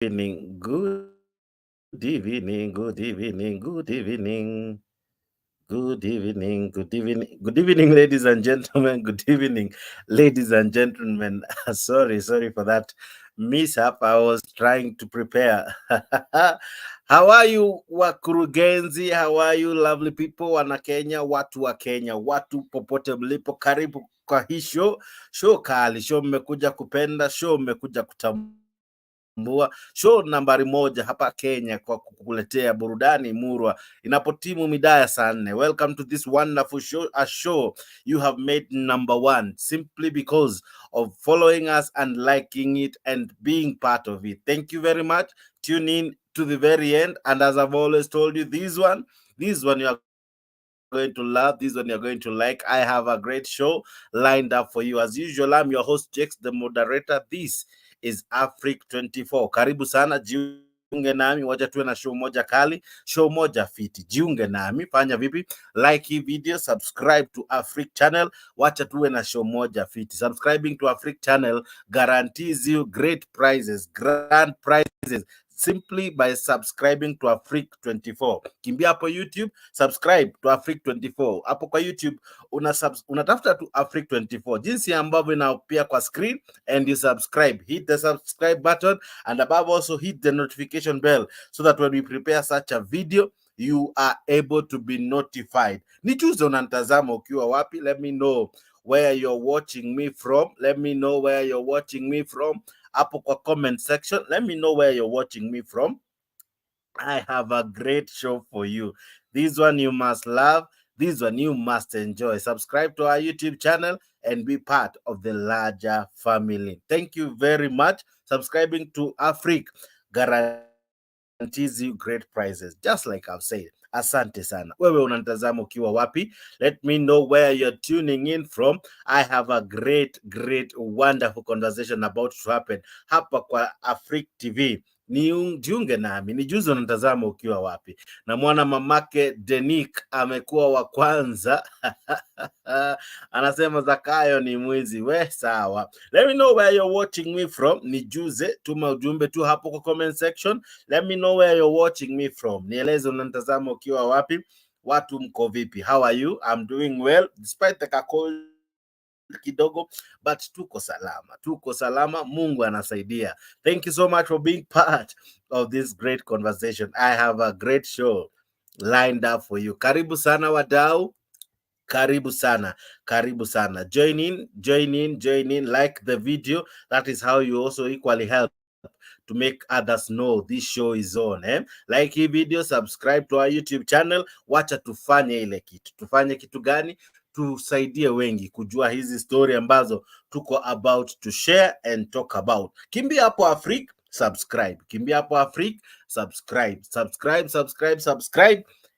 Evening, good evening, good evening, good evening, good evening, good evening, ladies and gentlemen, good evening, ladies and gentlemen. Sorry for that mishap. I was trying to prepare. How are you, wakurugenzi? How are you, lovely people? Wana Kenya, watu wa Kenya, watu popote mlipo, karibu kwa hii show kali, show mmekuja kupenda, show mmekuja show nambari moja hapa Kenya kwa kukuletea burudani murwa inapotimu midaya saa 4. Welcome to this wonderful show, a show you have made number one simply because of following us and liking it and being part of it. Thank you very much. Tune in to the very end, and as I've always told you, this one you are going to love, this one you're going to like. I have a great show lined up for you. As usual, I'm your host Jex, the moderator. This is Africa 24. Karibu sana, jiunge nami, wacha tuwe na show moja kali, show moja fiti. Jiunge nami, fanya vipi? Like hii video, subscribe to Africa channel, wacha tuwe na show moja fiti. Subscribing to Africa channel guarantees you great prizes, grand prizes, simply by subscribing to Africa 24. Kimbia hapo YouTube, subscribe to Africa 24. Hapo kwa YouTube unatafuta tu Africa 24, jinsi ambavyo inaapia kwa screen, and you subscribe. Hit the subscribe button, and above also hit the notification bell so that when we prepare such a video you are able to be notified. Nijuze unanitazama ukiwa wapi. Let me know where you're watching me from. Let me know where you're watching me from. Hapo kwa comment section, let me know where you're watching me from. I have a great show for you. This one you must love. This one you must enjoy. Subscribe to our YouTube channel and be part of the larger family. Thank you very much. Subscribing to Africa guarantees you great prizes, just like I've said. Asante sana. Wewe unanitazama ukiwa wapi? Let me know where you're tuning in from. I have a great, wonderful conversation about to happen hapa kwa Africa TV. Jiunge nami, nijuze unatazama ukiwa wapi. Na mwana mamake Denik amekuwa wa kwanza. Anasema Zakayo ni mwizi. We sawa. Let me know where you're watching me from. Nijuze, tuma ujumbe tu hapo kwa comment section. Let me know where you're watching me from. Nieleze unatazama ukiwa wapi. Watu mko vipi? How are you? I'm doing well despite the cold kidogo, but tuko salama, Mungu anasaidia. Thank you so much for being part of this great conversation. I have a great show lined up for you. Karibu sana wadau, karibu sana. Join in, like the video. That is how you also equally help to make others know this show is on. Like hii video, subscribe to our YouTube channel. Wacha tufanye ile kitu. Tufanye kitu gani? Tusaidie wengi kujua hizi story ambazo tuko about to share and talk about. Kimbia hapo Africa, subscribe. Kimbia hapo Africa, subscribe.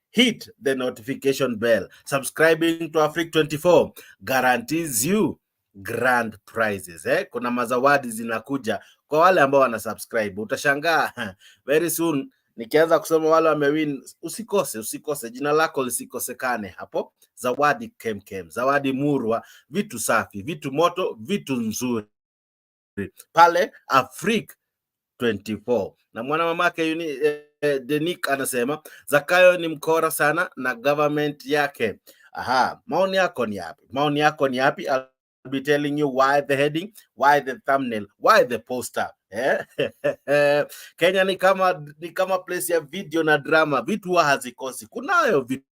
Hit the notification bell. Subscribing to Africa 24 guarantees you grand prizes. Kuna mazawadi zinakuja kwa wale ambao wana subscribe. Utashangaa very soon nikianza kusema wale wamewin. Usikose, jina lako lisikosekane hapo. Zawadi kemkem, zawadi murwa, vitu safi, vitu moto, vitu nzuri pale Africa 24. Na mwana mamake Denik anasema Zakayo ni mkora sana na government yake. Maoni yako ni yapi? I'll be telling you why the heading, why the thumbnail, why the poster. Kenya ni kama place ya video na drama. Vitu hazikosi. Kunayo vitu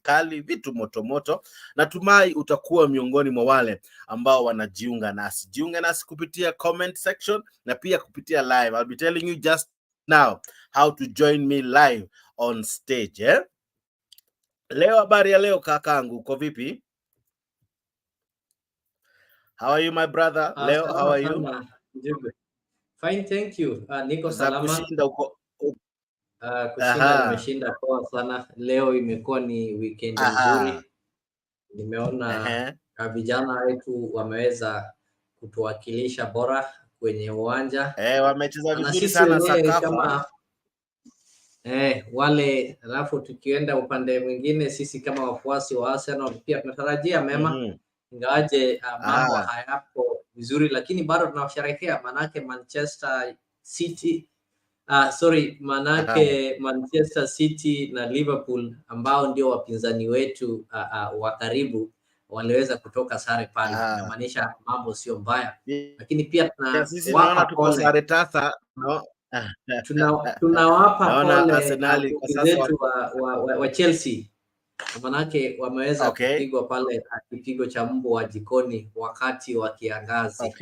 kali, vitu moto. Natumai utakuwa miongoni mwa wale ambao wanajiunga nasi. Jiunge nasi kupitia comment section na pia kupitia live. I'll be telling you just now how to join me live on stage. Leo, habari ya leo kakangu, uko vipi? How are you my brother? Leo, how are you? Fine, thank you. Niko salama. Kushinda uko kushinda nimeshinda poa sana. Leo imekuwa ni weekend nzuri. Nimeona vijana wetu wameweza kutuwakilisha bora kwenye uwanja. Wamecheza vizuri sana Sakafa. Wale, alafu tukienda upande mwingine, sisi kama wafuasi wa Arsenal pia tunatarajia mema. Ingawaje mambo hayapo vizuri, lakini bado tunasherehekea, manake Manchester City manake Manchester City na Liverpool ambao ndio wapinzani wetu wa karibu waliweza kutoka sare pale. Inamaanisha mambo sio mbaya, lakini pia sisi naona tuko sare tasa, no? tunawapa pole ndugu zetu wa Chelsea, manake wameweza kupigwa pale kipigo cha mbu wa jikoni wakati wa kiangazi.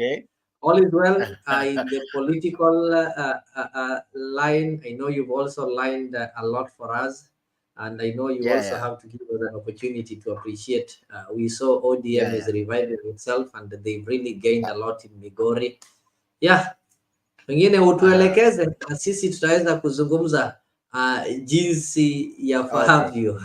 All is well in the political line. I know you've also lined a lot for us, and I know you also have to give us an opportunity to appreciate. We saw ODM is reviving itself, and they've really gained a lot in Migori. Pengine utuelekeze na sisi tutaweza kuzungumza jinsi yafahavyo.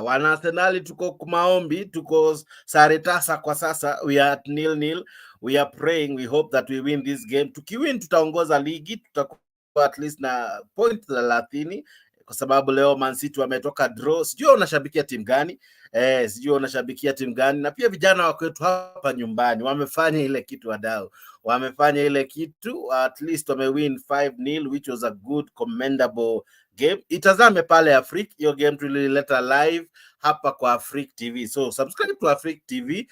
Wana Arsenali tuko kumaombi, tuko sare tasa kwa sasa. We are at 0-0. We are praying, we hope that we win this game. Tukiwin tutaongoza ligi, tutakuwa at least na point 30, kwa sababu leo Man City wametoka draw. Sijui unashabikia timu gani? Sijui unashabikia timu gani? Na pia vijana wa kwetu hapa nyumbani wamefanya ile kitu wadau. Wamefanya ile kitu, at least wamewin 5-0, which was a good commendable game. Itazame pale Afrique, hiyo game tulileta live hapa kwa Afrique TV. So subscribe to Afrique TV.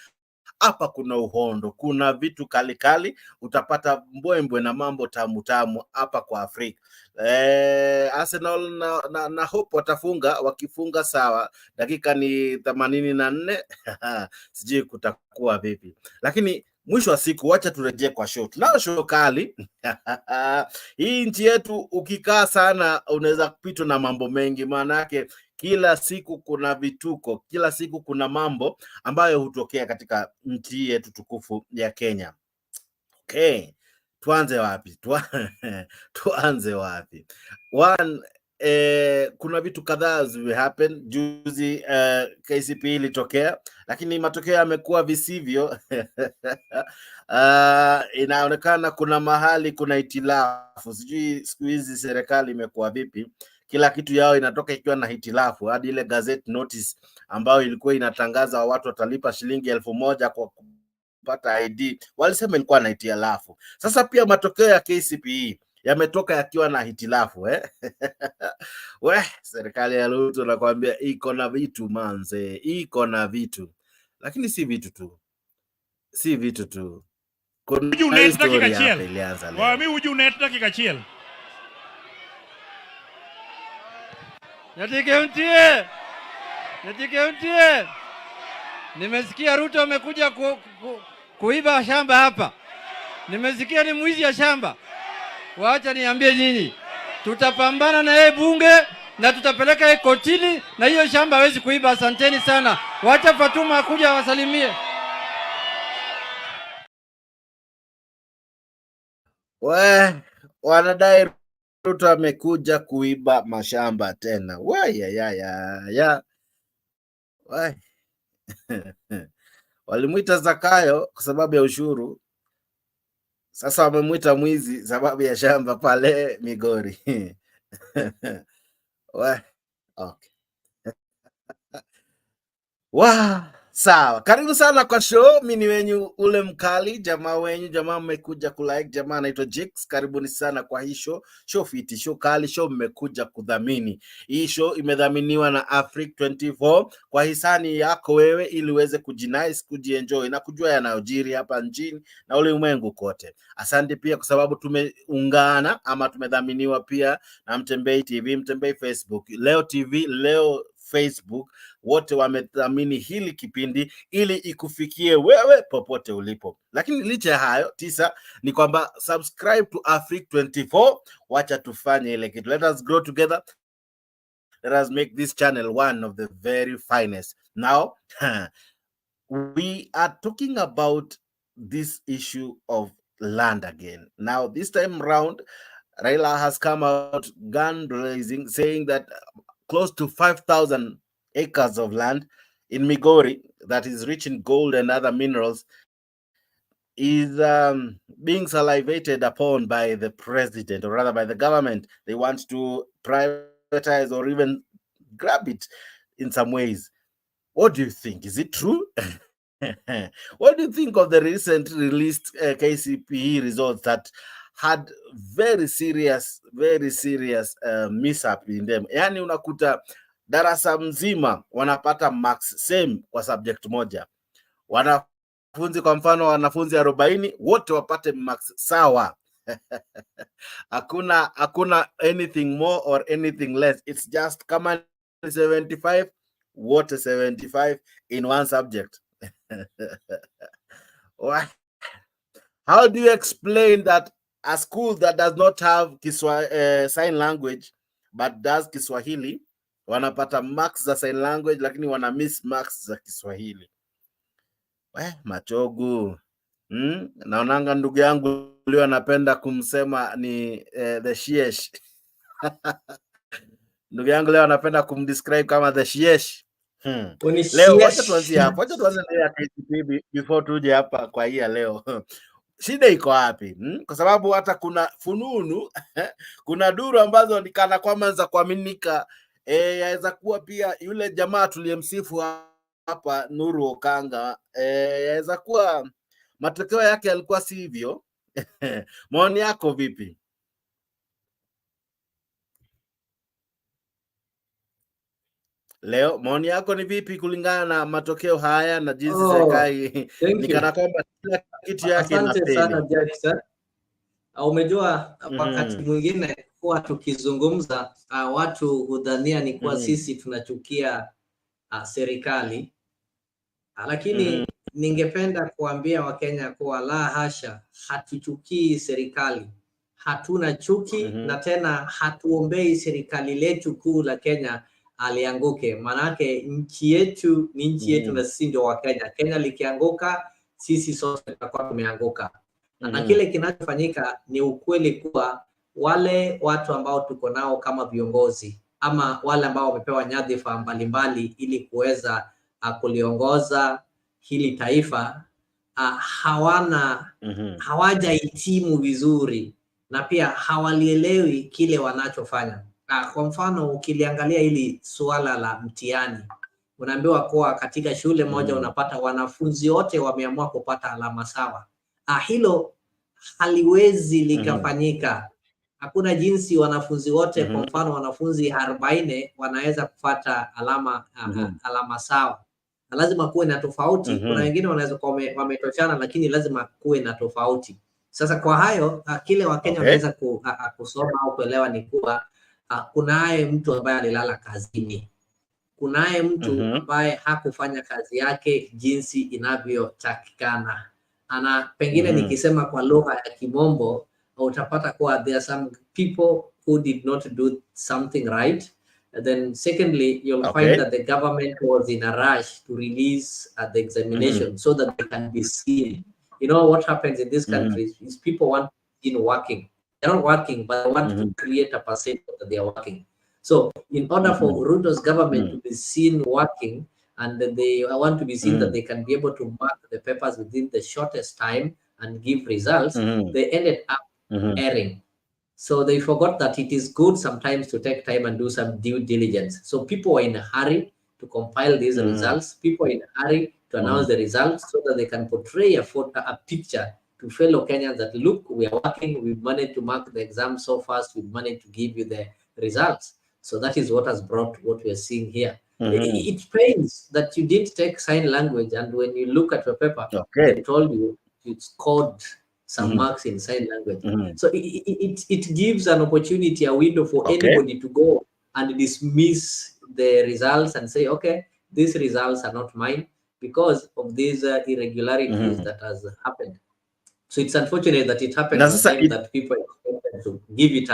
Hapa kuna uhondo, kuna vitu kali, utapata mbwembwe na mambo tamu hapa kwa Afrika. Arsenal na hope watafunga, wakifunga sawa, dakika ni 84. Sijui kutakuwa vipi, lakini mwisho wa siku wacha turejee kwa show. Tunao show kali. Hii nchi yetu ukikaa sana unaweza kupitwa na mambo mengi, maana yake kila siku kuna vituko, kila siku kuna mambo ambayo hutokea katika nchi yetu tukufu ya Kenya. Tuanze wapi? Tuanze wapi? One, kuna vitu kadhaa zime happen. Juzi KCP ilitokea, lakini matokeo yamekuwa visivyo. Inaonekana kuna mahali kuna hitilafu. Sijui siku hizi serikali imekuwa vipi, kila kitu yao inatoka ikiwa na hitilafu. Hadi ile gazette notice ambayo ilikuwa inatangaza watu watalipa shilingi 1000 kwa kupata ID, walisema ilikuwa na hitilafu. Sasa pia matokeo ya KCPE yametoka yakiwa na hitilafu. Serikali ya Ruto nakwambia iko na vitu manze, iko na vitu, lakini si vitu tu. Kuna historia hapa ilianza leo. Wami ujunet dakika chiel. Natike untie. Nimesikia Ruto amekuja kuiba shamba hapa. Nimesikia ni mwizi ya shamba. Wacha niambie nyinyi, tutapambana na yeye bunge na tutapeleka yeye kotini, na hiyo shamba hawezi kuiba. Asanteni sana. Wacha Fatuma akuja wasalimie. Wanadai Ruto amekuja kuiba mashamba tena. Walimuita Zakayo kwa sababu ya ushuru, sasa wamemuita mwizi sababu ya shamba pale Migori. Okay. Sawa, karibu sana kwa show. Mimi ni wenyu ule mkali, jamaa wenyu, jamaa mmekuja kulike, jamaa anaitwa Jix. Karibuni sana kwa hii show fiti, show kali, show mmekuja kudhamini. Hii show imedhaminiwa na Afrique 24 kwa hisani yako wewe, ili uweze kujinice, kujienjoy na kujua yanayojiri hapa nchini na ulimwengu kote. Asante pia kwa sababu tumeungana ama tumedhaminiwa pia na Mtembei TV, Mtembei Facebook, Leo TV, Leo Facebook, wote wamedhamini hili kipindi ili ikufikie wewe popote ulipo. Lakini licha ya hayo 9 ni kwamba subscribe to Afrique 24. Wacha tufanye ile kitu. Let us grow together. Let us make this channel one of the very finest. Now, we are talking about this issue of land again. Now, this time round, Raila has come out gun blazing, saying that close to 5,000 acres of land in Migori that is rich in gold and other minerals is being salivated upon by the president, or rather by the government. They want to privatize or even grab it in some ways. What do you think? Is it true? What do you think of the recent released KCPE results that had very serious mishap in them? Yani unakuta darasa mzima wanapata marks same kwa subject moja. Wanafunzi kwa mfano wanafunzi 40 wote wapate marks sawa. Hakuna anything more or anything less. It's just kama 75 wote 75 in one subject. How do you explain that a school that does not have sign language but does Kiswahili wanapata marks za sign language lakini wana miss marks za Kiswahili? Machogu. Naonanga ndugu yangu leo anapenda kumsema ni the shiesh. Ndugu yangu leo anapenda kumdescribe kama the shiesh. Leo wacha tuanze hapo. Wacha tuanze na KCPE before tuje hapa kwa hii leo. Shida iko wapi? Kwa sababu hata kuna fununu kuna duru ambazo ni kana kwamba za kuaminika, yaweza kuwa pia yule jamaa tuliyemsifu hapa Nuru Okanga, yaweza kuwa matokeo yake yalikuwa si hivyo. Maoni yako vipi? Leo maoni yako ni vipi kulingana na matokeo haya na jinsi serikali ni kana kwamba kila kitu yake Asante sana Jackson. Umejua wakati mwingine kwa tukizungumza watu hudhania ni kwa sisi tunachukia serikali, lakini ningependa kuambia Wakenya kuwa la hasha, hatuchukii serikali, hatuna chuki na tena hatuombei serikali letu kuu la Kenya alianguke. Manake nchi yetu ni nchi yetu na sisi ndio Wakenya. Kenya likianguka sisi sote tutakuwa tumeanguka. Na kile kinachofanyika ni ukweli kuwa wale watu ambao tuko nao kama viongozi ama wale ambao wamepewa nyadhifa mbalimbali ili kuweza kuliongoza hili taifa hawajahitimu vizuri na pia hawalielewi kile wanachofanya. Kwa mfano ukiliangalia hili suala la mtihani, unaambiwa kuwa katika shule moja unapata wanafunzi wote wameamua kupata alama sawa. Hilo haliwezi likafanyika. Hakuna jinsi wanafunzi wote kwa mfano wanafunzi 40 wanaweza kupata alama sawa. Lazima kuwe na tofauti. Kuna wengine wanaweza kuwa wametoshana lakini lazima kuwe na tofauti. Sasa kwa hayo kile Wakenya wanaweza kusoma au kuelewa ni kuwa kunaye mtu ambaye alilala kazini. Kunaye mtu ambaye hakufanya kazi yake jinsi inavyotakikana. Ana pengine nikisema kwa lugha ya Kimombo utapata kuwa there are some people who did not do something right. And then secondly, you'll find that the government was in a rush to release the examination so that they can be seen. You know what happens in this country is people want to be seen working. They're not working, but they want to create a perception that they are working. So in order for Ruto's government to be seen working, and they want to be seen that they can be able to mark the papers within the shortest time and give results, they ended up erring. So they forgot that it is good sometimes to take time and do some due diligence. So people were in a hurry to compile these results. People were in a hurry to announce the results so that they can portray a picture to fellow Kenyans that, look, we are working, we've managed to mark the exam so fast, we've managed to give you the results. So that is what has brought what we are seeing here. It pains that you didn't take sign language, and when you look at your paper, they told you you scored some marks in sign language. So it gives an opportunity, a window for anybody to go and dismiss the results and say, okay, these results are not mine because of these irregularities that has happened. So it's unfortunate that it happened at the time that people expected to give it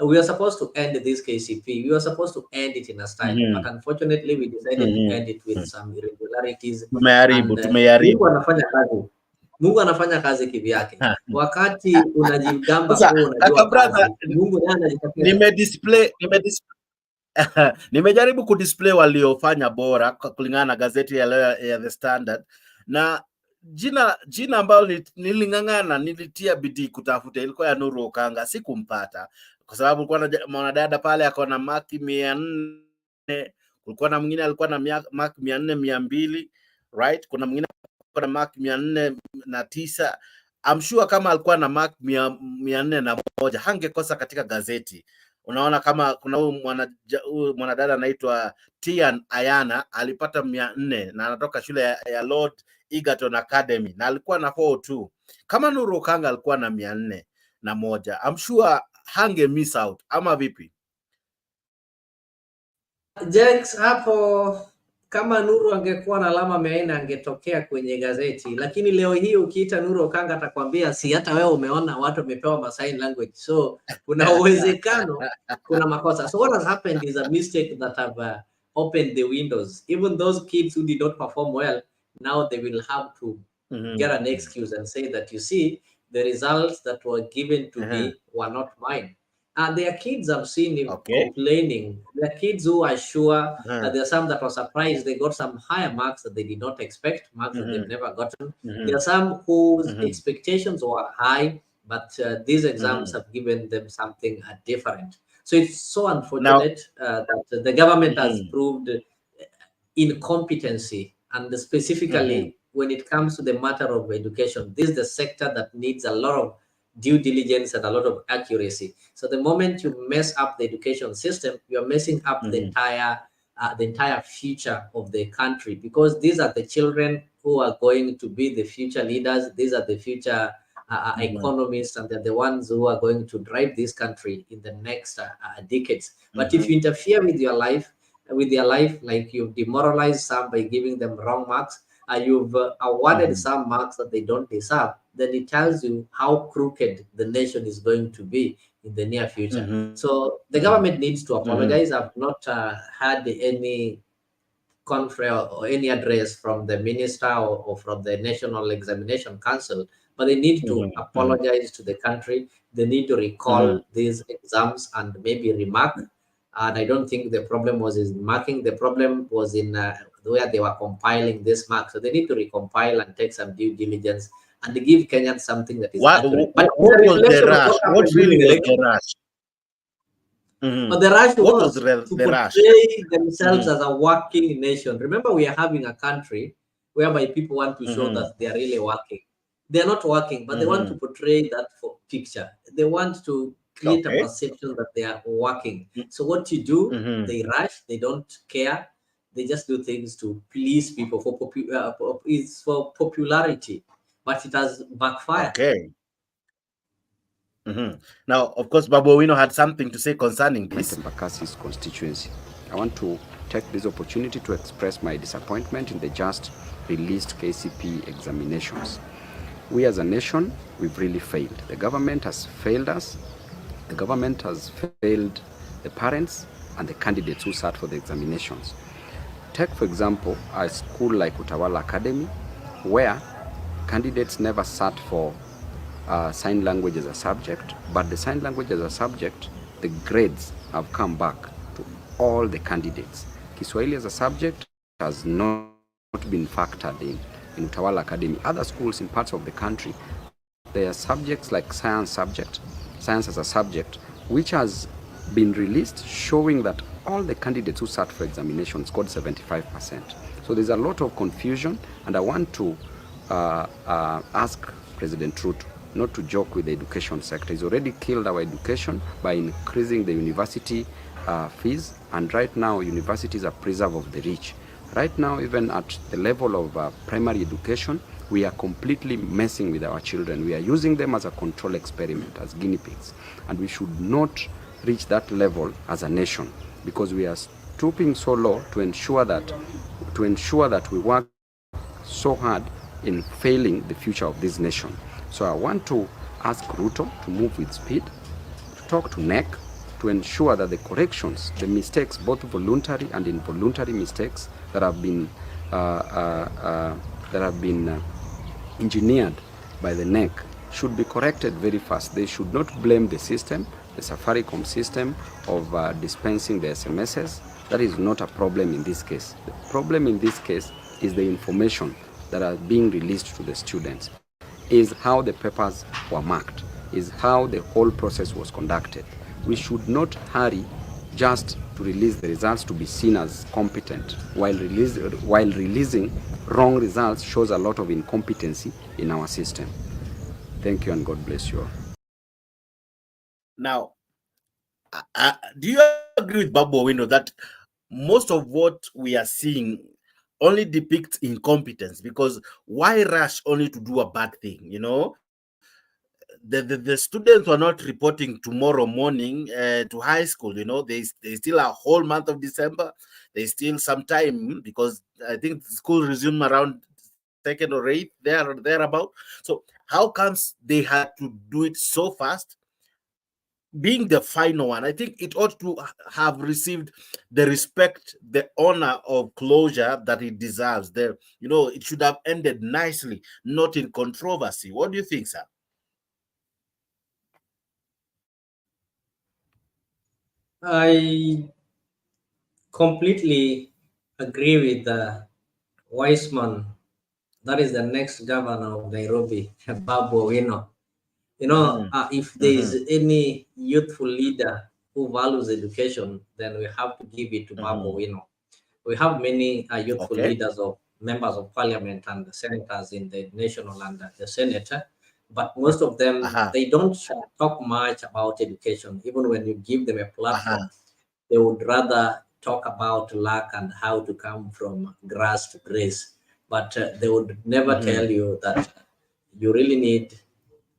we are supposed to end this KCP. We were supposed to end it in a style, but unfortunately we decided to end it with some irregularities. Mungu anafanya kazi kivyake. Wakati unajigamba unajua kazi, Mungu naye anajitokeza. Nimejaribu kudisplay waliofanya bora kulingana na gazeti ya leo ya The Standard, na jina ambalo niling'ang'ana, nilitia bidii kutafuta ilikuwa ya Nuru Okanga. Sikumpata kwa sababu kulikuwa na mwanadada pale akawa na maki 400, kulikuwa na mwingine alikuwa na maki 400, 200, right? Kuna mwingine na mark 409. I'm sure kama alikuwa na mark 401 hangekosa katika gazeti. Unaona, kama kuna huyu mwanadada anaitwa Tian Ayana alipata 400 na anatoka shule ya Lord Egerton Academy na alikuwa na 402. Kama Nuru Okanga alikuwa na 401, I'm sure hange miss out, ama vipi? Jenks, hapo kama Nuru angekuwa na alama 400 angetokea kwenye gazeti, lakini leo hii ukiita Nuru Okanga atakwambia si hata wewe umeona watu wamepewa sign language, so kuna uwezekano kuna makosa. So what has happened is a mistake that have opened the windows. Even those kids who did not perform well, now they will have to get an excuse and say that, you see, the results that were given to me were not mine. And there are kids I've seen complaining. There are kids who are sure that there are some that were surprised they got some higher marks that they did not expect, marks that they've never gotten. There are some whose expectations were high, but these exams have given them something different. So it's so unfortunate that the government has proved incompetency, and specifically when it comes to the matter of education, this is the sector that needs a lot of due diligence and a lot of accuracy. So the moment you mess up the education system, you're messing up the entire future of the country, because these are the children who are going to be the future leaders. These are the future economists, and they're the ones who are going to drive this country in the next decades. But if you interfere with your life, like you've demoralized some by giving them wrong marks, you've awarded some marks that they don't deserve, then it tells you how crooked the nation is going to be in the near future. So the government needs to apologize. I've not had any conference or any address from the minister or from the National Examination Council, but they need to apologize to the country. They need to recall these exams and maybe remark. And I don't think the problem was in marking. The problem was in where they were compiling this mark. So they need to recompile and take some due diligence and give Kenyans something that is accurate. What was the rush? What really was the rush? But the rush was to portray themselves as a working nation. Remember, we are having a country whereby people want to show that they are really working. They're not working, but they want to portray that for picture. They want to create a perception that they are working. So what you do, they rush, they don't care. They just do things to please people for popularity, but it has backfired. Now, of course, Babu Owino had something to say concerning this. Kazi's constituency. I want to take this opportunity to express my disappointment in the just released KCP examinations. We as a nation, we've really failed. The government has failed us. The government has failed the parents and the candidates who sat for the examinations. Take, for example, a school like Utawala Academy, where candidates never sat for sign language as a subject, but the sign language as a subject, the grades have come back to all the candidates. Kiswahili as a subject has not been factored in Utawala Academy. Other schools in parts of the country, there are subjects like science as a subject, which has been released, showing that all the candidates who sat for examination scored 75%. So there's a lot of confusion, and I want to ask President Ruto not to joke with the education sector. He's already killed our education by increasing the university fees, and right now universities are preserve of the rich. Right now, even at the level of primary education, we are completely messing with our children. We are using them as a control experiment, as guinea pigs, and we should not reach that level as a nation, because we are stooping so low to ensure that we work so hard in failing the future of this nation. So I want to ask Ruto to move with speed, to talk to NEC, to ensure that the corrections, the mistakes, both voluntary and involuntary mistakes that have been engineered by the NEC, should be corrected very fast. They should not blame the system, the Safaricom system of dispensing the SMSs. That is not a problem in this case. The problem in this case is the information that are being released to the students, is how the papers were marked, is how the whole process was conducted. We should not hurry just to release the results to be seen as competent, while releasing wrong results shows a lot of incompetency in our system. Thank you and God bless you all. Now, do you agree with Babu Owino that most of what we are seeing only depicts incompetence? Because why rush only to do a bad thing? You know, the students were not reporting tomorrow morning to high school. You know, they still a whole month of December. There's still some time, because I think school resume around 2nd or 8th, thereabout. So how comes they had to do it so fast? Being the final one, I think it ought to have received the respect, the honor of closure that it deserves. It should have ended nicely, not in controversy. What do you think, sir? I completely agree with the wise man. That is the next governor of Nairobi, Babu Owino. If there is any youthful leader who values education, then we have to give it to Babu Owino. We have many youthful leaders of members of parliament and the senators in the national and the Senate, but most of them, they don't talk much about education. Even when you give them a platform, they would rather talk about luck and how to come from grass to grace. But they would never tell you that you really need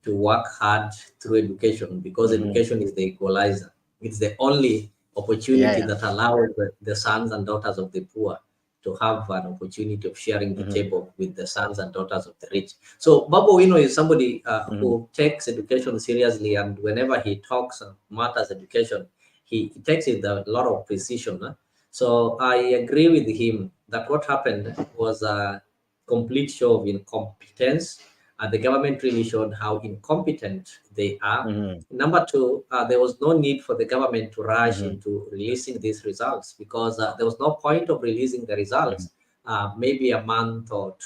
to work hard through education, because education is the equalizer. It's the only opportunity that allows the sons and daughters of the poor to have an opportunity of sharing the table with the sons and daughters of the rich. So Babu Owino is somebody who takes education seriously, and whenever he talks matters education, he takes it with a lot of precision. So I agree with him that what happened was a complete show of incompetence. The government really showed how incompetent they are. Number two, there was no need for the government to rush into releasing these results, because there was no point of releasing the results maybe a month or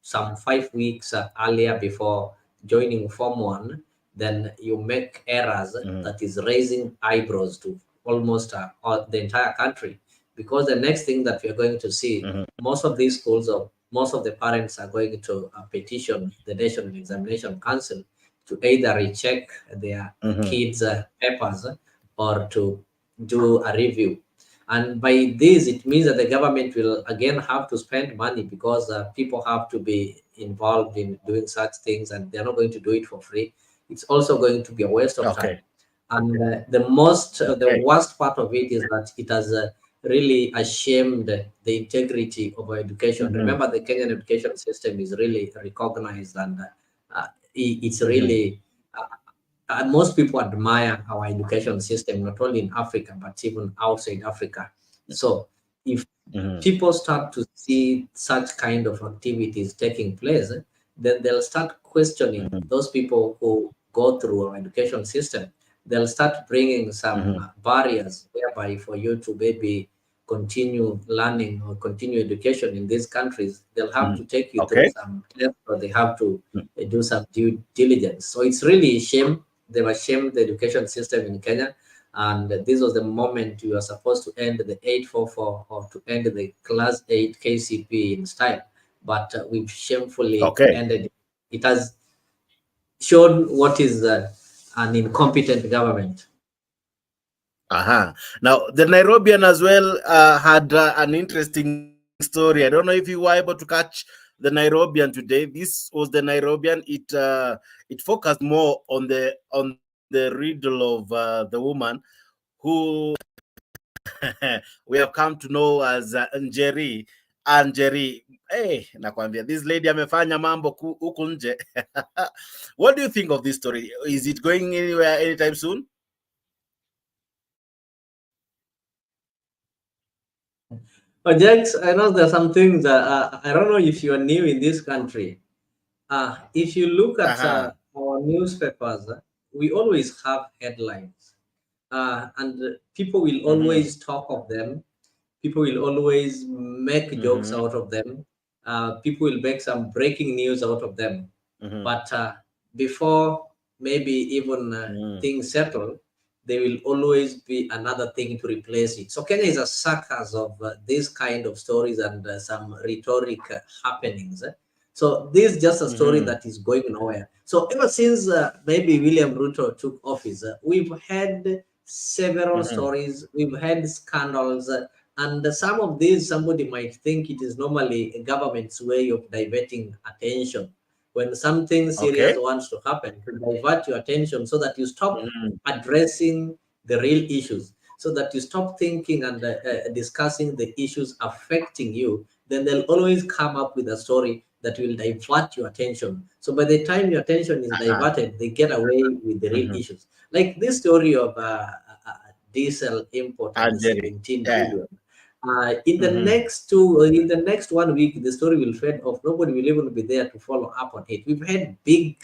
some 5 weeks earlier before joining Form 1. Then you make errors that is raising eyebrows to almost the entire country, because the next thing that we are going to see, most of these schools or most of the parents are going to petition the National Examination Council to either recheck their kids' papers or to do a review. And by this, it means that the government will again have to spend money, because people have to be involved in doing such things, and they're not going to do it for free. It's also going to be a waste of time. And the worst part of it is that it has really ashamed the integrity of our education. Remember, the Kenyan education system is really recognized, and it's really most people admire our education system, not only in Africa but even outside Africa. So if people start to see such kind of activities taking place, then they'll start questioning those people who go through our education system. They'll start bringing some barriers whereby for you to maybe continue learning or continue education in these countries, they'll have to take you through some tests, or they have to do some due diligence. So it's really a shame. They've ashamed the education system in Kenya. And this was the moment you are supposed to end the 844 or to end the class 8 KCP in style. But we've shamefully ended it. It has shown what is an incompetent government. Now, the Nairobian as well had an interesting story. I don't know if you were able to catch the Nairobian today. This was the Nairobian. It focused more on the riddle of the woman who we have come to know as Njeri. Hey, nakwambia, this lady amefanya mambo huku nje. What do you think of this story? Is it going anywhere anytime soon? Jax, I know there's some things that I don't know if you are new in this country. If you look at our newspapers, we always have headlines, and people will always talk of them. People will always make jokes out of them. People will make some breaking news out of them. But before maybe even things settle, there will always be another thing to replace it. So Kenya is a suckers of this kind of stories and some rhetoric happenings. So this is just a story that is going nowhere. So ever since maybe William Ruto took office, we've had several stories, we've had scandals, and some of these somebody might think it is normally a government's way of diverting attention. When something serious wants to happen, to divert your attention so that you stop addressing the real issues, so that you stop thinking and discussing the issues affecting you, then they'll always come up with a story that will divert your attention. So by the time your attention is diverted, they get away with the real issues. Like this story of diesel import and the 17 billion. In the next 1 week, the story will fade off. Nobody will even be there to follow up on it. We've had big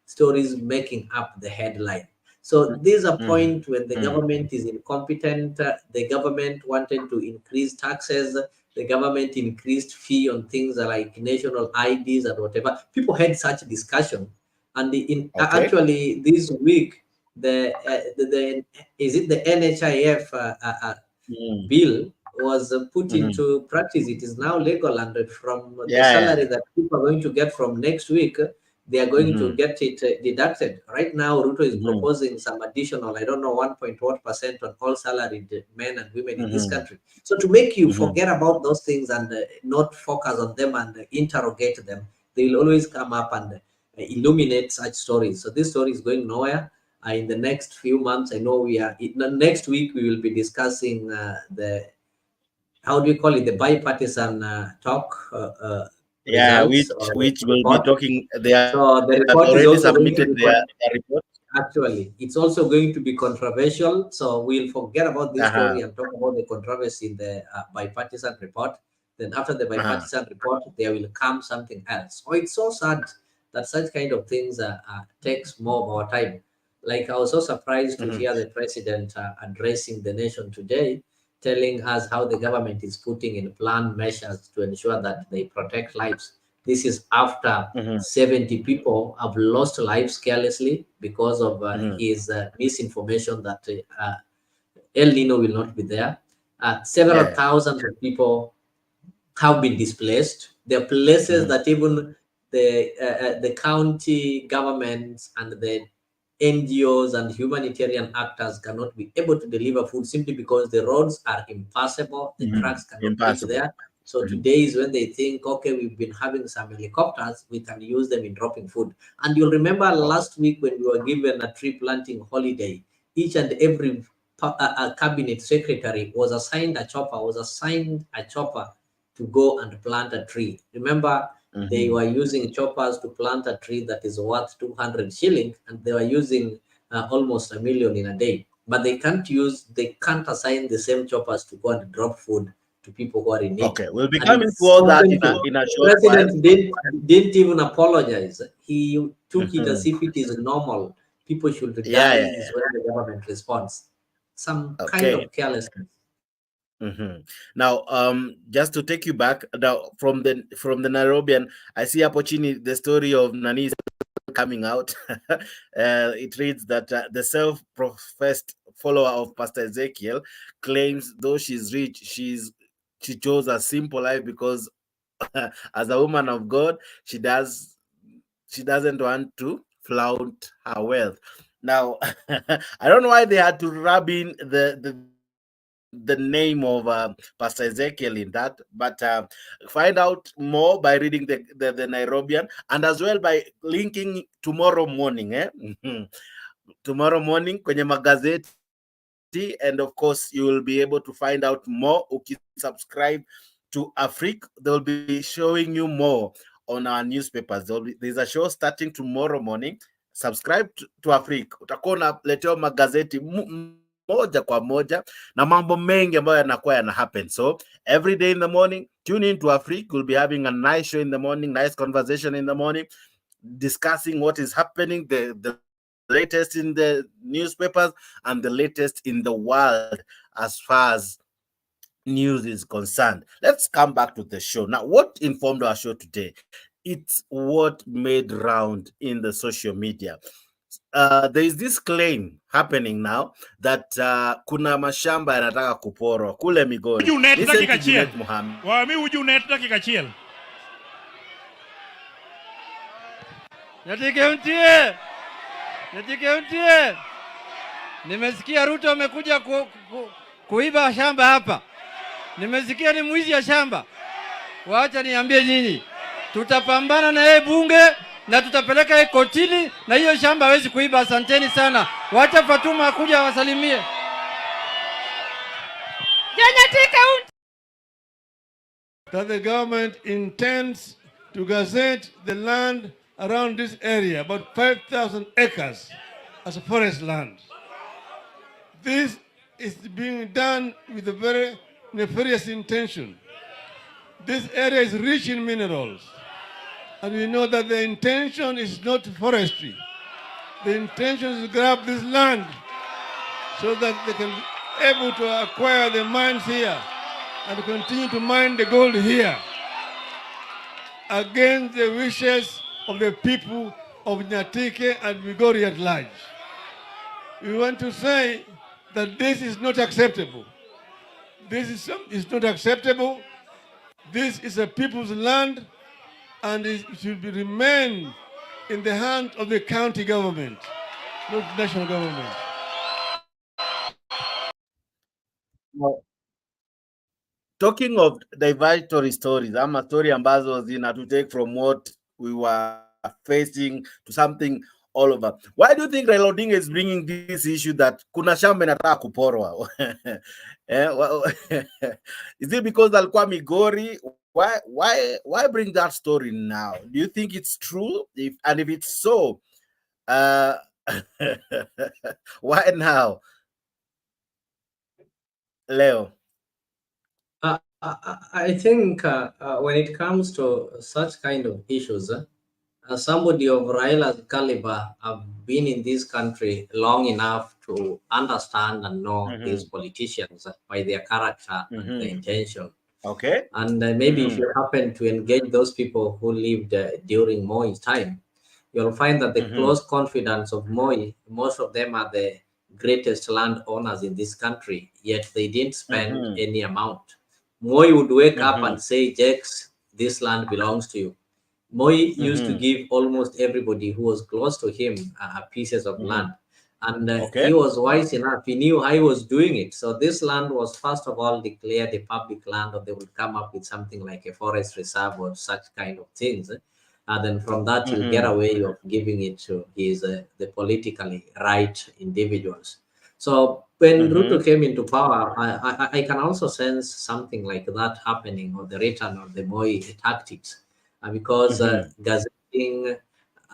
stories making up the headline. So there's a point when the government is incompetent. The government wanted to increase taxes. The government increased fee on things like national IDs and whatever. People had such discussion, and actually this week the is it the NHIF bill was put into practice. It is now legal, and from the salary that people are going to get from next week, they are going to get it deducted. Right now, Ruto is proposing some additional, I don't know, 1.1% on all salaried men and women in this country. So to make you forget about those things and not focus on them and interrogate them, they will always come up and illuminate such stories. So this story is going nowhere. In the next few months, I know next week we will be discussing the, how do you call it, the bipartisan talk results, which will be talking. They are so the report already is also submitted their report. Actually, it's also going to be controversial. So we'll forget about this story and talk about the controversy in the bipartisan report. Then after the bipartisan report, there will come something else. So it's so sad that such kind of things takes more of our time. Like I was so surprised to hear the president addressing the nation today, telling us how the government is putting in plan measures to ensure that they protect lives. This is after 70 people have lost lives carelessly because of his misinformation that El Nino will not be there. Several thousands of people have been displaced. There are places that even the county governments and the NGOs and humanitarian actors cannot be able to deliver food simply because the roads are impassable, the trucks cannot reach there. So today is when they think, okay, we've been having some helicopters, we can use them in dropping food. And you'll remember last week when we were given a tree planting holiday, each and every cabinet secretary was assigned a chopper to go and plant a tree. Remember, they were using choppers to plant a tree that is worth 200 shillings, and they were using almost 1 million in a day. But they can't assign the same choppers to go and drop food to people who are in need. Okay, we'll be coming to all that in a short while. The president didn't even apologize. He took it as if it is normal. People should die is when the government responds. Some kind of carelessness. Now, just to take you back now from the Nairobian, I see opportunity the story of Nani coming out. It reads that the self-professed follower of Pastor Ezekiel claims though she's rich, she chose a simple life because as a woman of God, she doesn't want to flaunt her wealth. Now, I don't know why they had to rub in the name of Pastor Ezekiel in that, but find out more by reading the Nairobian, and as well by linking tomorrow morning tomorrow morning kwenye magazeti, and of course you will be able to find out more. Subscribe to Afrique, they'll be showing you more on our newspapers. There's a show starting tomorrow morning. Subscribe to Afrique, utakuwa unaletewa magazeti moja kwa moja na mambo mengi ambayo yanakuwa yana happen. So every day in the morning, tune in to Afrique. We'll be having a nice show in the morning, nice conversation in the morning, discussing what is happening, the latest in the newspapers and the latest in the world as far as news is concerned. Let's come back to the show. Now, what informed our show today? It's what made round in the social media. there is this claim happening now that kuna mashamba yanataka kuporwa kule Migori. Listen to Junet Mohammed. Wami uju net dakika chiel. Nyatike, nimesikia Ruto amekuja kuiba shamba hapa. Nimesikia ni mwizi ya shamba. Wacha niambie nyinyi, tutapambana na yeye bunge na tutapeleka yeye kotini, na hiyo shamba hawezi kuiba. Asanteni sana. Wacha Fatuma akuja wasalimie. That the government intends to gazette the land around this area, about 5,000 acres, as a forest land. This is being done with a very nefarious intention. This area is rich in minerals, and we know that the intention is not forestry. The intention is to grab this land so that they can be able to acquire the mines here and continue to mine the gold here against the wishes of the people of Nyatike and Migori at large. We want to say that this is not acceptable. This is not acceptable. This is a people's land, and it should remain in the hands of the county government, not national government. Now, talking of divergatory stories, ama story ambazo zina to take from what we were facing to something all over. Why do you think Raila Odinga is bringing this issue that kuna shamba inataka kuporwa? Is it because alikuwa Migori? Why bring that story now? Do you think it's true? If it's so, why now? Leo. I think when it comes to such kind of issues, somebody of Raila's caliber have been in this country long enough to understand and know these politicians by their character and their intention. Okay. And maybe if you happen to engage those people who lived during Moi's time, you'll find that the close confidants of Moi, most of them are the greatest landowners in this country, yet they didn't spend any amount. Moi would wake up and say, Jex, this land belongs to you. Moi used to give almost everybody who was close to him pieces of land. And he was wise enough. He knew how he was doing it. So this land was first of all declared a public land, or they would come up with something like a forest reserve or such kind of things. And then from that, you get away of giving it to his the politically right individuals. So when Ruto came into power, I can also sense something like that happening, or the return of the Moi tactics, because gazetting,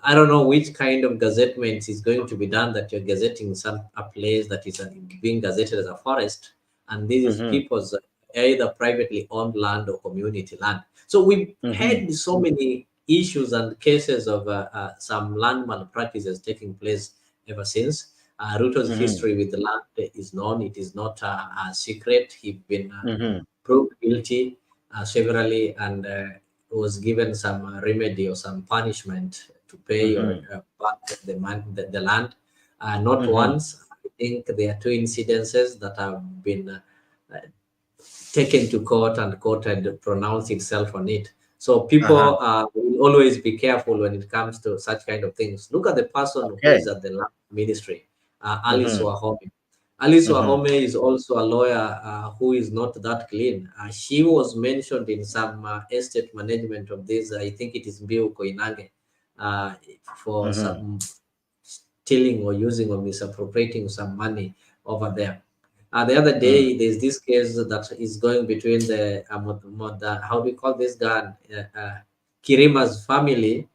I don't know which kind of gazettement is going to be done, that you're gazetting a place that is being gazetted as a forest, and this is people's either privately owned land or community land. So we've had so many issues and cases of some land malpractices taking place ever since. Ruto's history with the land is known. It is not a secret. He's been proved guilty severally, and was given some remedy or some punishment to pay or back the land. Not once. I think there are two incidences that have been taken to court, and court had pronounced itself on it. So people will always be careful when it comes to such kind of things. Look at the person who is at the land ministry, Alice Wahome. Alice Wahome is also a lawyer who is not that clean. She was mentioned in some estate management of this, I think it is Mbiu Koinange, for some stealing or using or misappropriating some money over there. The other day, there's this case that is going between the, how do you call this guy? Kirima's family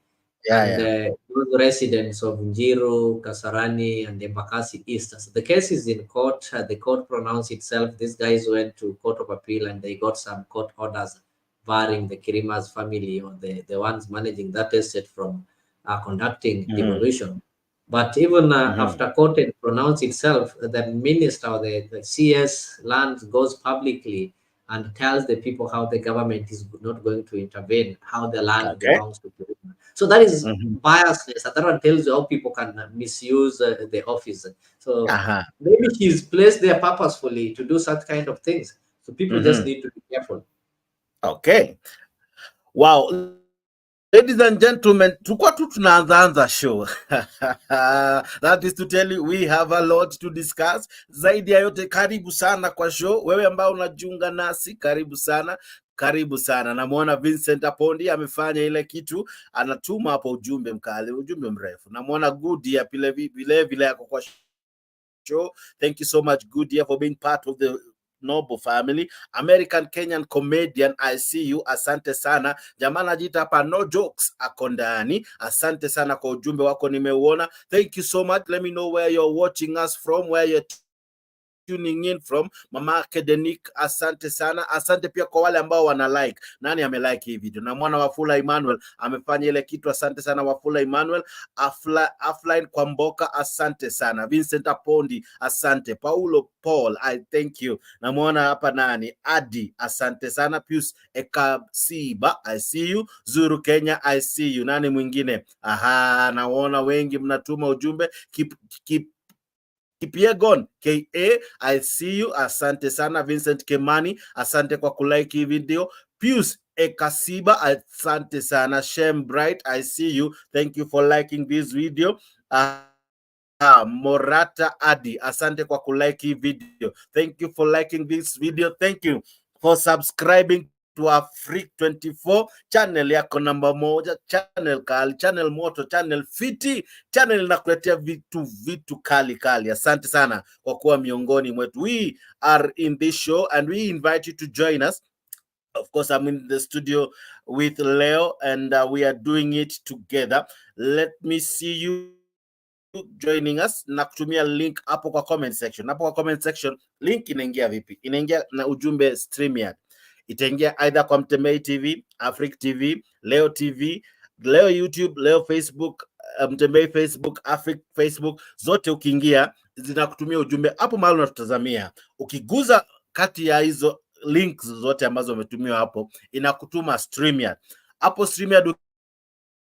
and those residents of Njiru, Kasarani, and Embakasi East. So the case is in court. The court pronounced itself. These guys went to Court of Appeal, and they got some court orders barring the Kirima's family, or the ones managing that estate, from conducting demolition. But even after court had pronounced itself, the minister or the CS land goes publicly and tells the people how the government is not going to intervene, how the land belongs to people. So that is biasness. And that one tells you how people can misuse the office. So maybe she's placed there purposefully to do such kind of things. So people just need to be careful. Okay. Wow. Ladies and gentlemen, tulikuwa tu tunaanza show. That is to tell you we have a lot to discuss. Zaidi ya yote, karibu sana kwa show. Wewe ambao unajiunga nasi, karibu sana. Karibu sana. Namuona Vincent Apondi amefanya ile kitu, anatuma hapo ujumbe mkali, ujumbe mrefu. Namuona Goodyear vile yako kwa show. Thank you so much Goodyear for being part of the Noble family. American Kenyan comedian, I see you. Asante sana. Jamaa anajiita hapa no jokes ako ndani. Asante sana kwa ujumbe wako, nimeuona. Thank you so much. Let me know where you're watching us from, where you're tuning in from. Mama Academic, asante sana. Asante pia kwa wale ambao wana like. Nani amelike hii video? Na mwana Wafula Emmanuel amefanya ile kitu. Asante sana Wafula Emmanuel. Offline kwa Mboka, asante sana. Vincent Apondi, asante. Paulo Paul, I thank you. Na mwana hapa nani? Adi, asante sana. Pius Ekasiba, I see you. Zuru Kenya, I see you. Nani mwingine? Naona wengi mnatuma ujumbe. Kipiegon KA, I see you. Asante sana. Vincent Kemani, asante kwa kulike hii video. Pius Ekasiba, asante sana. Shem Bright, I see you. Thank you for liking this video. Morata Adi, asante kwa kulike hii video. Thank you for liking this video. Thank you for subscribing to our Freak 24 channel yako namba moja, channel kali, channel moto, channel fiti, channel inakuletea vitu kali. Asante sana kwa kuwa miongoni mwetu. We are in this show and we invite you to join us. Of course, I'm in the studio with Leo and we are doing it together. Let me see you joining us. Na kutumia link hapo kwa comment section. Hapo kwa comment section, link inaingia vipi? Inaingia na ujumbe StreamYard. Itaingia either kwa Mtembei TV, Africa TV, Leo TV, Leo YouTube, Leo Facebook, Mtembei Facebook, Africa Facebook, zote ukiingia zinakutumia ujumbe hapo mahali unatutazamia. Ukiguza kati ya hizo links zote ambazo umetumiwa hapo, inakutuma StreamYard. Hapo StreamYard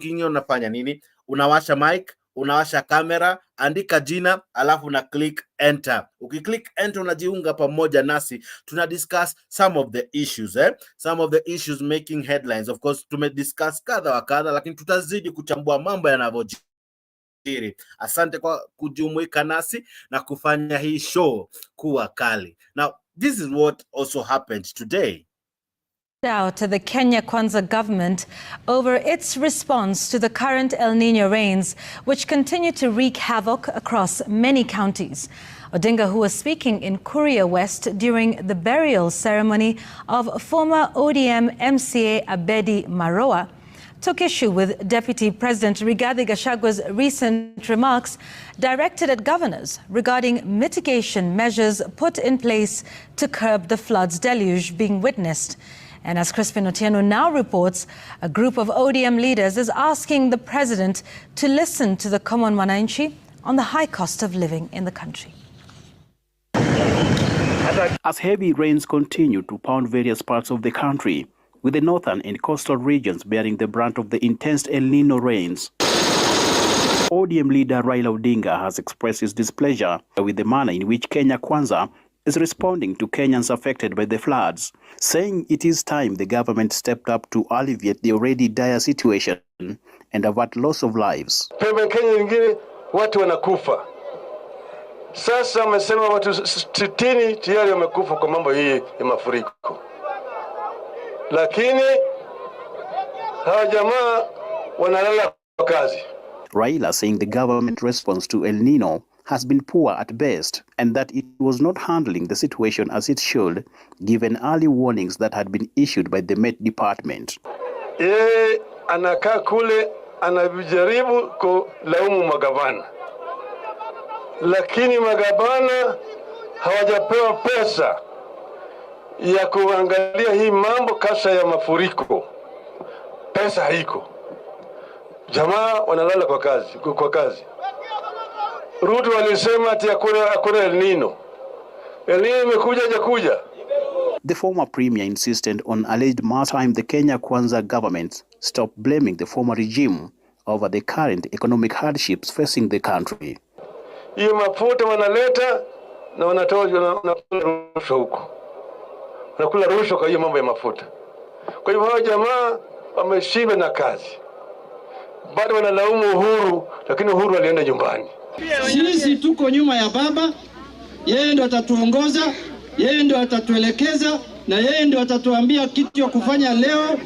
ukiingia unafanya nini? Unawasha mic, unawasha kamera, andika jina, alafu na click enter. Ukiclick enter unajiunga pamoja nasi. Tuna discuss some of the issues, some of the issues making headlines. Of course, tumediscuss kadha wa kadha, lakini tutazidi kuchambua mambo yanavyojiri. Asante kwa kujumuika nasi na kufanya hii show kuwa kali. Now, this is what also happened today. Out to the Kenya Kwanza government over its response to the current El Nino rains, which continue to wreak havoc across many counties. Odinga, who was speaking in Kuria West during the burial ceremony of former ODM MCA Abedi Maroa, took issue with Deputy President Rigathi Gachagwa's recent remarks directed at governors regarding mitigation measures put in place to curb the floods deluge being witnessed. And as Crispin Otieno now reports, a group of ODM leaders is asking the president to listen to the common wananchi on the high cost of living in the country. As heavy rains continue to pound various parts of the country, with the northern and coastal regions bearing the brunt of the intense El Nino rains, ODM leader Raila Odinga has expressed his displeasure with the manner in which Kenya Kwanza is responding to Kenyans affected by the floods, saying it is time the government stepped up to alleviate the already dire situation and avert loss of lives. Kenya nyingine watu wanakufa. Sasa wamesema watu 60 tayari wamekufa kwa mambo hii ya mafuriko. Lakini hawa jamaa wanalala kwa kazi. Raila saying the government response to El Nino has been poor at best and that it was not handling the situation as it should, given early warnings that had been issued by the Met Department. Yeye anakaa kule anajaribu kulaumu magavana, lakini magavana hawajapewa pesa ya kuangalia hii mambo kasa ya mafuriko. Pesa haiko. Jamaa wanalala kwa kazi. Ruto alisema ati hakuna El Nino. El Nino imekuja hajakuja. The former premier insisted on alleged maritime the Kenya Kwanza government stop blaming the former regime over the current economic hardships facing the country. Hiyo mafuta wanaleta na wanatoa rushwa huko. Wanakula rushwa kwa hiyo mambo ya mafuta. Kwa hivyo hao jamaa wameshiba na kazi. Bado wanalaumu Uhuru, lakini Uhuru alienda nyumbani. Sisi tuko nyuma ya baba, yeye ndo atatuongoza, yeye ndo atatuelekeza, na yeye ndo atatuambia kitu ya kufanya leo,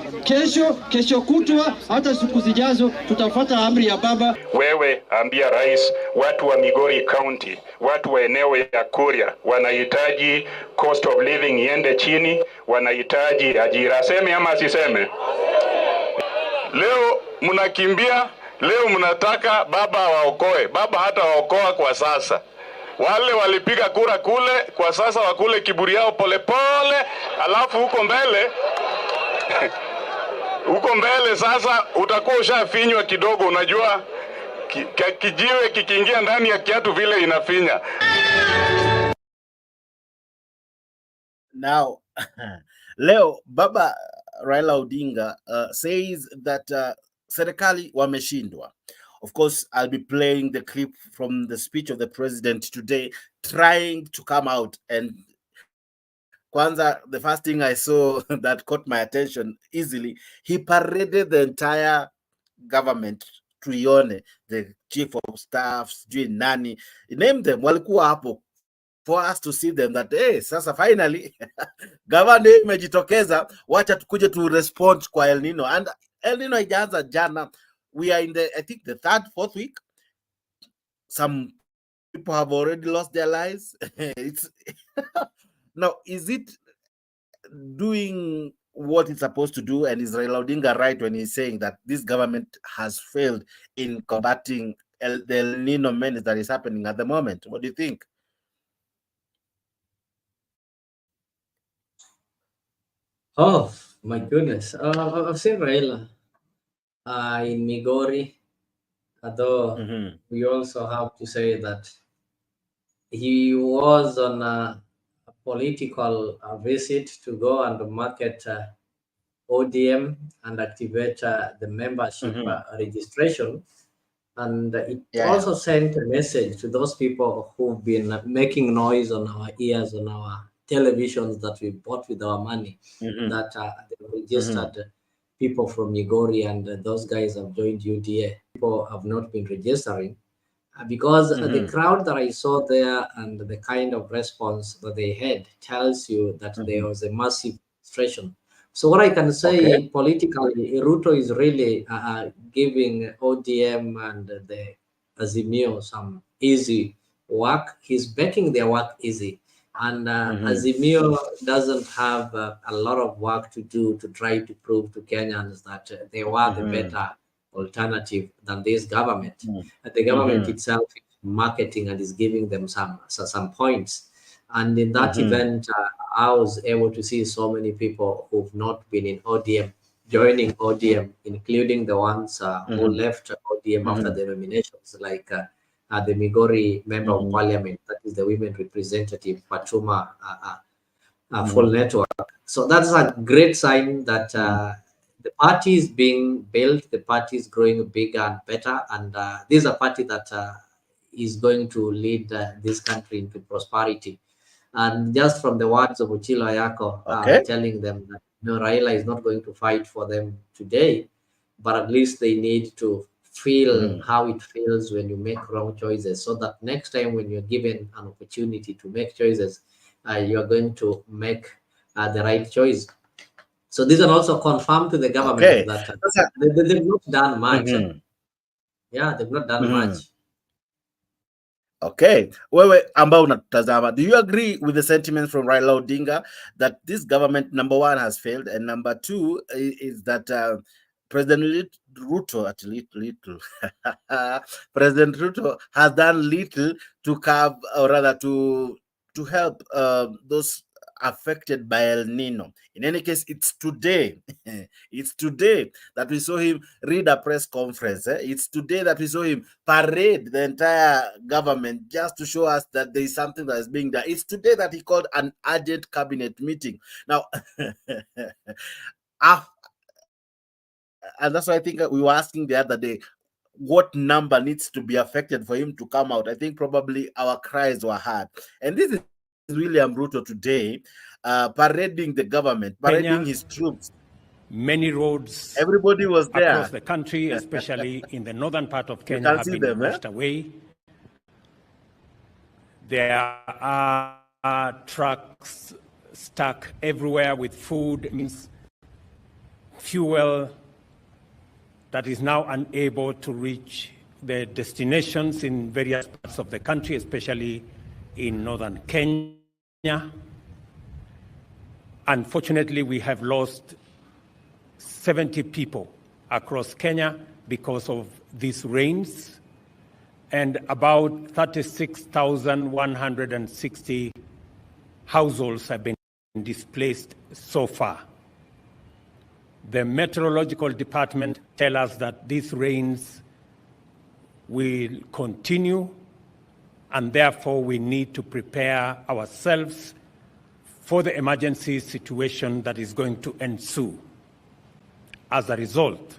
kesho kutwa, hata siku zijazo tutafuata amri ya baba. Wewe ambia rais, watu wa Migori County, watu wa eneo ya Kuria wanahitaji cost of living iende chini, wanahitaji ajira. Seme ama asiseme? Leo mnakimbia, leo mnataka baba waokoe. Baba hata waokoa kwa sasa. Wale walipiga kura kule, kwa sasa wakule kiburi yao polepole, alafu huko mbele sasa utakuwa ushafinywa kidogo. Unajua kijiwe kikiingia ndani ya kiatu vile inafinya. Now, leo Baba Raila Odinga says that serikali wameshindwa. Of course, I'll be playing the clip from the speech of the president today, trying to come out. And Kwanza, the first thing I saw that caught my attention easily, he paraded the entire government, Tuione, the chief of staff, Nani, he named them, walikuwa hapo, for us to see them that, hey, sasa finally, governor imejitokeza, wacha tukuje to respond kwa El Nino. And El Nino ijaanza jana. We are in I think the 3rd, 4th week. Some people have already lost their lives. It's now, is it doing what it's supposed to do? And is Raila Odinga right when he's saying that this government has failed in combating the El Nino menace that is happening at the moment? What do you think? Oh, my goodness. I've seen Raila in Migori, although we also have to say that he was on a political visit to go and market ODM and activate the membership registration. And it also sent a message to those people who've been making noise on our ears, on our televisions that we bought with our money, that they registered people from Migori and those guys have joined UDA. People have not been registering because the crowd that I saw there and the kind of response that they had tells you that there was a massive frustration. So what I can say politically, Ruto is really giving ODM and the Azimio some easy work. He's making their work easy. And Azimio doesn't have a lot of work to do to try to prove to Kenyans that they were the better alternative than this government. The government itself is marketing and is giving them some points. And in that event, I was able to see so many people who've not been in ODM joining ODM, including the ones who left ODM after the nominations, like the Migori member of parliament, that is the women representative, Patuma Full Network. So that's a great sign that the party is being built, the party is growing bigger and better, and this is a party that is going to lead this country into prosperity. And just from the words of Uchilo Ayako telling them that Raila is not going to fight for them today, but at least they need to feel how it feels when you make wrong choices, so that next time when you're given an opportunity to make choices, you're going to make the right choice. So these are also confirmed to the government that they've not done much. Yeah, they've not done much. Okay. Wewe ambao unatazama, do you agree with the sentiments from Raila Odinga that this government, number one, has failed, and number two is that President Ruto, President Ruto has done little to curb, or rather to help those affected by El Nino. In any case, it's today. It's today that we saw him read a press conference. It's today that we saw him parade the entire government just to show us that there is something that is being done. It's today that he called an urgent cabinet meeting. Now, and that's why I think we were asking the other day, what number needs to be affected for him to come out? I think probably our cries were heard. And this is William Ruto today, parading the government, parading Kenya, his troops. Many roads Everybody was there across the country, especially in the northern part of Kenya, have been washed away. There are trucks stuck everywhere with food, means fuel that is now unable to reach the destinations in various parts of the country, especially in northern Kenya. Unfortunately, we have lost 70 people across Kenya because of these rains, and about 36,160 households have been displaced so far. The meteorological department tell us that these rains will continue, and therefore we need to prepare ourselves for the emergency situation that is going to ensue as a result.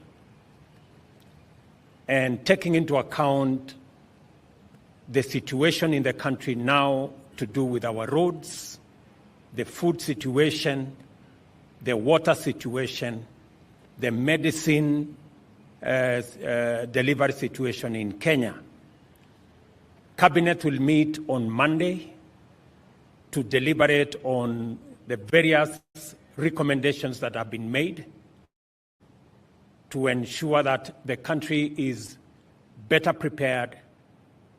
And taking into account the situation in the country now to do with our roads, the food situation, the water situation, the medicine delivery situation in Kenya. Cabinet will meet on Monday to deliberate on the various recommendations that have been made to ensure that the country is better prepared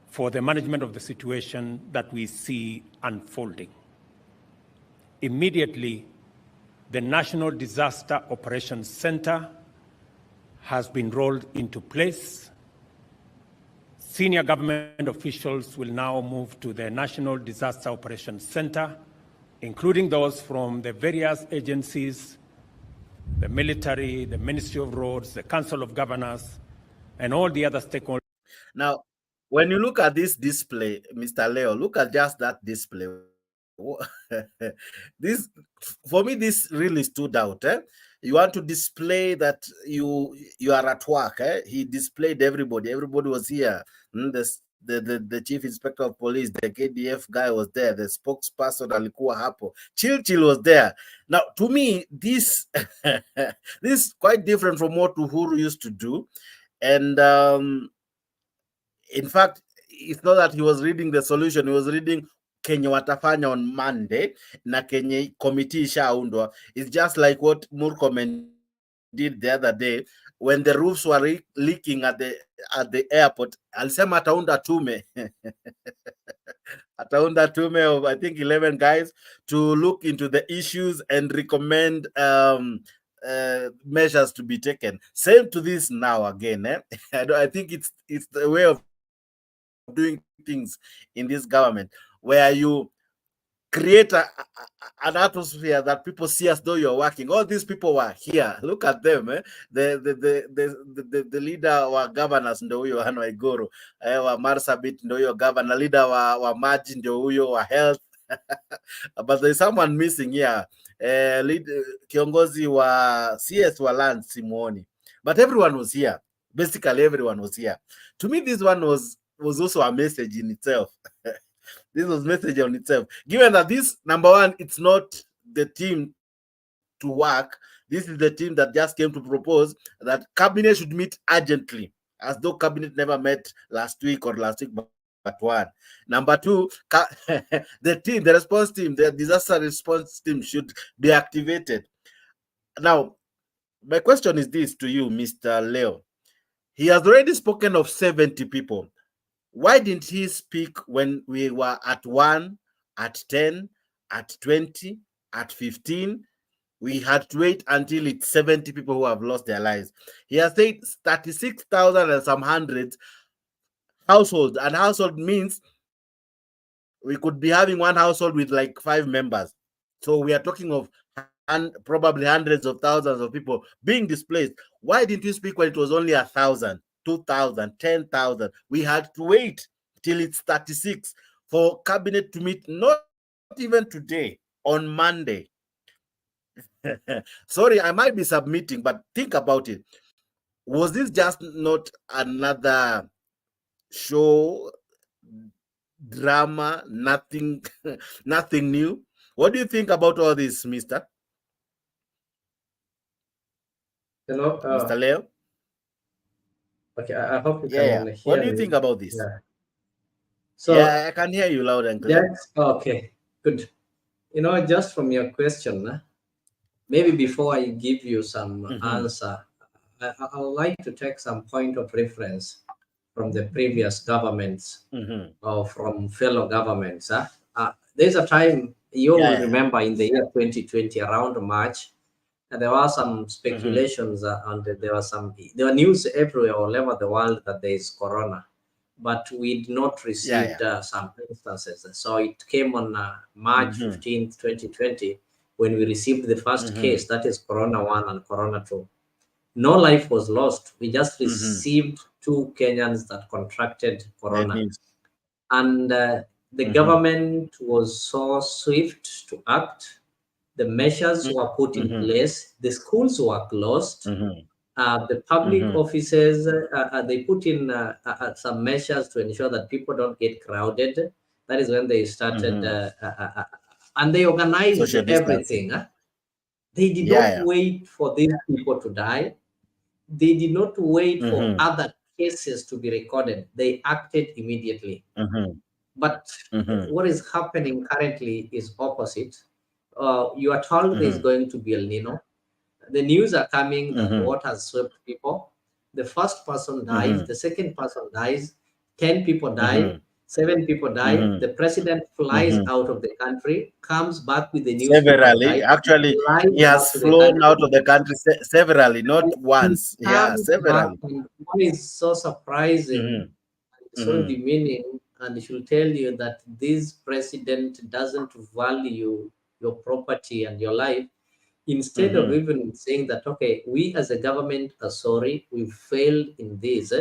for the management of the situation that we see unfolding. Immediately, the National Disaster Operations Center has been rolled into place. Senior government officials will now move to the National Disaster Operations Center, including those from the various agencies, the military, the Ministry of Roads, the Council of Governors, and all the other stakeholders. Now, when you look at this display, Mr. Leo, look at just that display. This, for me, this really stood out. You want to display that you are at work. He displayed everybody. Everybody was here. The chief inspector of police, the KDF guy was there. The spokesperson alikuwa hapo. Chill was there. Now, to me, this this is quite different from what Uhuru used to do. And in fact, it's not that he was reading the solution. He was reading Kenya watafanya on Monday na Kenya committee ishaundwa. It's just like what Murkomen did the other day when the roofs were leaking at the airport. Alisema ataunda tume. Ataunda tume of, I think, 11 guys to look into the issues and recommend measures to be taken. Same to this now again. I think it's the way of doing things in this government, where you create an atmosphere that people see as though you're working. All these people were here. Look at them. The leader wa governors ndio huyo Hanna wa Marsabit ndio huyo governor, leader wa Maji ndio huyo wa health. But there's someone missing here. Kiongozi wa CS wa land simuoni. But everyone was here. Basically everyone was here. To me, this one was also a message in itself. This was message on itself. Given that this, number one, it's not the team to work. This is the team that just came to propose that cabinet should meet urgently, as though cabinet never met last week but one. Number two, the team, the response team, the disaster response team should be activated. Now, my question is this to you, Mr. Leo. He has already spoken of 70 people. Why didn't he speak when we were at 1, at 10, at 20, at 15? We had to wait until it's 70 people who have lost their lives. He has said 36,000 and some hundreds households. And household means we could be having one household with like 5 members. So we are talking of probably hundreds of thousands of people being displaced. Why didn't you speak when it was only 1,000, 2,000, 10,000? We had to wait till it's 36 for cabinet to meet, not even today, on Monday. Sorry, I might be submitting, but think about it. Was this just not another show, drama, nothing, nothing new? What do you think about all this, Mister? Hello, Mr. Leo? okay, I hope you Yeah. can hear What do you me. think about this? Yeah. So yeah, I can hear you loud and clear. that's okay. Good. You know, just from your question, maybe before I give you some answer, I would like to take some point of reference from the previous governments or from fellow governments. There's a time you will remember in the year 2020, around March, there were some speculations and there were news everywhere all over the world that there is corona, but we did not receive some instances. So it came on March 15th, 2020, when we received the first case, that is Corona 1 and Corona 2. No life was lost. We just received 2 Kenyans that contracted corona. And the government was so swift to act. The measures were put in place. The schools were closed. The public offices, they put in some measures to ensure that people don't get crowded. That is when they started, and they organized everything. They did not wait for these people to die. They did not wait for other cases to be recorded. They acted immediately. But what is happening currently is opposite. You are told there's going to be El Nino. The news are coming that water has swept people. The first person dies, the second person dies, 10 people die, 7 people die. The president flies out of the country, comes back with the news. Severally, actually, he has flown out of the country severally, not once. Yeah, severally. What is so surprising, so demeaning, and it should tell you that this president doesn't value your property and your life. Instead of even saying that, okay, we as a government are sorry, we failed in this,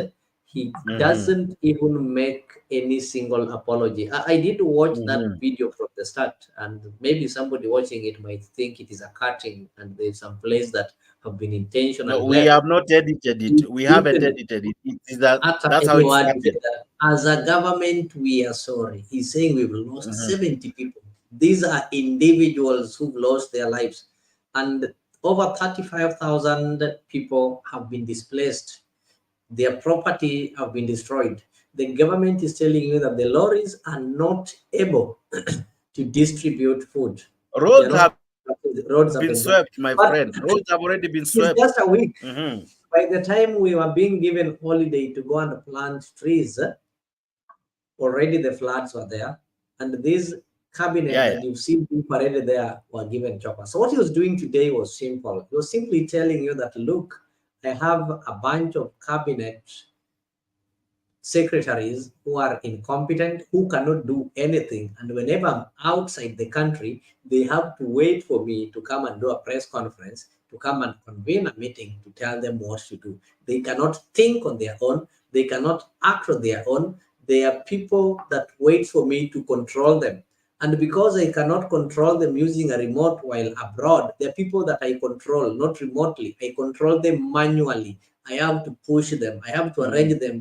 he doesn't even make any single apology. I did watch that video from the start, and maybe somebody watching it might think it is a cutting and there's some place that have been intentional. No, we have not edited it. We haven't edited it. That's how it started. As a government, we are sorry. He's saying we've lost 70 people. These are individuals who've lost their lives. And over 35,000 people have been displaced. Their property have been destroyed. The government is telling you that the lorries are not able to distribute food. Roads have been swept, my friend. Roads have already been swept. It's just a week. By the time we were being given holiday to go and plant trees, already the floods were there. And these cabinet that you've seen being paraded there were given choppers. So what he was doing today was simple. He was simply telling you that, look, I have a bunch of cabinet secretaries who are incompetent, who cannot do anything. And whenever I'm outside the country, they have to wait for me to come and do a press conference, to come and convene a meeting to tell them what to do. They cannot think on their own. They cannot act on their own. They are people that wait for me to control them. And because I cannot control them using a remote while abroad, there are people that I control, not remotely. I control them manually. I have to push them. I have to arrange them.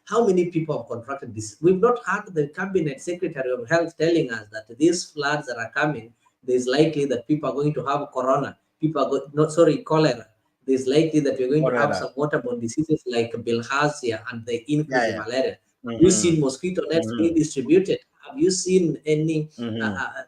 How many people have contracted this? We've not had the cabinet secretary of health telling us that these floods that are coming, there's likely that people are going to have corona. Cholera. There's likely that we're going to have some waterborne diseases like bilharzia and the increase in malaria. Have you seen mosquito nets being distributed? Have you seen any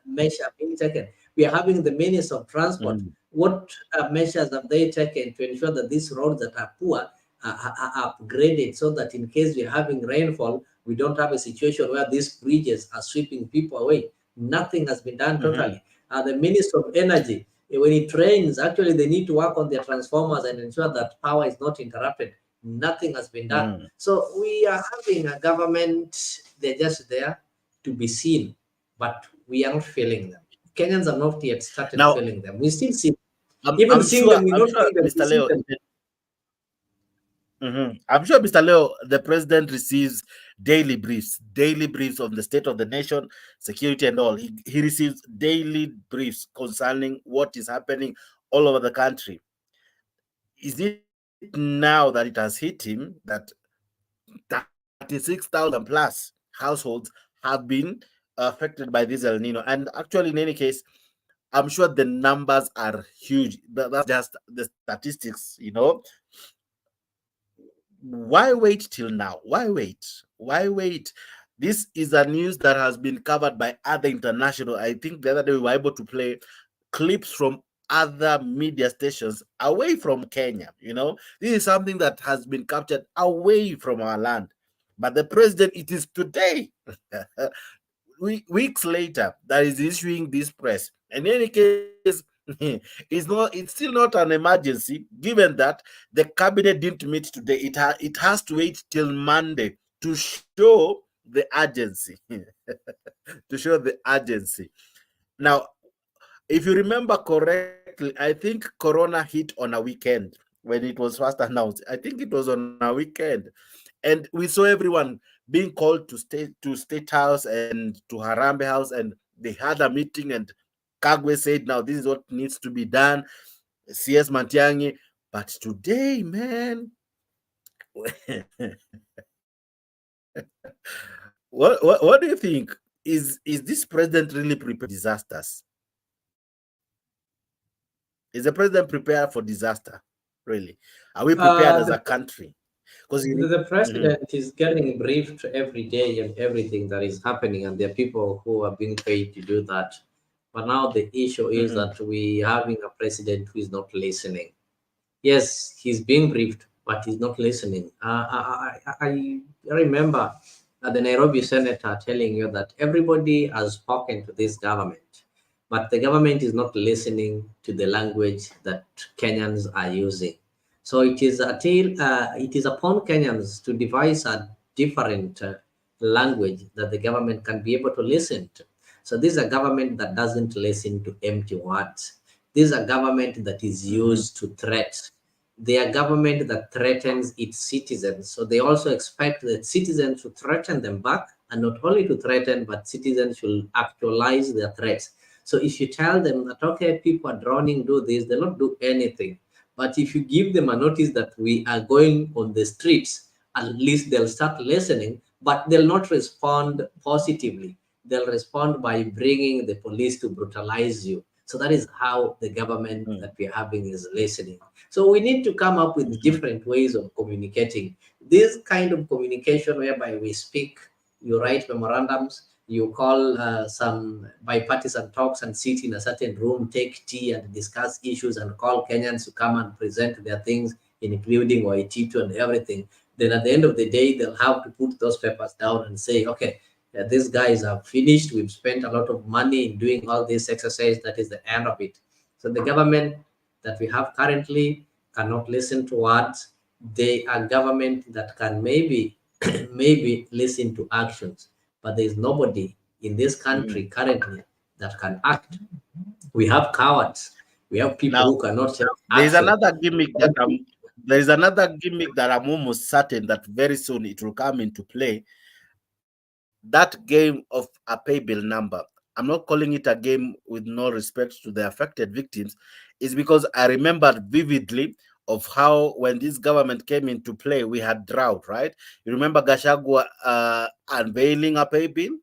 measure being taken? We are having the Minister of Transport. What measures have they taken to ensure that these roads that are poor are upgraded so that in case we are having rainfall, we don't have a situation where these bridges are sweeping people away? Nothing has been done totally. The Minister of Energy, when it rains, actually they need to work on their transformers and ensure that power is not interrupted. Nothing has been done. So we are having a government, they're just there to be seen. But we are not feeling them. Kenyans are not yet started Now, feeling them. We still see I'm seeing sure, them, we not see them, we Mr. see Leo, them. I'm sure, Mr. Leo, the president receives daily briefs on the state of the nation, security, and all. He receives daily briefs concerning what is happening all over the country. Is it now that it has hit him that 36,000 plus households have been affected by this El Nino? And actually, in any case, I'm sure the numbers are huge. That's just the statistics, you know. Why wait till now? Why wait? Why wait? This is a news that has been covered by other international. I think the other day we were able to play clips from other media stations away from Kenya. You know, this is something that has been captured away from our land. But the president, it is today, weeks later, that is issuing this press. In any case, it's still not an emergency, given that the cabinet didn't meet today. It has to wait till Monday to show the urgency. To show the urgency. Now, if you remember correctly, I think Corona hit on a weekend when it was first announced. I think it was on a weekend. And we saw everyone being called to State House and to Harambee House, and they had a meeting, and Kagwe said, now this is what needs to be done. CS Matiang'i. But today, man, what do you think? Is this president really prepared for disasters? Is the president prepared for disaster? Really? Are we prepared as a country? Because the president is getting briefed every day and everything that is happening, and there are people who are being paid to do that. But now the issue is that we having a president who is not listening. Yes, he's being briefed, but he's not listening. I remember the Nairobi senator telling you that everybody has spoken to this government, but the government is not listening to the language that Kenyans are using. So it is upon Kenyans to devise a different language that the government can be able to listen to. So this is a government that doesn't listen to empty words. This is a government that is used to threat. They are government that threatens its citizens. So they also expect the citizens to threaten them back, and not only to threaten, but citizens should actualize their threats. So if you tell them that, okay, people are drowning, do this, they'll not do anything. But if you give them a notice that we are going on the streets, at least they'll start listening, but they'll not respond positively. They'll respond by bringing the police to brutalize you. So that is how the government that we're having is listening. So we need to come up with different ways of communicating. This kind of communication whereby we speak, you write memorandums, you call some bipartisan talks and sit in a certain room, take tea and discuss issues and call Kenyans to come and present their things, including Waititu and everything. Then at the end of the day, they'll have to put those papers down and say, okay, these guys are finished. We've spent a lot of money in doing all this exercise. That is the end of it. So the government that we have currently cannot listen to words. They are government that can maybe listen to actions. But there is nobody in this country currently that can act. We have cowards. We have people who cannot take action. There is another gimmick that I'm almost certain that very soon it will come into play. That game of a pay bill number. I'm not calling it a game with no respect to the affected victims. It's because I remember vividly of how when this government came into play, we had drought, right? You remember Gachagua unveiling a pay bill?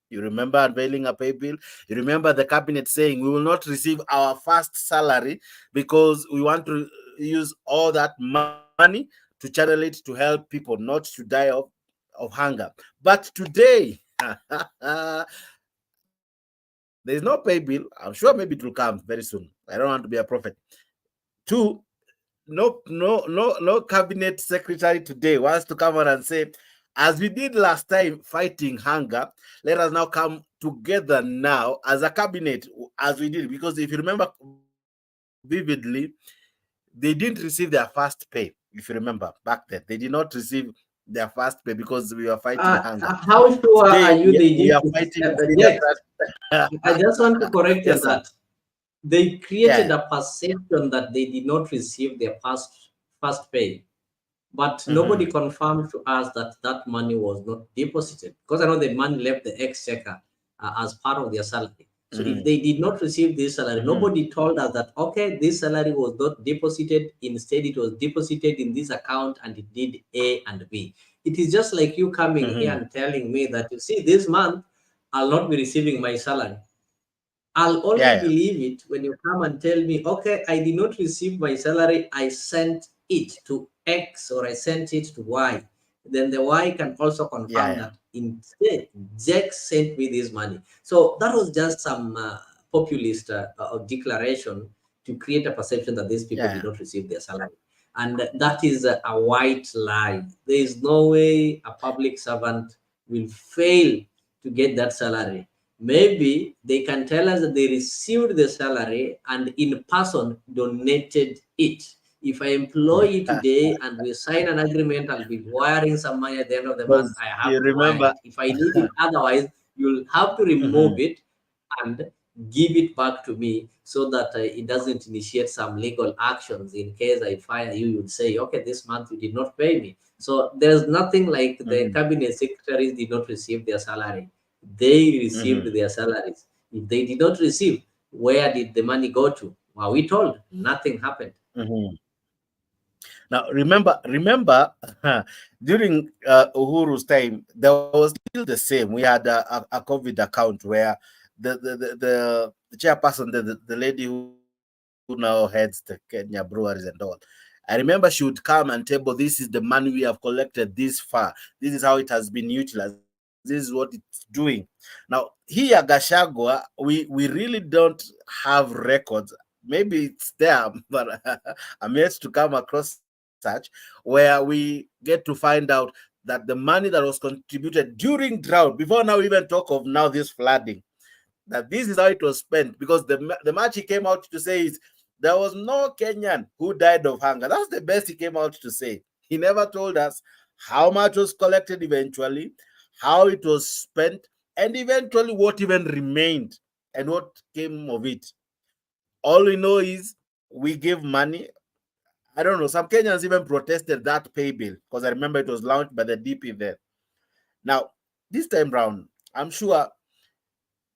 You remember unveiling a pay bill? You remember the cabinet saying we will not receive our first salary because we want to use all that money to channel it to help people not to die of hunger. But today, there's no pay bill. I'm sure maybe it will come very soon. I don't want to be a prophet. Two, no cabinet secretary today wants to come on and say, as we did last time fighting hunger, let us now come together now as a cabinet, as we did. Because if you remember vividly, they didn't receive their first pay. If you remember back then, they did not receive their first pay because we were fighting hunger. How sure are you they we are fighting I just want to correct you Yes, sir. that they created Yeah. a perception that they did not receive their first pay, but nobody confirmed to us that that money was not deposited, because I know the money left the exchequer as part of their salary. So if they did not receive this salary, nobody told us that, okay, this salary was not deposited. Instead, it was deposited in this account and it did A and B. It is just like you coming here and telling me that, you see, this month I'll not be receiving my salary. I'll only believe it when you come and tell me, okay, I did not receive my salary. I sent it to X or I sent it to Y. Then the Y can also confirm that instead, Jack sent me this money. So that was just some populist declaration to create a perception that these people did not receive their salary. And that is a white lie. There is no way a public servant will fail to get that salary. Maybe they can tell us that they received the salary and in person donated it. If I employ you today and we sign an agreement, I'll be wiring some money at the end of the month. I have to wire it. If I need it otherwise, you'll have to remove it and give it back to me so that it doesn't initiate some legal actions. In case I fire you, you'd say, okay, this month you did not pay me. So there's nothing like the cabinet secretaries did not receive their salary. They received their salaries. If they did not receive, where did the money go to? Well, we told nothing happened. Now remember, during Uhuru's time, there was still the same. We had a COVID account where the chairperson, the lady who now heads the Kenya breweries and all, I remember she would come and table, this is the money we have collected this far. This is how it has been utilized. This is what it's doing. Now, here, Gachagua, we really don't have records. Maybe it's there, but I'm yet to come across such, where we get to find out that the money that was contributed during drought, before now we even talk of now this flooding, that this is how it was spent, because the much he came out to say is there was no Kenyan who died of hunger. That's the best he came out to say. He never told us how much was collected eventually, how it was spent, and eventually what even remained and what came of it. All we know is we give money. I don't know, some Kenyans even protested that pay bill, because I remember it was launched by the DP then. Now, this time round, I'm sure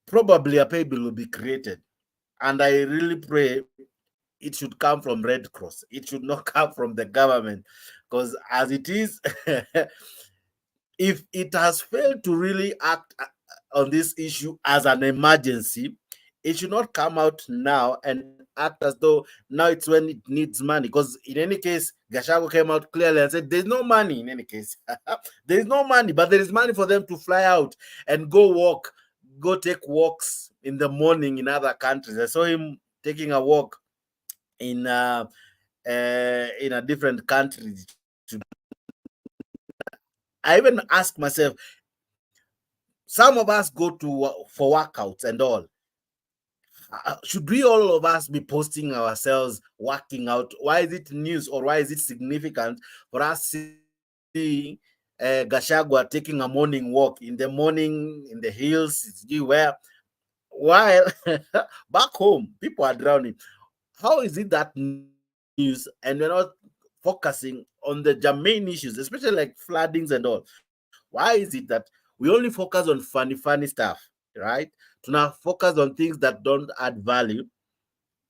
probably a pay bill will be created. And I really pray it should come from Red Cross. It should not come from the government, because as it is, if it has failed to really act on this issue as an emergency, it should not come out now and act as though now it's when it needs money. Because in any case, Gachagua came out clearly and said there's no money in any case. There's no money, but there is money for them to fly out and go take walks in the morning in other countries. I saw him taking a walk in a different country. I even ask myself, some of us go to for workouts and all. Should we all of us be posting ourselves working out? Why is it news, or why is it significant for us seeing Gachagua taking a morning walk in the morning in the hills, where while back home people are drowning? How is it that news and we're not focusing on the germane issues, especially like floodings and all? Why is it that we only focus on funny stuff, right? To now focus on things that don't add value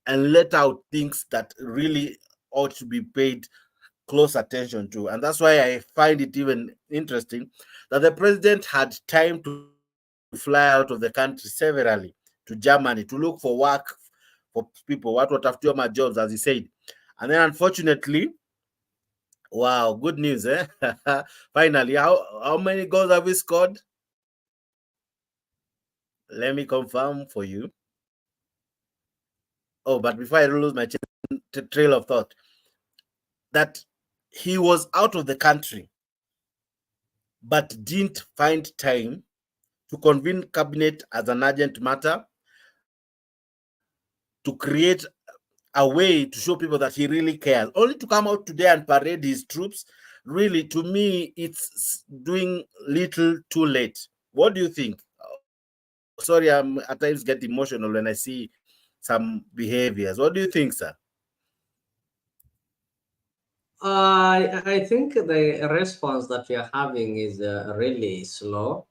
and let out things that really ought to be paid close attention to? And that's why I find it even interesting that the president had time to fly out of the country severally to Germany to look for work for people, what after jobs, as he said. And then unfortunately, wow, good news, eh? Finally, how many goals have we scored? Let me confirm for you. Oh, but before I lose my trail of thought, that he was out of the country, but didn't find time to convene cabinet as an urgent matter, to create a way to show people that he really cares, only to come out today and parade his troops. Really, to me, it's doing little too late. What do you think? sorry, I'm at times get emotional when I see some behaviors. What do you think, sir? I think the response that we are having is really slow.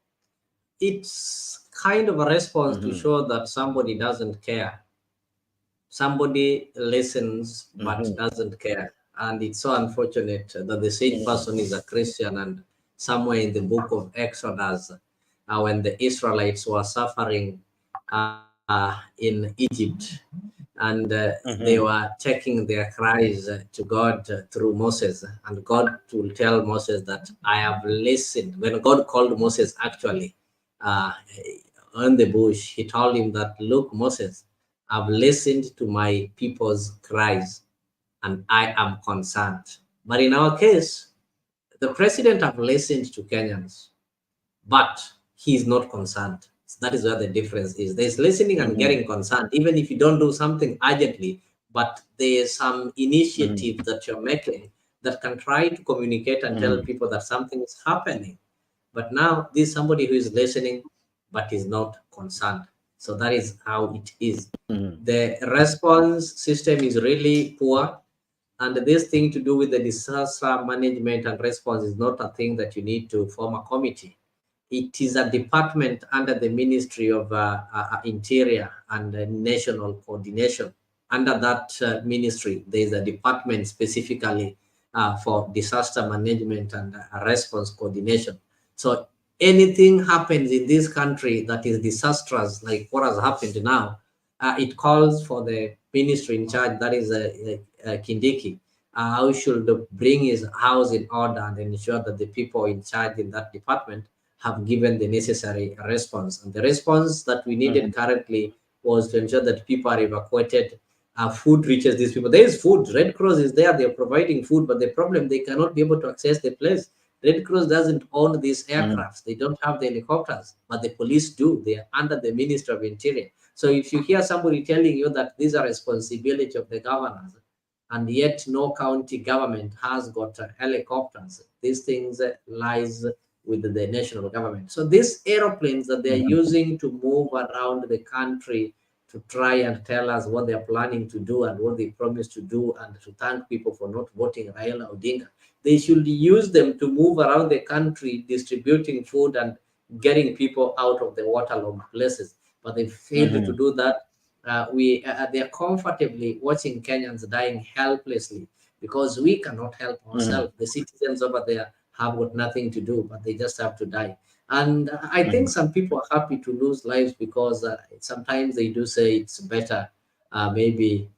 It's kind of a response to show that somebody doesn't care. Somebody listens but doesn't care. And it's so unfortunate that the same person is a Christian, and somewhere in the book of Exodus, when the Israelites were suffering in Egypt, and they were taking their cries to God through Moses, and God will tell Moses that I have listened. When God called Moses actually on the bush, he told him that, look, Moses, I've listened to my people's cries and I am concerned. But in our case, the president have listened to Kenyans, but he is not concerned. So that is where the difference is. There's listening and getting concerned, even if you don't do something urgently, but there's some initiative that you're making that can try to communicate and tell people that something is happening. But now this is somebody who is listening, but is not concerned. So that is how it is. The response system is really poor. And this thing to do with the disaster management and response is not a thing that you need to form a committee. It is a department under the Ministry of Interior and National Coordination. Under that ministry, there is a department specifically for disaster management and response coordination. So anything happens in this country that is disastrous, like what has happened now, it calls for the ministry in charge, that is Kindiki, who should bring his house in order and ensure that the people in charge in that department have given the necessary response. And the response that we needed currently was to ensure that people are evacuated, food reaches these people. There is food. Red Cross is there. They're providing food, but the problem, they cannot be able to access the place. Red Cross doesn't own these aircrafts. They don't have the helicopters, but the police do. They are under the Ministry of Interior. So if you hear somebody telling you that these are responsibility of the governors, and yet no county government has got helicopters, these things lies with the national government. So these aeroplanes that they're using to move around the country to try and tell us what they're planning to do and what they promised to do, and to thank people for not voting Raila Odinga, they should use them to move around the country distributing food and getting people out of the waterlogged places. But they failed to do that. They are comfortably watching Kenyans dying helplessly because we cannot help ourselves. The citizens over there have got nothing to do, but they just have to die. And I think some people are happy to lose lives because sometimes they do say it's better maybe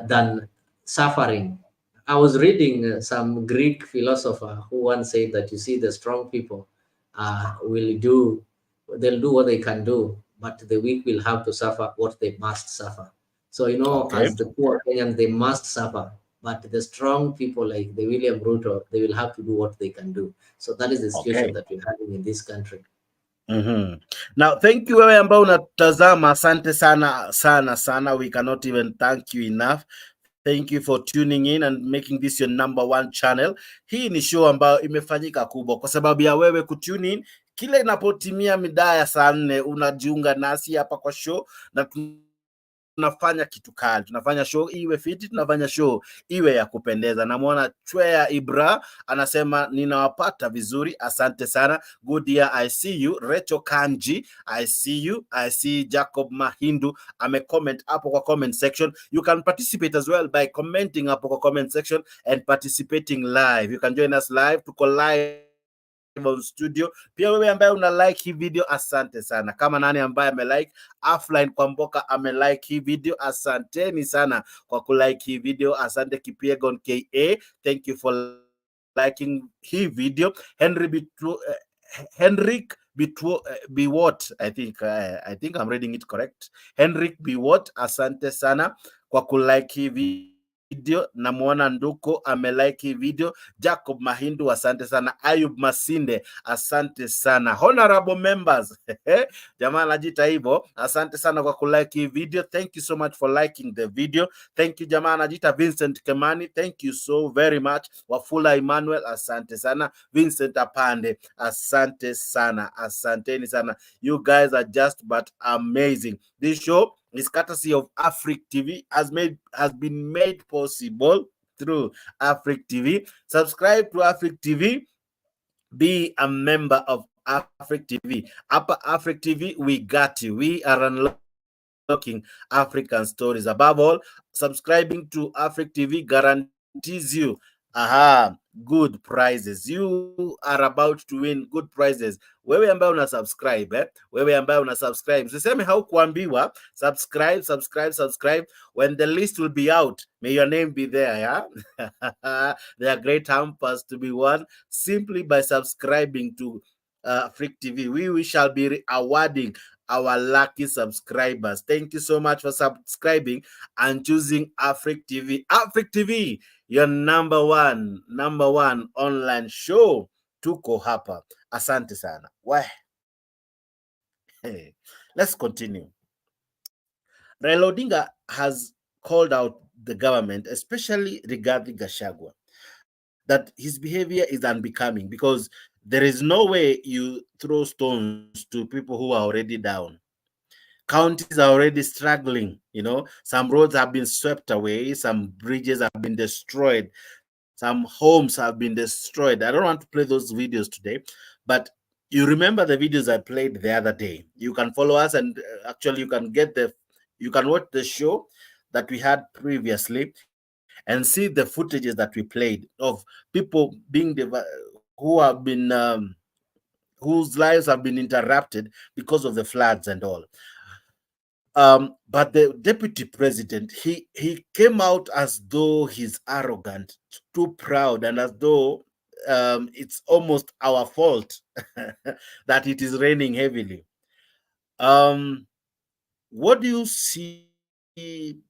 than suffering. I was reading some Greek philosopher who once said that, you see, the strong people they'll do what they can do, but the weak will have to suffer what they must suffer. So, as the poor Kenyans, they must suffer. But the strong people like the William Ruto, they will have to do what they can do. So that is the situation that we're having in this country. Now, thank you wewe ambao unatazama. Asante sana. We cannot even thank you enough. Thank you for tuning in and making this your #1 channel. Hii ni show ambayo imefanyika kubwa kwa sababu ya wewe kutune in. Kila inapotimia midaa ya saa 4 unajiunga nasi hapa kwa show, na tunafanya kitu kali, tunafanya show iwe fiti, tunafanya show iwe ya kupendeza. Namuona Chwea Ibra anasema ninawapata vizuri, asante sana. Good year, I see you. Recho Kanji, I see you. I see Jacob Mahindu amecomment hapo kwa comment section. You can participate as well by commenting hapo kwa comment section and participating live. You can join us live, tuko live on studio. Pia wewe ambaye una like hii video, asante sana. Kama nani ambaye amelike offline kwa Mboka amelike hii video, asanteni sana kwa kulike hii video. Asante Kipiegon KA, thank you for liking hii video. Henrik Biwot, I think I'm reading it correct. Henrik Biwot, asante sana kwa kulike hii video. video. Namuona Nduko amelike hii video. Jacob Mahindu, asante sana. Ayub Masinde, asante sana. Honorable members, jamaa anajita hivyo, asante sana kwa kulike hii video. Thank you so much for liking the video. Thank you jamaa anajita Vincent Kemani, thank you so very much. Wafula Emmanuel, asante sana. Vincent Apande, asante sana. Asanteni sana. You guys are just but amazing. This show is courtesy of Afric TV, has been made possible through Afric TV. Subscribe to Afric TV. Be a member of Afric TV. Upper Afric TV, we got you. We are unlocking African stories. Above all, subscribing to Afric TV guarantees you good prizes. You are about to win good prizes. Wewe ambaye una subscribe, wewe ambaye una subscribe, siseme haukuambiwa, subscribe. When the list will be out, may your name be there, yeah? There are great hampers to be won simply by subscribing to Afric TV. We shall be awarding our lucky subscribers. Thank you so much for subscribing and choosing Afric TV. Afric TV, your number one online show. Tuko hapa. Asante sana. Hey, let's continue. Raila Odinga has called out the government, especially regarding Gachagua, that his behavior is unbecoming, because there is no way you throw stones to people who are already down. Counties are already struggling, some roads have been swept away, some bridges have been destroyed, some homes have been destroyed. I don't want to play those videos today, but you remember the videos I played the other day. You can follow us, and actually you can watch the show that we had previously and see the footages that we played of people who have been whose lives have been interrupted because of the floods and all. But the deputy president, he came out as though he's arrogant, too proud, and as though it's almost our fault that it is raining heavily. What do you see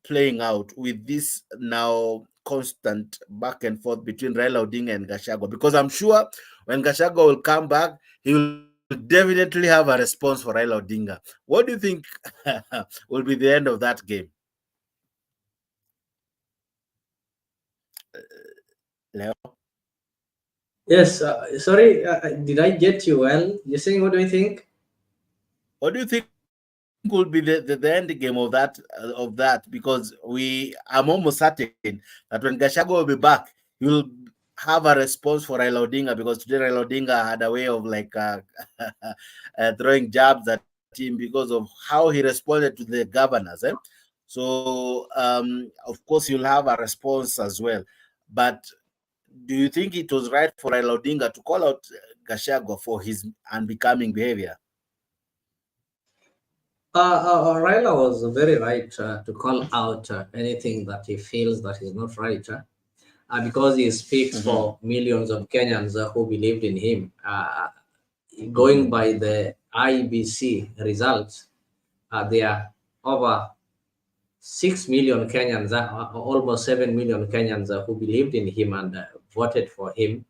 playing out with this now constant back and forth between Raila Odinga and Gachagua? Because I'm sure when Gachagua will come back, he will definitely have a response for Raila Odinga. What do you think will be the end of that game? Leo? Yes, sorry, did I get you well? You're saying, what do you think? What do you think will be the end game of that? Because I'm almost certain that when Gachagua will be back, he will have a response for Raila Odinga, because today Raila Odinga had a way of throwing jabs at him because of how he responded to the governors. So of course you'll have a response as well. But do you think it was right for Raila Odinga to call out Gachagua for his unbecoming behavior? Raila was very right to call out anything that he feels that is not right, because he speaks for millions of Kenyans who believed in him. Going by the IBC results, there are over 6 million Kenyans, almost 7 million Kenyans who believed in him and voted for him.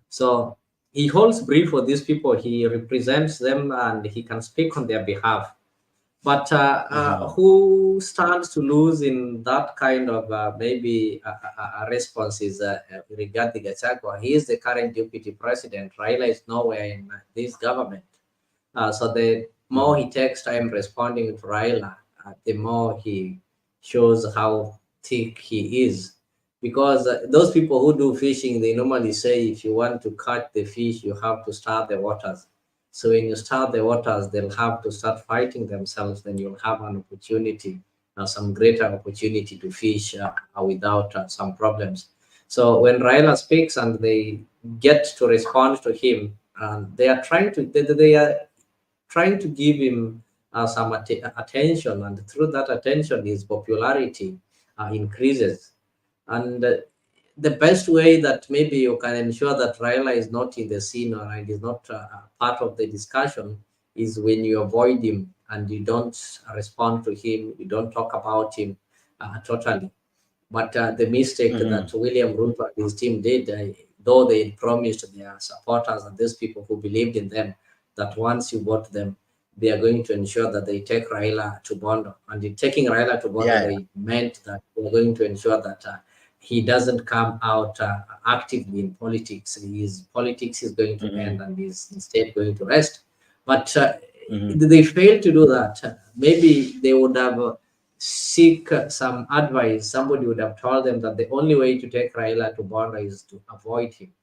So he holds brief for these people. He represents them and he can speak on their behalf. But who stands to lose in that kind of maybe response is regarding Gachagua. He is the current deputy president. Raila is nowhere in this government. So the more he takes time responding to Raila, the more he shows how thick he is. Because those people who do fishing, they normally say if you want to catch the fish, you have to stir the waters. So when you start the waters, they'll have to start fighting themselves. Then you'll have an opportunity, some greater opportunity to fish without some problems. So when Raila speaks and they get to respond to him, they are trying to give him some attention, and through that attention, his popularity increases. And the best way that maybe you can ensure that Raila is not in the scene or is not part of the discussion is when you avoid him and you don't respond to him, you don't talk about him totally. But the mistake that William Ruto and his team did, though they promised their supporters and those people who believed in them that once you vote them, they are going to ensure that they take Raila to Bondo. And in taking Raila to Bondo, they meant that they are going to ensure that he doesn't come out actively in politics. His politics is going to end and his state going to rest. But they failed to do that. Maybe they would have seek some advice. Somebody would have told them that the only way to take Raila to Bondo is to avoid him.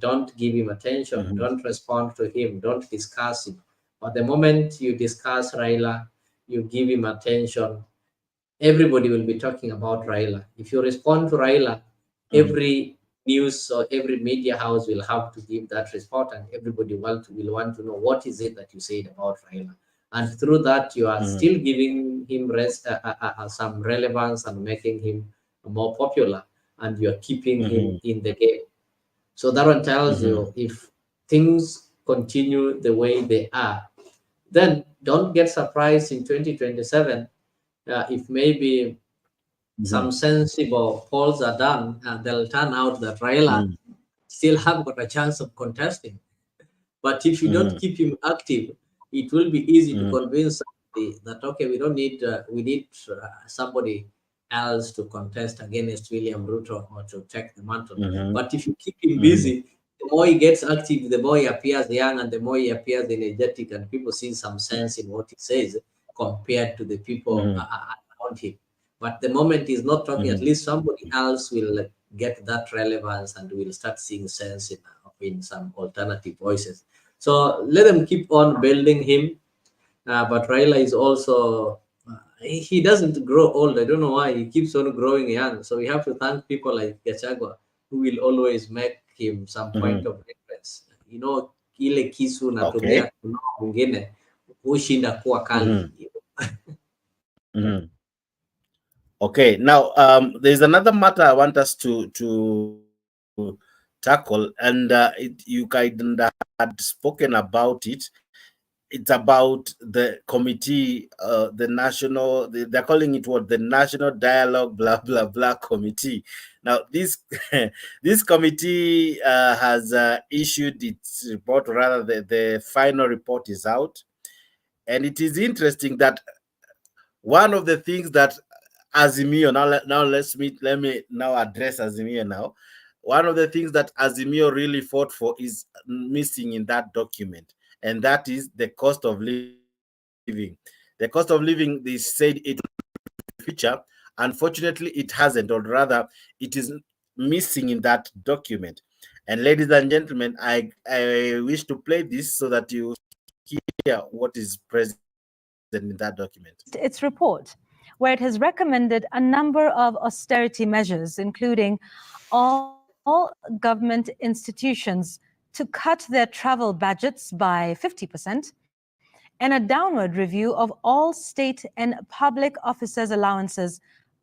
Don't give him attention. Don't respond to him. Don't discuss him. But the moment you discuss Raila, you give him attention, everybody will be talking about Raila. If you respond to Raila, every news or every media house will have to give that report, and everybody will want to know what is it that you said about Raila. And through that, you are still giving him some relevance and making him more popular, and you are keeping him in the game. So that one tells you, if things continue the way they are, then don't get surprised in 2027 if maybe some sensible polls are done, and they'll turn out that Raila still have got a chance of contesting. But if you don't keep him active, it will be easy to convince somebody that, okay, we don't need, we need somebody else to contest against William Ruto or to take the mantle. But if you keep him busy, the more he gets active, the more he appears young and the more he appears energetic, and people see some sense in what he says compared to the people around him. But the moment he's not talking, at least somebody else will get that relevance and will start seeing sense in some alternative voices. So let them keep on building him. But Raila is also, he doesn't grow old. I don't know why. He keeps on growing young. So we have to thank people like Gachagua, who will always make him some point of reference. You know, ile kisu natumia kuna mwingine hushinda kuwa kali. Okay, now there's another matter I want us to tackle, and you kind of had spoken about it. It's about the committee, the national, they're calling it what? The National Dialogue, blah, blah, blah committee. Now, this this committee has issued its report, rather the final report is out. And it is interesting that one of the things that Azimio, let me now address Azimio now. One of the things that Azimio really fought for is missing in that document, and that is the cost of living. The cost of living, they said it will feature. Unfortunately, it hasn't, or rather, it is missing in that document. And ladies and gentlemen, I wish to play this so that you hear what is present in that document. Its report, where it has recommended a number of austerity measures, including all government institutions to cut their travel budgets by 50%, and a downward review of all state and public officers' allowances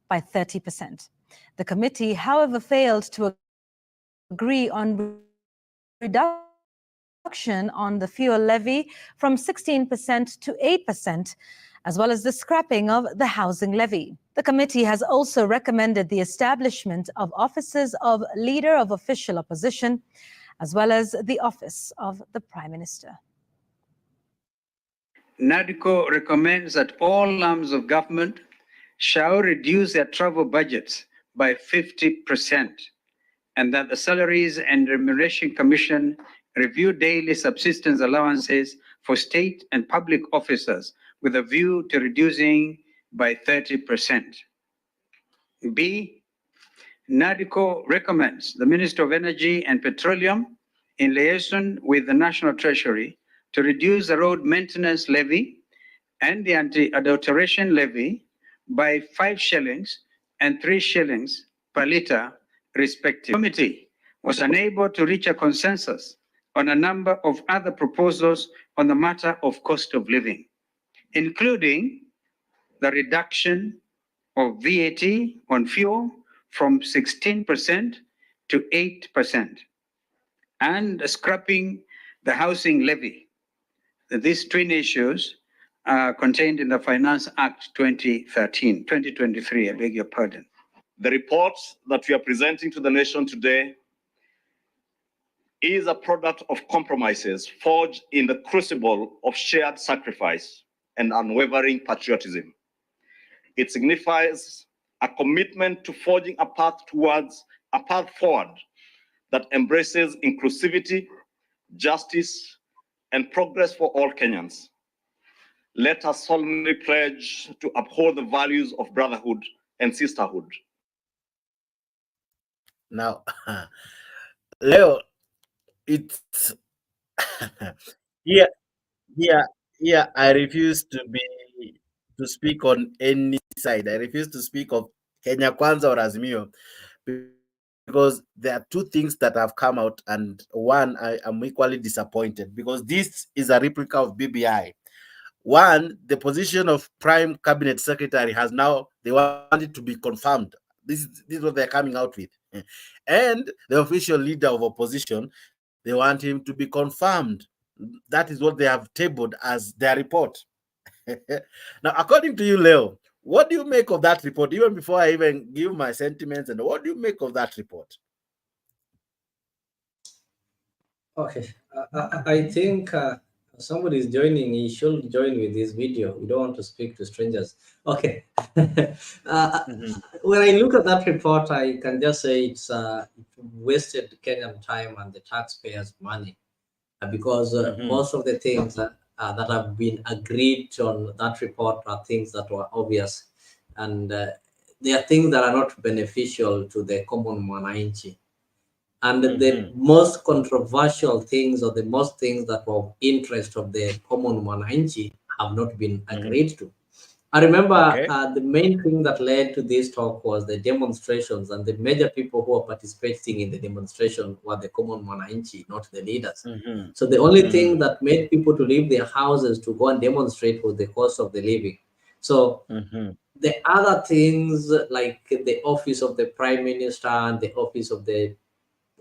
by 30%. The committee, however, failed to agree on reduction on the fuel levy from 16% to 8%, as well as the scrapping of the housing levy. The committee has also recommended the establishment of offices of Leader of Official Opposition, as well as the office of the Prime Minister. NADCO recommends that all arms of government shall reduce their travel budgets by 50%, and that the Salaries and Remuneration Commission review daily subsistence allowances for state and public officers with a view to reducing by 30%. B, NADCO recommends the Minister of Energy and Petroleum, in liaison with the National Treasury, to reduce the road maintenance levy and the anti-adulteration levy by 5 shillings and 3 shillings per litre, respectively. The committee was unable to reach a consensus on a number of other proposals on the matter of cost of living, including the reduction of VAT on fuel from 16% to 8%, and scrapping the housing levy. These twin issues are contained in the Finance Act 2023, I beg your pardon. The report that we are presenting to the nation today is a product of compromises forged in the crucible of shared sacrifice and unwavering patriotism. It signifies a commitment to forging a path forward that embraces inclusivity, justice, and progress for all Kenyans. Let us solemnly pledge to uphold the values of brotherhood and sisterhood. Now, Leo, it's here, here. I refuse to speak on any side. I refuse to speak of Kenya Kwanza or Azimio, because there are two things that have come out, and one, I am equally disappointed because this is a replica of BBI. One, the position of Prime Cabinet Secretary has now, they want it to be confirmed. This is what they're coming out with. And the official leader of opposition, they want him to be confirmed. That is what they have tabled as their report. Now, according to you, Leo, what do you make of that report? Even before I even give my sentiments, and what do you make of that report? Okay, I think somebody is joining. He should join with this video. We don't want to speak to strangers. Okay. When I look at that report, I can just say it's wasted Kenyan time and the taxpayers' money, because most of the things that have been agreed on that report are things that were obvious, and they are things that are not beneficial to the common mwananchi. And the most controversial things, or the most things that were of interest of the common mwananchi, have not been agreed to. I remember the main thing that led to this talk was the demonstrations, and the major people who were participating in the demonstration were the common mwananchi, not the leaders. So the only thing that made people to leave their houses to go and demonstrate was the cost of the living. So the other things, like the office of the prime minister and the office of the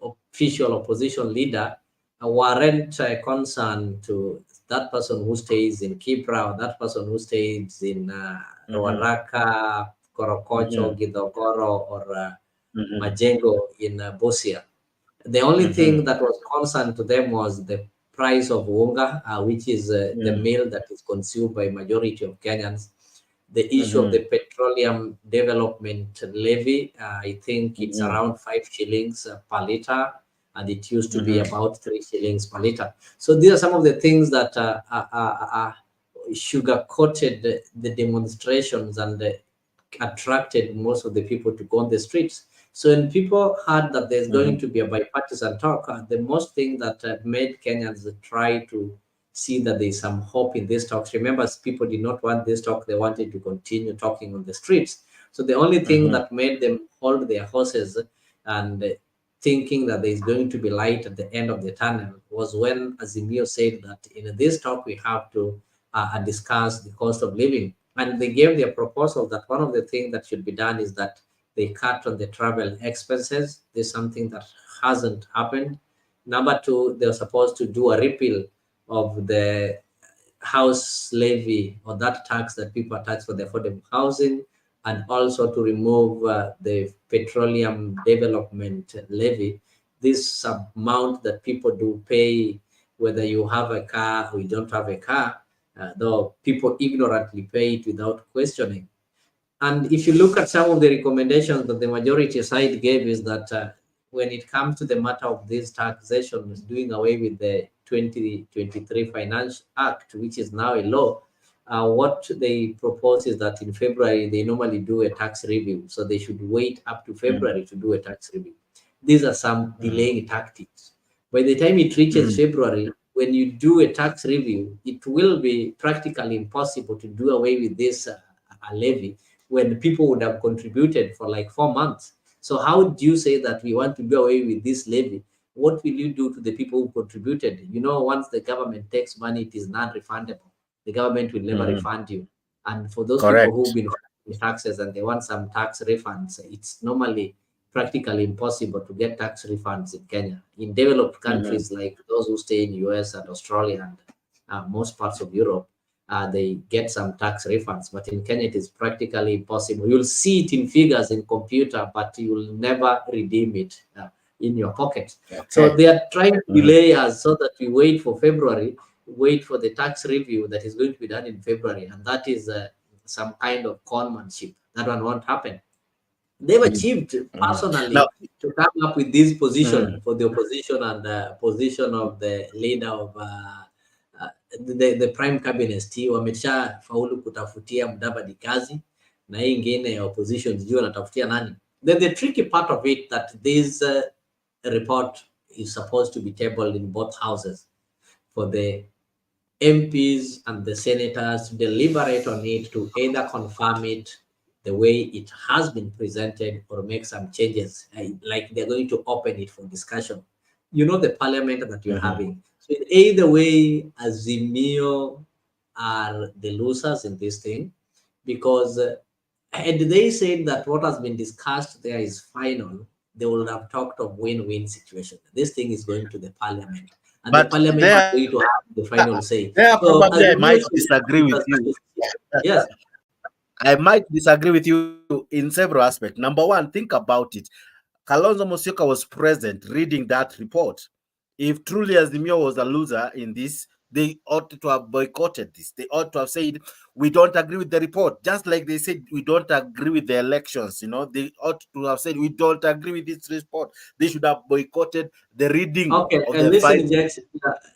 official opposition leader, weren't concerned to that person who stays in Kibra, or that person who stays in Ruaraka, Korokocho, Githogoro, or Majengo in Busia. The only thing that was concerned to them was the price of unga, which is the meal that is consumed by majority of Kenyans. The issue of the petroleum development levy, I think it's around 5 shillings per liter, and it used to be about 3 shillings per liter. So these are some of the things that sugar-coated the demonstrations and attracted most of the people to go on the streets. So when people heard that there's going to be a bipartisan talk, the most thing that made Kenyans try to see that there's some hope in this talks. Remember, people did not want this talk, they wanted to continue talking on the streets. So the only thing that made them hold their horses and thinking that there's going to be light at the end of the tunnel was when Azimio said that in this talk we have to discuss the cost of living. And they gave their proposal that one of the things that should be done is that they cut on the travel expenses. This is something that hasn't happened. Number two, they're supposed to do a repeal of the house levy, or that tax that people are taxed for the affordable housing, and also to remove the petroleum development levy. This amount that people do pay, whether you have a car or you don't have a car, though people ignorantly pay it without questioning. And if you look at some of the recommendations that the majority side gave, is that when it comes to the matter of this taxation, doing away with the 2023 Finance Act, which is now a law, what they propose is that in February, they normally do a tax review. So they should wait up to February to do a tax review. These are some delaying tactics. By the time it reaches February, when you do a tax review, it will be practically impossible to do away with this levy when people would have contributed for like 4 months. So how do you say that we want to do away with this levy? What will you do to the people who contributed? You know, once the government takes money, it is non-refundable. The government will never refund you. And for those people who've been paying taxes and they want some tax refunds, it's normally practically impossible to get tax refunds in Kenya. In developed countries like those who stay in US and Australia and most parts of Europe, they get some tax refunds. But in Kenya, it is practically impossible. You'll see it in figures in computer, but you will never redeem it in your pocket. Okay. So they are trying to delay us so that we wait for February, wait for the tax review that is going to be done in February. And that is some kind of conmanship. That one won't happen. They've achieved personally to come up with this position for the opposition and the position of the leader of the prime cabinet. Wamesha faulu kutafutia Mudavadi kazi na hii ingine ya opposition sijui wanatafutia nani. The tricky part of it that this report is supposed to be tabled in both houses for the MPs and the senators to deliberate on it, to either confirm it the way it has been presented or make some changes, like they're going to open it for discussion. You know the parliament that you're having. So in either way, Azimio are the losers in this thing, because had they said that what has been discussed there is final, they would have talked of win-win situation. This thing is going to the parliament. And but the parliament is going to have the final say. Probably I might disagree with you. Yes. I might disagree with you in several aspects. Number one, think about it. Kalonzo Musyoka was present reading that report. If truly Azimio was a loser in this, they ought to have boycotted this. They ought to have said, we don't agree with the report. Just like they said, we don't agree with the elections. You know, they ought to have said, we don't agree with this report. They should have boycotted the reading of the listen, Jax,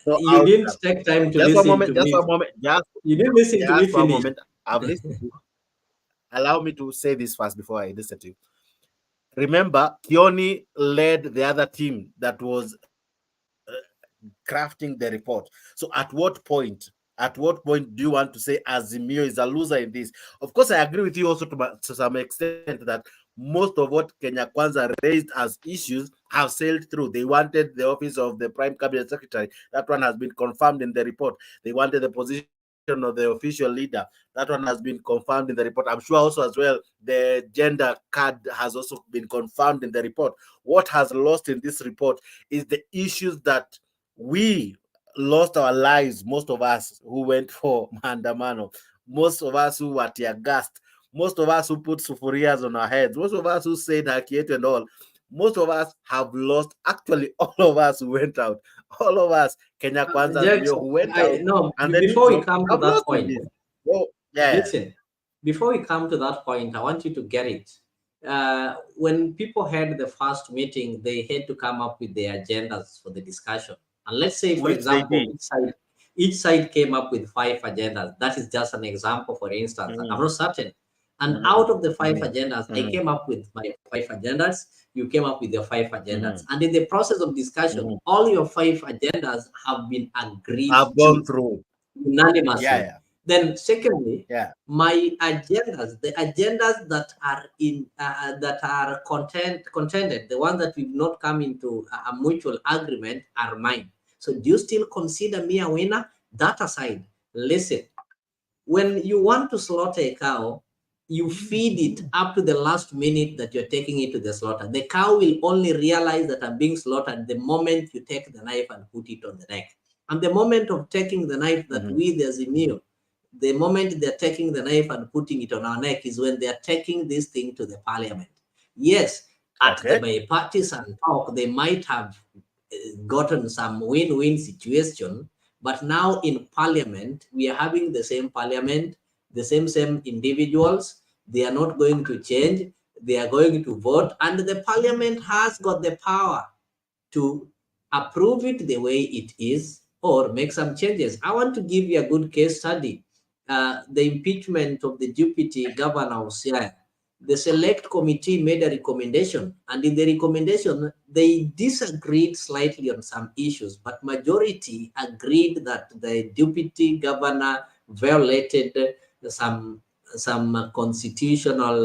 you didn't take time to just listen one moment, to just me. one moment. You didn't listen to me just one finish. moment. I've listened to you. Allow me to say this first before I listen to you. Remember, Kioni led the other team that was crafting the report. So at what point do you want to say Azimio is a loser in this? Of course, I agree with you also to some extent that most of what Kenya Kwanza raised as issues have sailed through. They wanted the office of the Prime Cabinet Secretary. That one has been confirmed in the report. They wanted the position of the official leader. That one has been confirmed in the report. I'm sure also as well the gender card has also been confirmed in the report. What has lost in this report is the issues that we lost our lives, most of us who went for maandamano, most of us who were tear gassed, most of us who put sufurias on our heads, most of us who said Hakietu and all. Most of us have lost, actually all of us who went out, all of us, Kenya Kwanza, who went out. No, and before we come to that point, yeah. Listen, before we come to that point, I want you to get it. When people had the first meeting, they had to come up with their agendas for the discussion. And let's say, for example, each side came up with 5 agendas. That is just an example, for instance. I'm not certain. And out of the 5 agendas, I came up with my 5 agendas. You came up with your 5 agendas. And in the process of discussion, all your 5 agendas have been agreed I've gone through unanimously. Then secondly, my agendas, the agendas that are in that are contended, the ones that will not come into a mutual agreement are mine. So do you still consider me a winner? That aside, listen, when you want to slaughter a cow, you feed it up to the last minute that you're taking it to the slaughter. The cow will only realize that I'm being slaughtered the moment you take the knife and put it on the neck. And the moment of taking the knife that we, the Azimio, the moment they're taking the knife and putting it on our neck is when they're taking this thing to the parliament. Yes, at the bipartisan talk, they might have gotten some win-win situation, but now in parliament, we are having the same parliament, the same individuals. They are not going to change. They are going to vote, and the parliament has got the power to approve it the way it is or make some changes. I want to give you a good case study. The impeachment of the deputy governor of Siaya. The select committee made a recommendation, and in the recommendation, they disagreed slightly on some issues, but majority agreed that the deputy governor violated some constitutional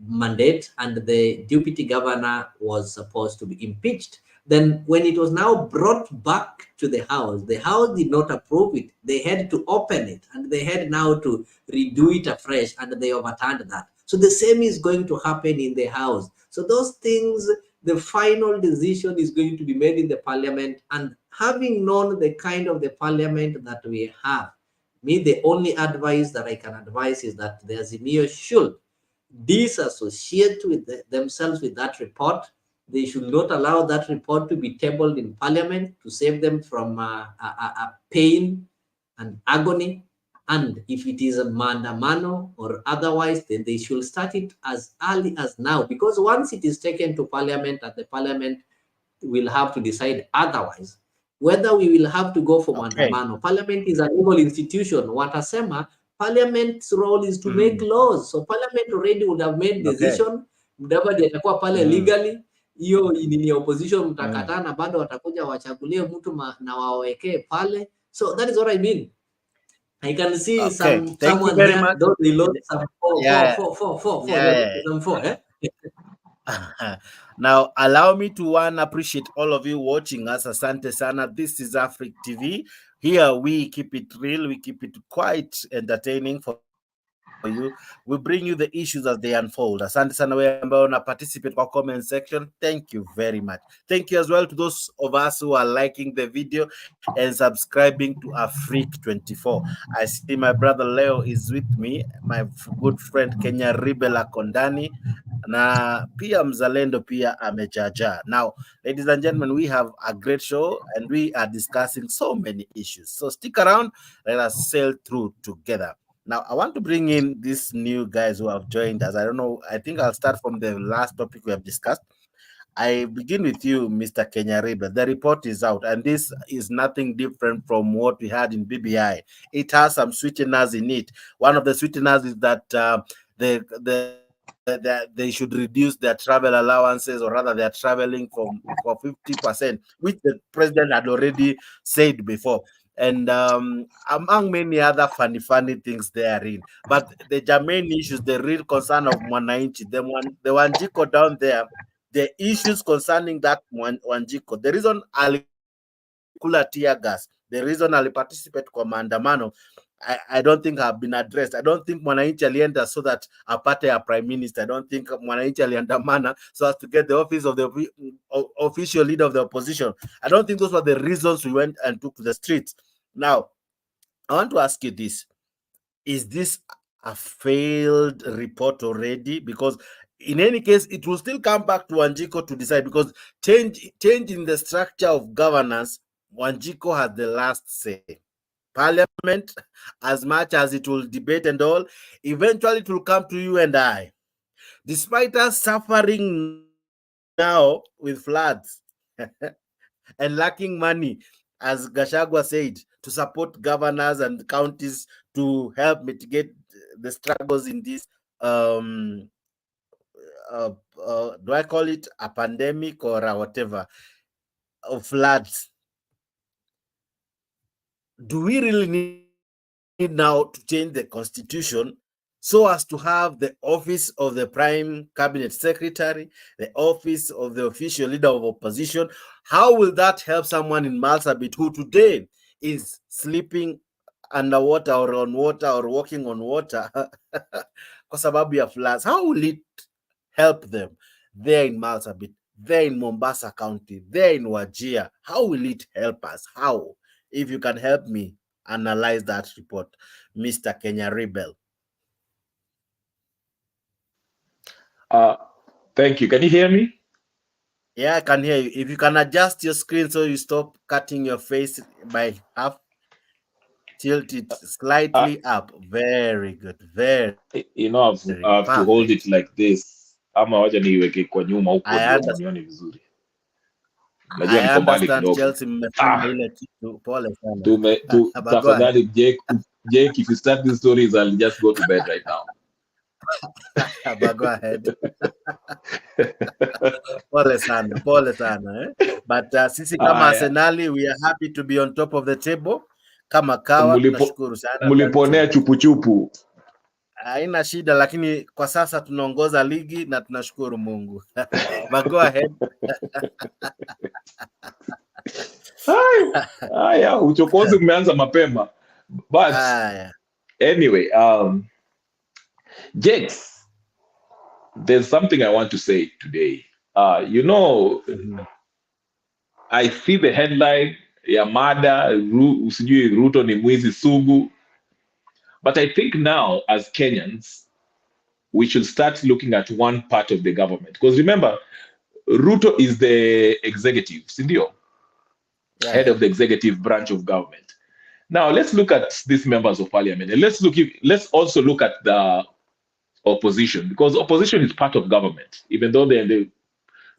mandate, and the deputy governor was supposed to be impeached. Then when it was now brought back to the House did not approve it. They had to open it, and they had now to redo it afresh, and they overturned that. So the same is going to happen in the House. So those things, the final decision is going to be made in the parliament, and having known the kind of the parliament that we have, Me, the only advice that I can advise is that the Azimio should disassociate with themselves with that report. They should not allow that report to be tabled in Parliament to save them from pain and agony. And if it is a maandamano or otherwise, then they should start it as early as now, because once it is taken to Parliament, and the Parliament will have to decide otherwise, whether we will have to go for maandamano. Parliament is a legal institution. Watasema, Parliament's role is to make laws. So Parliament already would have made decision. Mudavadi atakuwa pale legally. Hiyo ni opposition mtakatana, bado watakuja wachagulie mtu na wawekee pale. So that is what I mean. I can see someone very here, much. though they lost some four. Now, allow me to appreciate all of you watching us. Asante sana. This is Africa TV. Here we keep it real. We keep it quite entertaining for you. We bring you the issues as they unfold. Asante sana wewe ambao una participate kwa comment section. Thank you very much. Thank you as well to those of us who are liking the video and subscribing to Africa 24. I see my brother Leo is with me, my good friend Kenya Rebel Kondani, na pia mzalendo pia amejaja. Now, ladies and gentlemen, we have a great show and we are discussing so many issues. So stick around, let us sail through together. Now, I want to bring in these new guys who have joined us. I don't know, I think I'll start from the last topic we have discussed. I begin with you, Mr. Kenya Rebel. The report is out, and this is nothing different from what we had in BBI. It has some sweeteners in it. One of the sweeteners is that they should reduce their travel allowances, or rather they're traveling for 50%, which the president had already said before. And among many other funny things therein. But the germane issues, the real concern of Mwananchi, the Wanjiko down there, the issues concerning that Wanjiko, the reason alikula tear gas, the reason Ali participate kwa maandamano, I don't think have been addressed. I don't think Mwananchi alienda so that apate a prime minister. I don't think Mwananchi aliandamana so as to get the office of the official leader of the opposition. I don't think those were the reasons we went and took to the streets. Now, I want to ask you this. Is this a failed report already? Because in any case, it will still come back to Wanjiko to decide, because change in the structure of governance, Wanjiko has the last say. Parliament, as much as it will debate and all, eventually it will come to you and I. Despite us suffering now with floods and lacking money, as Gachagua said, to support governors and counties to help mitigate the struggles in this, do I call it a pandemic or whatever, of floods? Do we really need now to change the constitution so as to have the office of the prime cabinet secretary, the office of the official leader of opposition? How will that help someone in Marsabit who today is sleeping underwater or on water or walking on water kwa sababu ya floods? How will it help them there in Marsabit, there in Mombasa County, there in Wajir? How will it help us? How? If you can help me analyze that report, Mr. Kenya Rebel. Thank you. Can you hear me? Yeah, I can hear you. If you can adjust your screen so you stop cutting your face by half, tilt it slightly up. Very good. Very. You know, I have to hold it like this. Ama wacha niweke kwa nyuma huko ndio mnione vizuri. Najua niko mbali kidogo. Tafadhali Jake, if you start these stories, I'll just go to bed right now. But go ahead. Pole sana. But sisi kama Arsenali, we are happy to be on top of the table. Kama kawa, tunashukuru sana. Mliponea chupu. Haina shida, lakini kwa sasa tunaongoza ligi na tunashukuru Mungu. But go ahead. Haya, uchokozi umeanza mapema. But anyway, Jakes, there's something I want to say today. I see the headline ya mada, usijui Ruto ni mwizi Sugu. But I think now, as Kenyans, we should start looking at one part of the government. Because remember, Ruto is the executive, Sindio, head of the executive branch of government. Now, let's look at these members of parliament. And let's also look at the opposition, because opposition is part of government, even though they're the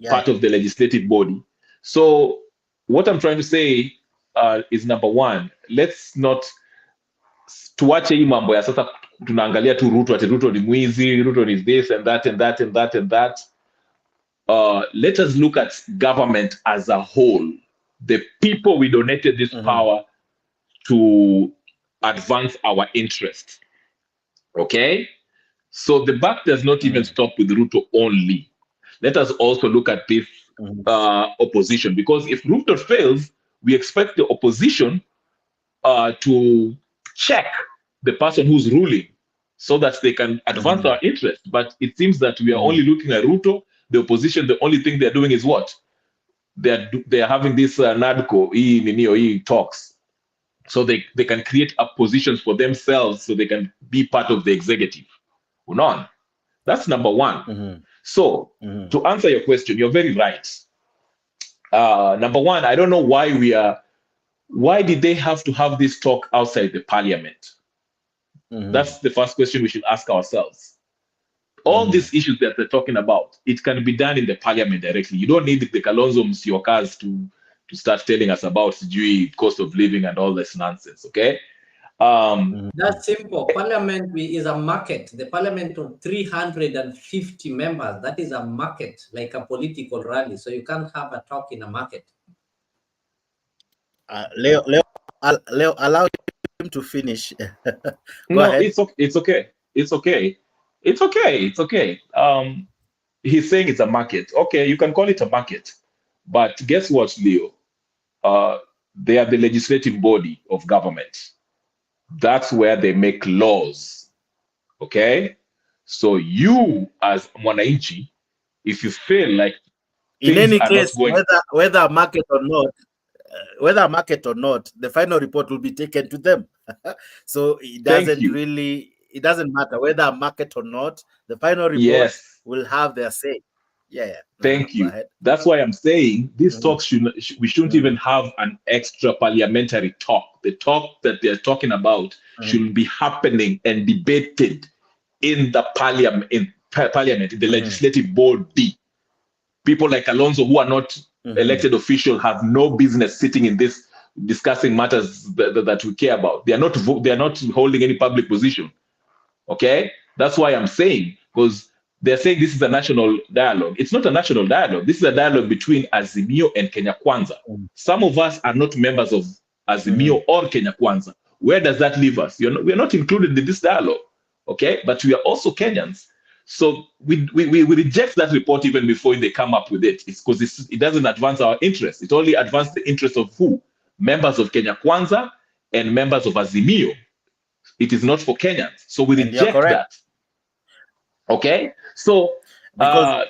part of the legislative body. So what I'm trying to say is, number one, let's not tuache hii mambo ya sasa tunaangalia tu Ruto, ati Ruto ni mwizi, Ruto is this and that and that and that and that. Let us look at government as a whole. The people we donated this power to advance our interests. Okay? So the buck does not even stop with Ruto only. Let us also look at this opposition, because if Ruto fails, we expect the opposition to check the person who's ruling so that they can advance our interests. But it seems that we are only looking at Ruto. The opposition, the only thing they're doing is what? They're having this NADCO, talks. So they can create positions for themselves so they can be part of the executive. Unaona? That's number one. So to answer your question, you're very right. Number one, I don't know why did they have to have this talk outside the parliament? That's the first question we should ask ourselves. All these issues that they're talking about, it can be done in the parliament directly. You don't need the Kalonzo Musyokas to start telling us about the cost of living and all this nonsense, okay? That's simple. Parliament is a market. The parliament of 350 members, that is a market, like a political rally. So you can't have a talk in a market. Leo, allow him to finish. No, ahead. It's okay. He's saying it's a market. Okay, you can call it a market. But guess what, Leo? They are the legislative body of government. That's where they make laws. Okay? So you, as Mwananchi, if you feel like in any case, whether a market or not, the final report will be taken to them. So it doesn't matter whether a market or not, the final report will have their say. Thank you. That's why I'm saying these talks we shouldn't even have an extra parliamentary talk. The talk that they're talking about should be happening and debated in the parliament, in the legislative body. People like Alonso, who are not elected officials, have no business sitting in this discussing matters that we care about. They are not holding any public position. Okay, that's why I'm saying, because they're saying this is a national dialogue. It's not a national dialogue. This is a dialogue between Azimio and Kenya Kwanza. Some of us are not members of Azimio or Kenya Kwanza. Where does that leave us? We're not included in this dialogue. Okay, but we are also Kenyans. So we reject that report even before they come up with it. It's because it doesn't advance our interests. It only advances the interests of who? Members of Kenya Kwanza and members of Azimio. It is not for Kenyans. So we reject that. Okay? So because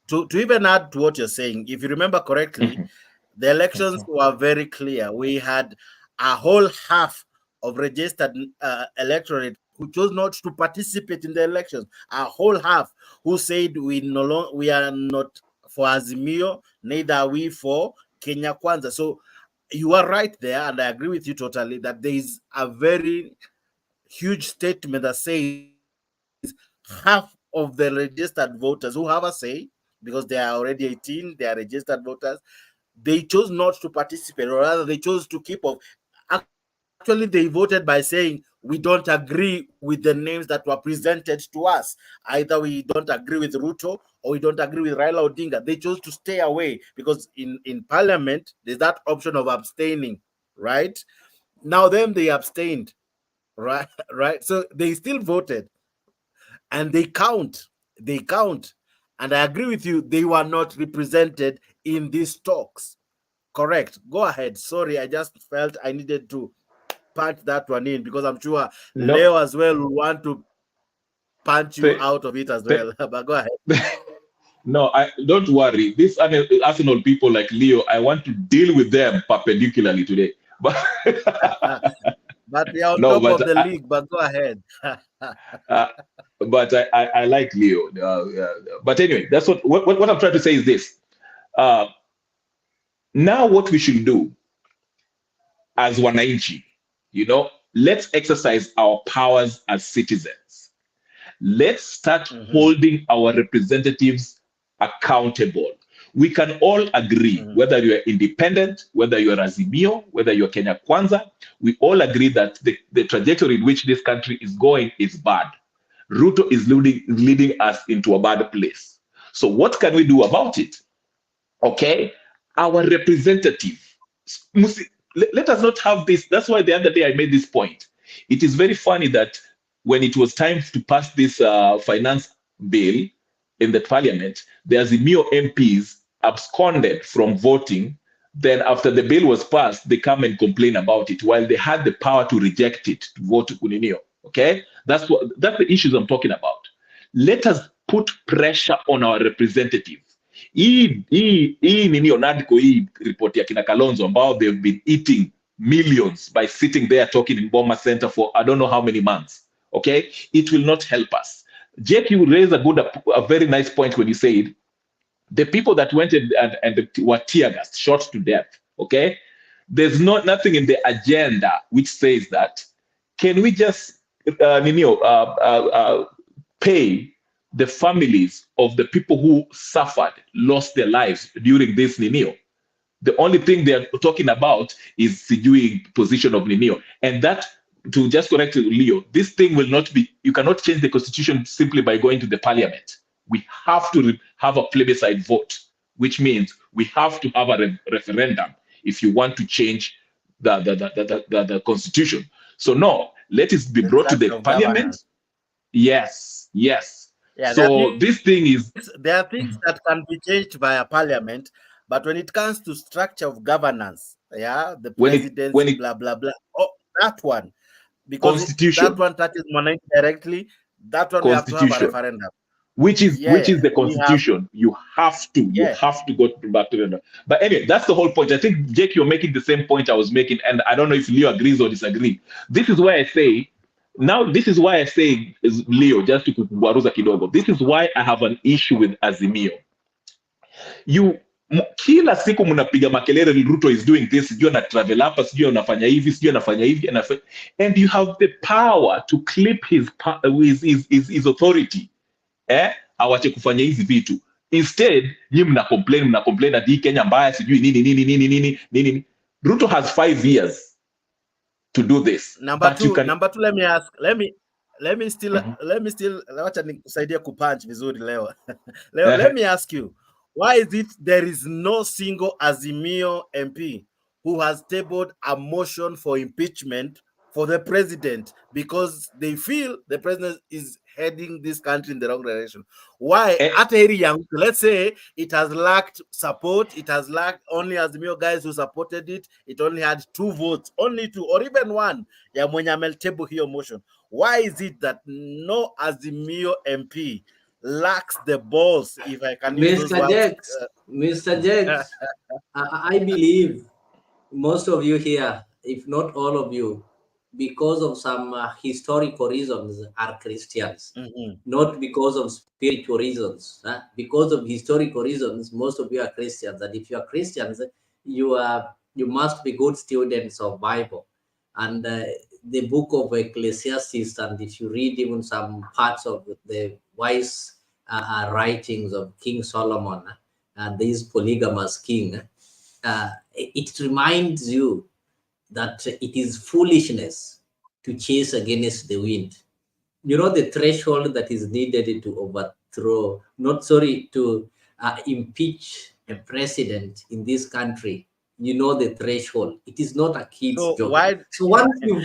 to even add to what you're saying, if you remember correctly, the elections were very clear. We had a whole half of registered electorate who chose not to participate in the elections. A whole half who said we are not for Azimio, neither are we for Kenya Kwanza. So you are right there, and I agree with you totally that there is a very huge statement that says half of the registered voters who have a say, because they are already 18, they are registered voters, they chose not to participate, or rather they chose to keep off. Actually, they voted by saying, we don't agree with the names that were presented to us. Either we don't agree with Ruto or we don't agree with Raila Odinga. They chose to stay away because in parliament, there's that option of abstaining, right? Now then they abstained, right? So they still voted and they count. And I agree with you, they were not represented in these talks. Correct. Go ahead. Sorry, I just felt I needed to punch that one in because I'm sure Leo as well will want to punch you out of it as well. But go ahead. No, don't worry. These Arsenal people like Leo, I want to deal with them perpendicularly today. But But they are on No, top but of the league. But go ahead. But I like Leo. But anyway, that's what I'm trying to say is this. Now what we should do as wananchi, let's exercise our powers as citizens. Let's start holding our representatives accountable. We can all agree, whether you're independent, whether you're Azimio, whether you're Kenya Kwanza, we all agree that the trajectory in which this country is going is bad. Ruto is leading us into a bad place. So what can we do about it? Okay, our representative. Let us not have this. That's why the other day I made this point. It is very funny that when it was time to pass this finance bill in the parliament, the Azimio MPs absconded from voting. Then after the bill was passed, they come and complain about it while they had the power to reject it, to vote to Kuninio. Okay, that's the issues I'm talking about. Let us put pressure on our representative. Hii nini onadiko hii report ya kina Kalonzo ambao they've been eating millions by sitting there talking in Boma Center for I don't know how many months. Okay, it will not help us. Jake, you raised a very nice point when you said the people that went and were tear gassed, shot to death. Okay, there's nothing in the agenda which says that. Can we just pay the families of the people who suffered, lost their lives during this Nino? The only thing they're talking about is the position of Nino. And that, to just correct Leo, this thing will not be, you cannot change the constitution simply by going to the parliament. We have to have a plebiscite vote, which means we have to have a referendum if you want to change the constitution. So no, let it be brought to the parliament. Yes. Yeah, so this thing is... There are things that can be changed by a parliament, but when it comes to structure of governance, the presidency, blah, blah, blah, that one, because that one touches money directly, that one we have to have a referendum. Which is the constitution. You have to go back to the... But anyway, that's the whole point. I think, Jake, you're making the same point I was making, and I don't know if Leo agrees or disagrees. This is why I say, Leo, just to kuwaruza kidogo, this is why I have an issue with Azimio. Kila siku mnapiga makelele, Ruto is doing this, sijui na travel hapa, sijui anafanya hivi, sijui anafanya hivi, and you have the power to clip his authority. Awache kufanya hizi vitu. Instead, nyinyi mna complain ati Kenya mbaya, sijui nini. Ruto has 5 years to do this. Number two, let me ask, let me still wacha nikusaidia kupunch vizuri leo. Let me ask you, why is it there is no single Azimio MP who has tabled a motion for impeachment for the president because they feel the president is heading this country in the wrong direction? Why? At a young, let's say it has lacked support, it has lacked only Azimio guys who supported it, it only had 2 votes, only 2 or even 1 ya mwenye ametable hiyo motion. Why is it that no Azimio MP lacks the balls, if I can use those words? Mr. Jakes, I believe most of you here, if not all of you, because of some historical reasons, are Christians, not because of spiritual reasons. Because of historical reasons, most of you are Christians, and if you are Christians, you must be good students of Bible and the book of Ecclesiastes. And if you read even some parts of the wise writings of King Solomon and this polygamous king, it reminds you that it is foolishness to chase against the wind. You know the threshold that is needed to impeach a president in this country. You know the threshold. It is not a kid's job. So once you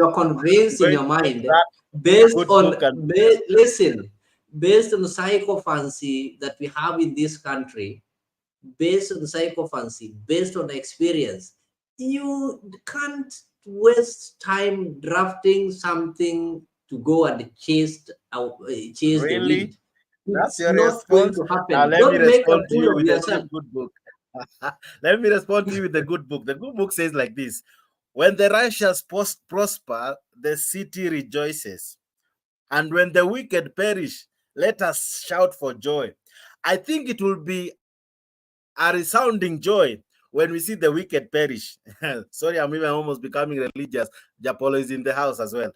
are convinced in your mind, based on psychophancy that we have in this country, based on psychophancy, based on experience, you can't waste time drafting something to go and chase the wind. That's your response. Now let me respond to you with a good book. Let me respond to you with the good book. The good book says like this: When the righteous prosper, the city rejoices. And when the wicked perish, let us shout for joy. I think it will be a resounding joy when we see the wicked perish. Sorry, I'm even almost becoming religious. Japolo is in the house as well.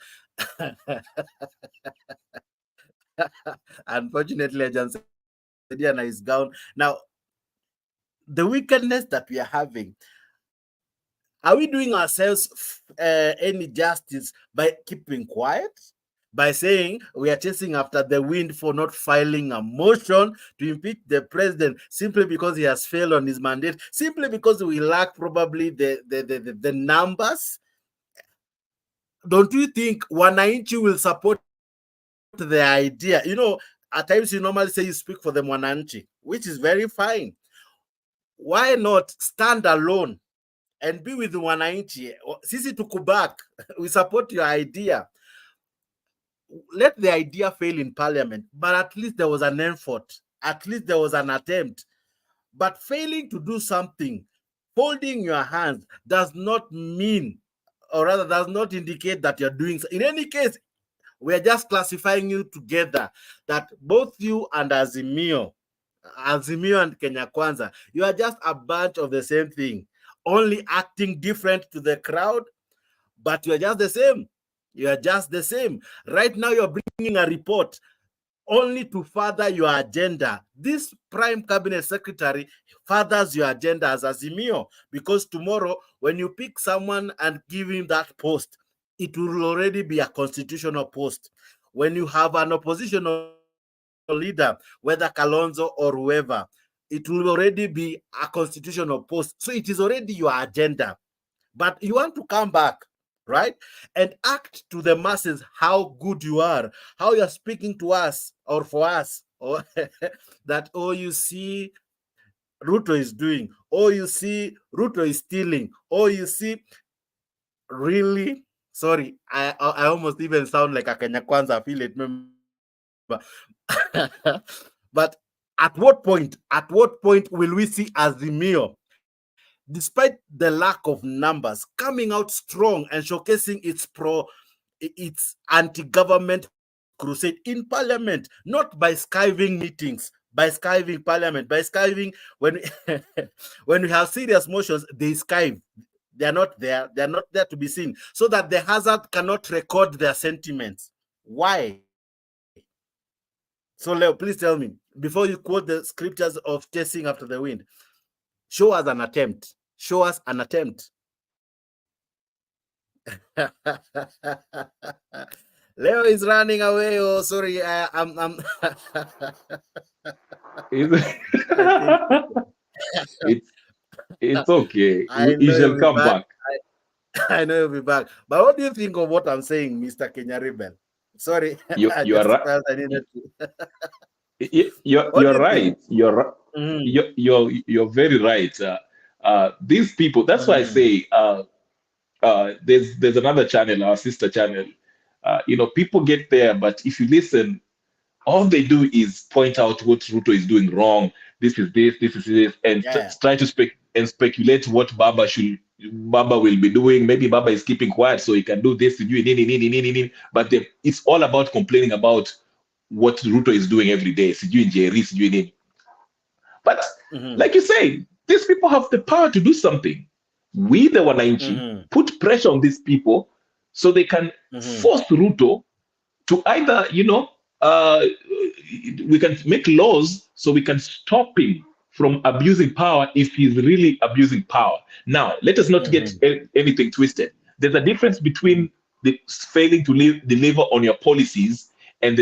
Unfortunately, Diana is gone. Now, the wickedness that we are having, are we doing ourselves any justice by keeping quiet? By saying we are chasing after the wind for not filing a motion to impeach the president simply because he has failed on his mandate, simply because we lack probably the numbers? Don't you think Wananchi will support the idea? You know, at times you normally say you speak for the Wananchi, which is very fine. Why not stand alone and be with Wananchi? Sisi tukubak, we support your idea. Let the idea fail in parliament, but at least there was an effort. At least there was an attempt. But failing to do something, folding your hands, does not mean, or rather does not indicate that you're doing so. In any case, we're just classifying you together, that both you and Azimio and Kenya Kwanza, you are just a bunch of the same thing, only acting different to the crowd, but you're just the same. You are just the same. Right now, you're bringing a report only to further your agenda. This prime cabinet secretary furthers your agenda as Azimio, because tomorrow, when you pick someone and give him that post, it will already be a constitutional post. When you have an oppositional leader, whether Kalonzo or whoever, it will already be a constitutional post. So it is already your agenda. But you want to come back, right, and act to the masses how good you are, how you're speaking to us or for us, or that, oh, you see, Ruto is doing, oh, you see, Ruto is stealing, oh, you see, really? Sorry, I almost even sound like a Kenya Kwanza affiliate member. But at what point will we see Azimio, despite the lack of numbers, coming out strong and showcasing its anti-government crusade in parliament, not by skiving meetings, by skiving parliament, by skiving when when we have serious motions, they skive. They are not there. They are not there to be seen, so that the hazard cannot record their sentiments. Why? So, Leo, please tell me, before you quote the scriptures of chasing after the wind, show us an attempt. Show us an attempt. Leo is running away. Oh, sorry. I'm It's okay. I You know shall you'll be come back. back. I know you'll be back. But what do you think of what I'm saying, Mr. Kenya Rebel? Sorry, You I are just right. felt I needed to. You're right. You're very right. These people. That's why I say there's another channel, our sister channel. People get there, but if you listen, all they do is point out what Ruto is doing wrong. This is this, and try to speculate what Baba will be doing. Maybe Baba is keeping quiet so he can do this. But it's all about complaining about what Ruto is doing every day. But like you say, these people have the power to do something. We, the Wananchi, put pressure on these people so they can force Ruto to either, we can make laws so we can stop him from abusing power if he's really abusing power. Now, let us not get anything twisted. There's a difference between failing to deliver on your policies, and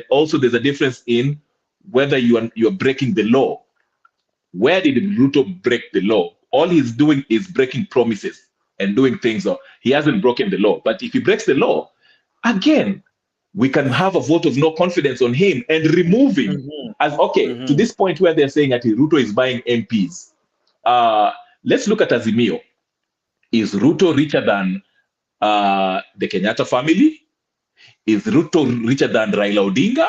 also there's a difference in whether you're breaking the law. Where did Ruto break the law? All he's doing is breaking promises and doing things. He hasn't broken the law. But if he breaks the law, again, we can have a vote of no confidence on him and remove him to this point where they're saying that Ruto is buying MPs. Let's look at Azimio. Is Ruto richer than the Kenyatta family? Is Ruto richer than Raila Odinga?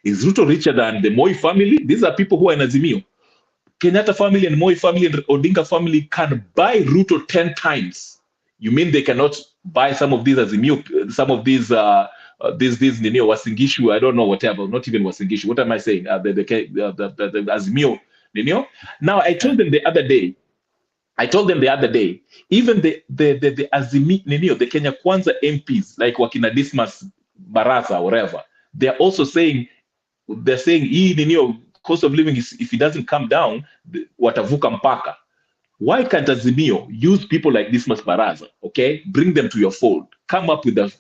Is Ruto richer than the Moi family? These are people who are in Azimio. Kenyatta family and Moi family and Odinga family can buy Ruto 10 times You mean they cannot buy some of these Azimio, some of these Nino, Wasingishu, I don't know, whatever, not even Wasingishu. What am I saying? The Azimio, Nino. Now, I told them the other day, even the Azimio, Nino, the Kenya Kwanza MPs, like Wakina Dismas Barasa or whatever, they're also saying, Nino, cost of living is, if it doesn't come down, watavuka mpaka. Why can't Azimio use people like Dismas Baraza, okay? Bring them to your fold. Come up with a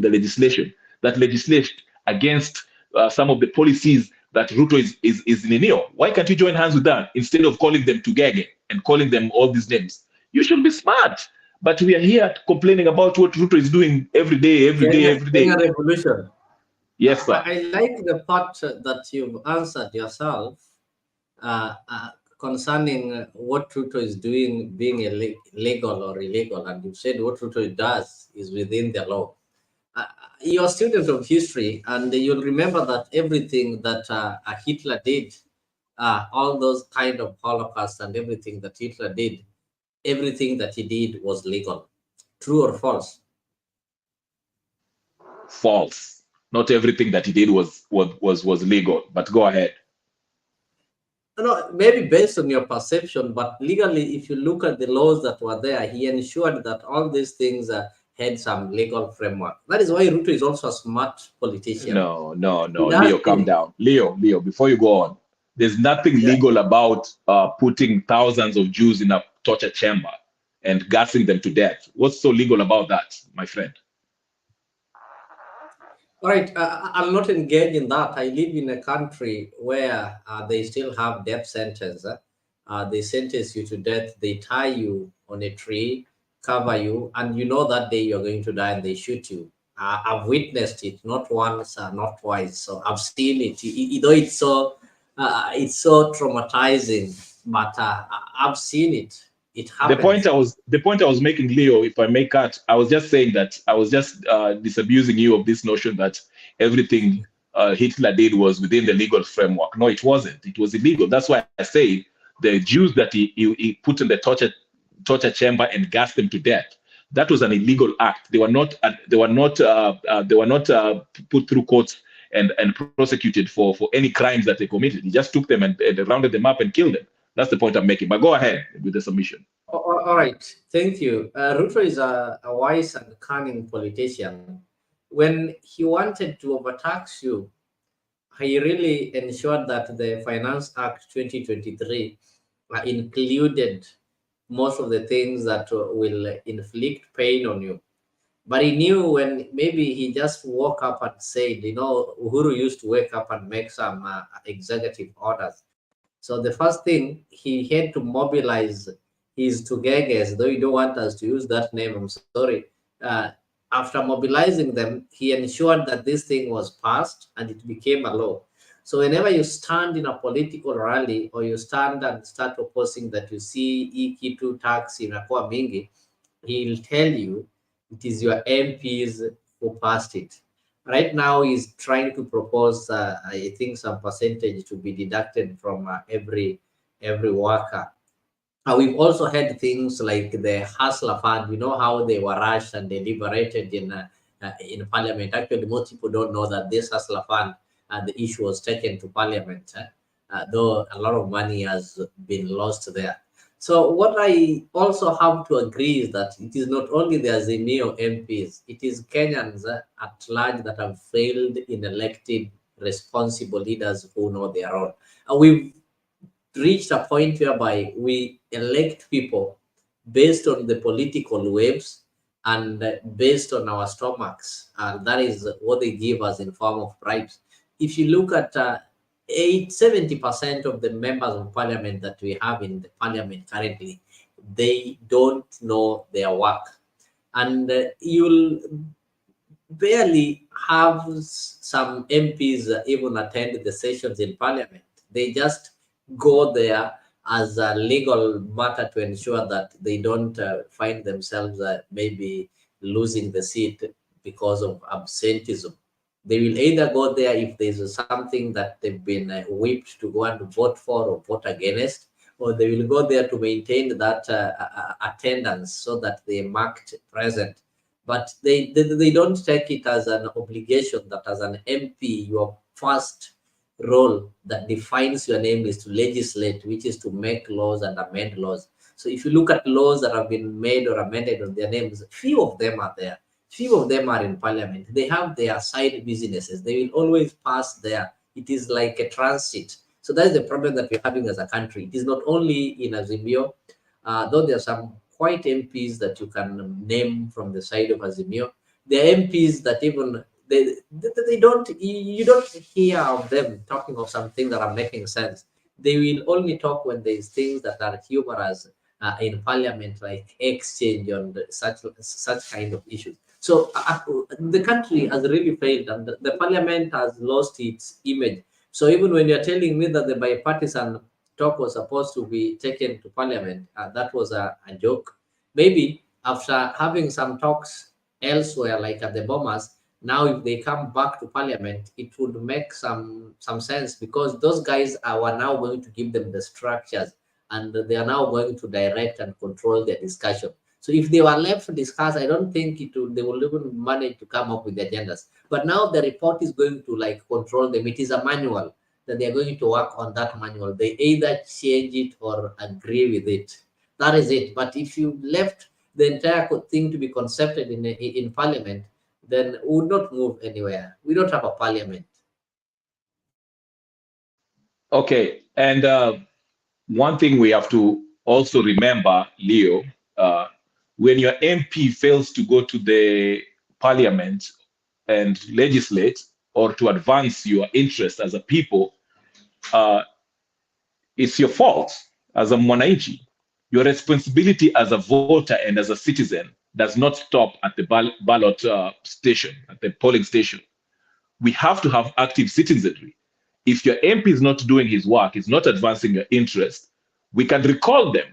legislation that legislates against some of the policies that Ruto is Nino. Why can't you join hands with that instead of calling them Tugege and calling them all these names? You should be smart. But we are here complaining about what Ruto is doing every day. Kenya revolution. Yes, sir. I like the part that you've answered yourself concerning what Ruto is doing being legal or illegal, and you said what Ruto does is within the law. You're a student of history, and you'll remember that everything that Hitler did, all those kind of Holocaust and everything that Hitler did, everything that he did was legal. True or false? False. Not everything that he did was legal, but go ahead. No, maybe based on your perception, but legally, if you look at the laws that were there, he ensured that all these things had some legal framework. That is why Ruto is also a smart politician. No. Leo, calm down. Leo, before you go on, there's nothing legal about putting thousands of Jews in a torture chamber and gassing them to death. What's so legal about that, my friend? All right, I'll not engage in that. I live in a country where they still have death sentence. They sentence you to death. They tie you on a tree, cover you, and you know that day you're going to die, and they shoot you. I've witnessed it, not once, not twice. So I've seen it. Though it's so traumatizing, but I've seen it. It happens. The point I was making, Leo, if I may cut, I was just saying that I was just disabusing you of this notion that everything Hitler did was within the legal framework. No, it wasn't. It was illegal. That's why I say the Jews that he put in the torture chamber and gassed them to death, that was an illegal act. They were not put through courts and prosecuted for any crimes that they committed. He just took them and rounded them up and killed them. That's the point I'm making. But go ahead with the submission. All right. Thank you. Ruto is a wise and cunning politician. When he wanted to overtax you, he really ensured that the Finance Act 2023 included most of the things that will inflict pain on you. But he knew when maybe he just woke up and said, Uhuru used to wake up and make some executive orders. So the first thing, he had to mobilize his Tugeges, though you don't want us to use that name, I'm sorry. After mobilizing them, he ensured that this thing was passed and it became a law. So whenever you stand in a political rally or you stand and start opposing that you see Ikitu tax inakuwa mingi, he'll tell you it is your MPs who passed it. Right now, he's trying to propose, I think, some percentage to be deducted from every worker. We've also had things like the Hustler Fund. You know how they were rushed and deliberated in Parliament. Actually, most people don't know that this Hustler Fund, the issue was taken to Parliament, though a lot of money has been lost there. So what I also have to agree is that it is not only the Azimio MPs, it is Kenyans at large that have failed in electing responsible leaders who know their role. We've reached a point whereby we elect people based on the political waves and based on our stomachs. And that is what they give us in form of bribes. If you look at 70% of the members of parliament that we have in the parliament currently, they don't know their work. And you'll barely have some MPs even attend the sessions in parliament. They just go there as a legal matter to ensure that they don't find themselves maybe losing the seat because of absenteeism. They will either go there if there's something that they've been whipped to go and vote for or vote against, or they will go there to maintain that attendance so that they marked present. But they don't take it as an obligation that as an MP, your first role that defines your name is to legislate, which is to make laws and amend laws. So if you look at laws that have been made or amended on their names, few of them are there. Few of them are in parliament. They have their side businesses. They will always pass there. It is like a transit. So that's the problem that we're having as a country. It is not only in Azimio, though there are some quite MPs that you can name from the side of Azimio. There are MPs that even they don't, you don't hear of them talking of something that are making sense. They will only talk when there's things that are humorous in parliament, like exchange on such kind of issues. So the country has really failed, and the parliament has lost its image. So even when you're telling me that the bipartisan talk was supposed to be taken to parliament, that was a joke. Maybe after having some talks elsewhere, like at the Bomas, now if they come back to parliament, it would make some sense, because those guys are now going to give them the structures, and they are now going to direct and control their discussion. So if they were left to discuss, I don't think they will even manage to come up with the agendas. But now the report is going to like control them. It is a manual that they are going to work on. That manual, they either change it or agree with it. That is it. But if you left the entire thing to be concepted in parliament, then we would not move anywhere. We don't have a parliament. Okay, and one thing we have to also remember, Leo, when your MP fails to go to the parliament and legislate or to advance your interests as a people, it's your fault as a mwananchi. Your responsibility as a voter and as a citizen does not stop at the ballot station, at the polling station. We have to have active citizenry. If your MP is not doing his work, is not advancing your interest, we can recall them,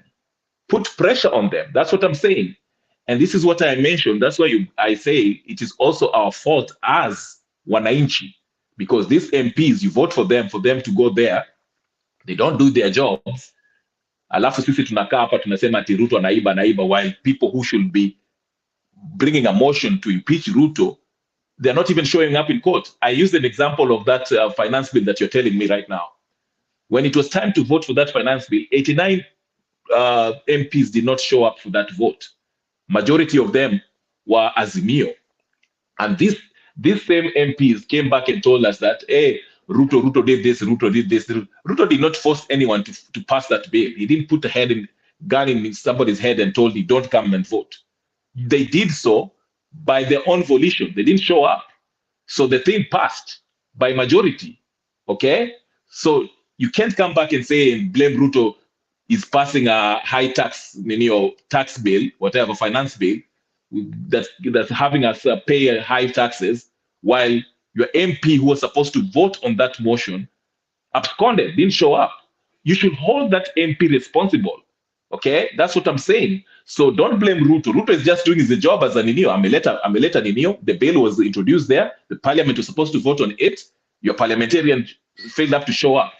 put pressure on them. That's what I'm saying. And this is what I mentioned. That's why I say it is also our fault as wananchi, because these MPs, you vote for them to go there, they don't do their jobs. Alafu sisi tunakaa hapa tunasema ati Ruto anaiba, while people who should be bringing a motion to impeach Ruto, they're not even showing up in court. I used an example of that finance bill that you're telling me right now. When it was time to vote for that finance bill, 89 MPs did not show up for that vote. Majority of them were Azimio. And these same MPs came back and told us that, hey, Ruto did this, Ruto did this. Ruto did not force anyone to pass that bill. He didn't put a gun in somebody's head and told you, don't come and vote. They did so by their own volition. They didn't show up. So the thing passed by majority, okay? So you can't come back and say and blame Ruto is passing a high tax bill, whatever, finance bill, that's having us pay high taxes, while your MP who was supposed to vote on that motion absconded, didn't show up. You should hold that MP responsible. Okay, that's what I'm saying. So don't blame Ruto. Ruto is just doing his job as a Nino. Ameleta Nino. The bill was introduced there. The parliament was supposed to vote on it. Your parliamentarian failed to show up.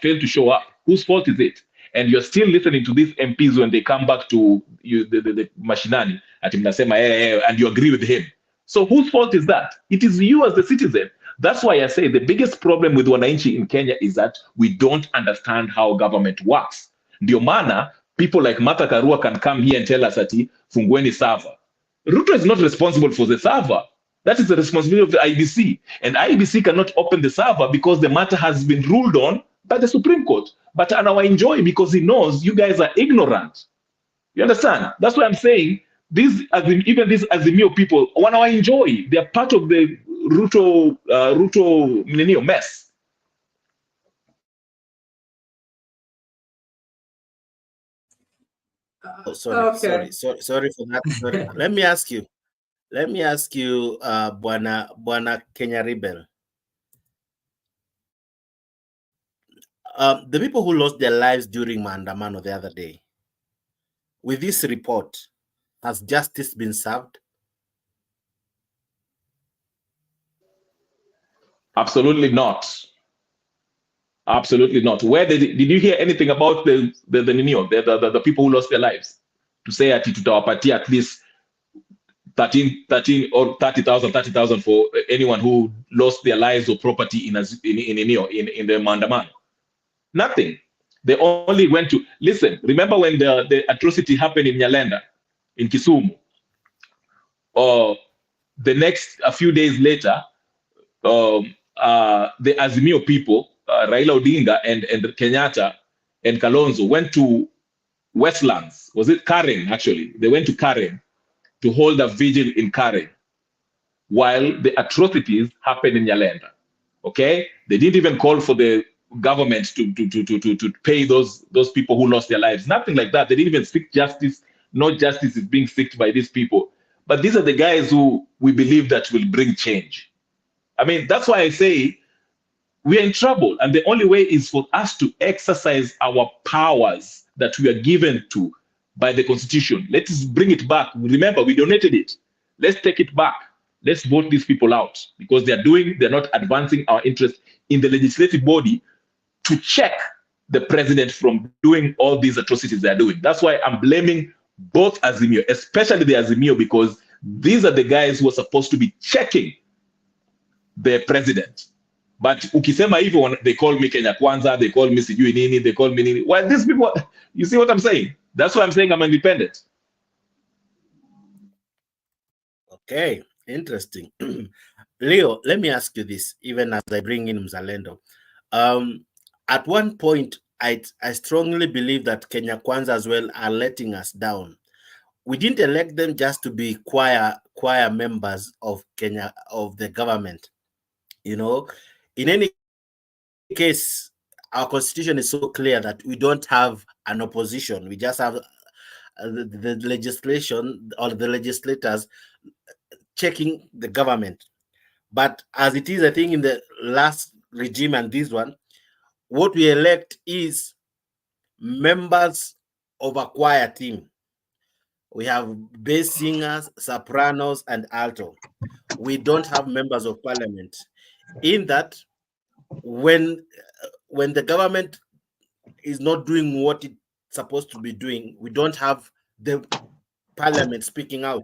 Whose fault is it? And you're still listening to these MPs when they come back to you, the mashinani, and you agree with him. So whose fault is that? It is you as the citizen. That's why I say the biggest problem with wananchi in Kenya is that we don't understand how government works. Ndio maana people like Martha Karua can come here and tell us that fungueni server. Ruto is not responsible for the server. That is the responsibility of the IBC. And IBC cannot open the server because the matter has been ruled on by the Supreme Court. But Anna enjoy because he knows you guys are ignorant. You understand? That's why I'm saying even these Azimio people, Anna enjoy. They are part of the Ruto mess. Sorry for that. Sorry. Let me ask you, Bwana Kenya Rebel. The people who lost their lives during Maandamano the other day, with this report, has justice been served? Absolutely not. Absolutely not. Where did you hear anything about the Nino, the people who lost their lives? To say at tutawapatia at least 13 or 30,000 for anyone who lost their lives or property in the Mandamano. Nothing. They only went to listen. Remember when the atrocity happened in Nyalenda, in Kisumu, or the next a few days later, the Azimio people, Raila Odinga and Kenyatta and Kalonzo went to Westlands. Was it Karen? Actually, they went to Karen to hold a vigil in Karen while the atrocities happened in Nyalenda. Okay, they didn't even call for the government to pay those people who lost their lives. Nothing like that. They didn't even seek justice. No justice is being sought by these people. But these are the guys who we believe that will bring change. I mean, that's why I say we are in trouble, and the only way is for us to exercise our powers that we are given to by the Constitution. Let's bring it back. Remember, we donated it. Let's take it back. Let's vote these people out because they're not advancing our interest in the legislative body to check the president from doing all these atrocities they're doing. That's why I'm blaming both Azimio, especially the Azimio, because these are the guys who are supposed to be checking the president. But ukisema hivyo, they call me Kenya Kwanza, they call me sijui nini, they call me nini. Well, these people, you see what I'm saying? That's why I'm saying I'm independent. Okay, interesting. Leo, let me ask you this, even as I bring in Mzalendo. At one point, I strongly believe that Kenya Kwanza as well are letting us down. We didn't elect them just to be choir members of Kenya, of the government. You know, in any case, our constitution is so clear that we don't have an opposition. We just have the legislation or the legislators checking the government. But as it is, I think in the last regime and this one, what we elect is members of a choir team. We have bass singers, sopranos, and alto. We don't have members of parliament. In that, when the government is not doing what it's supposed to be doing, we don't have the parliament speaking out.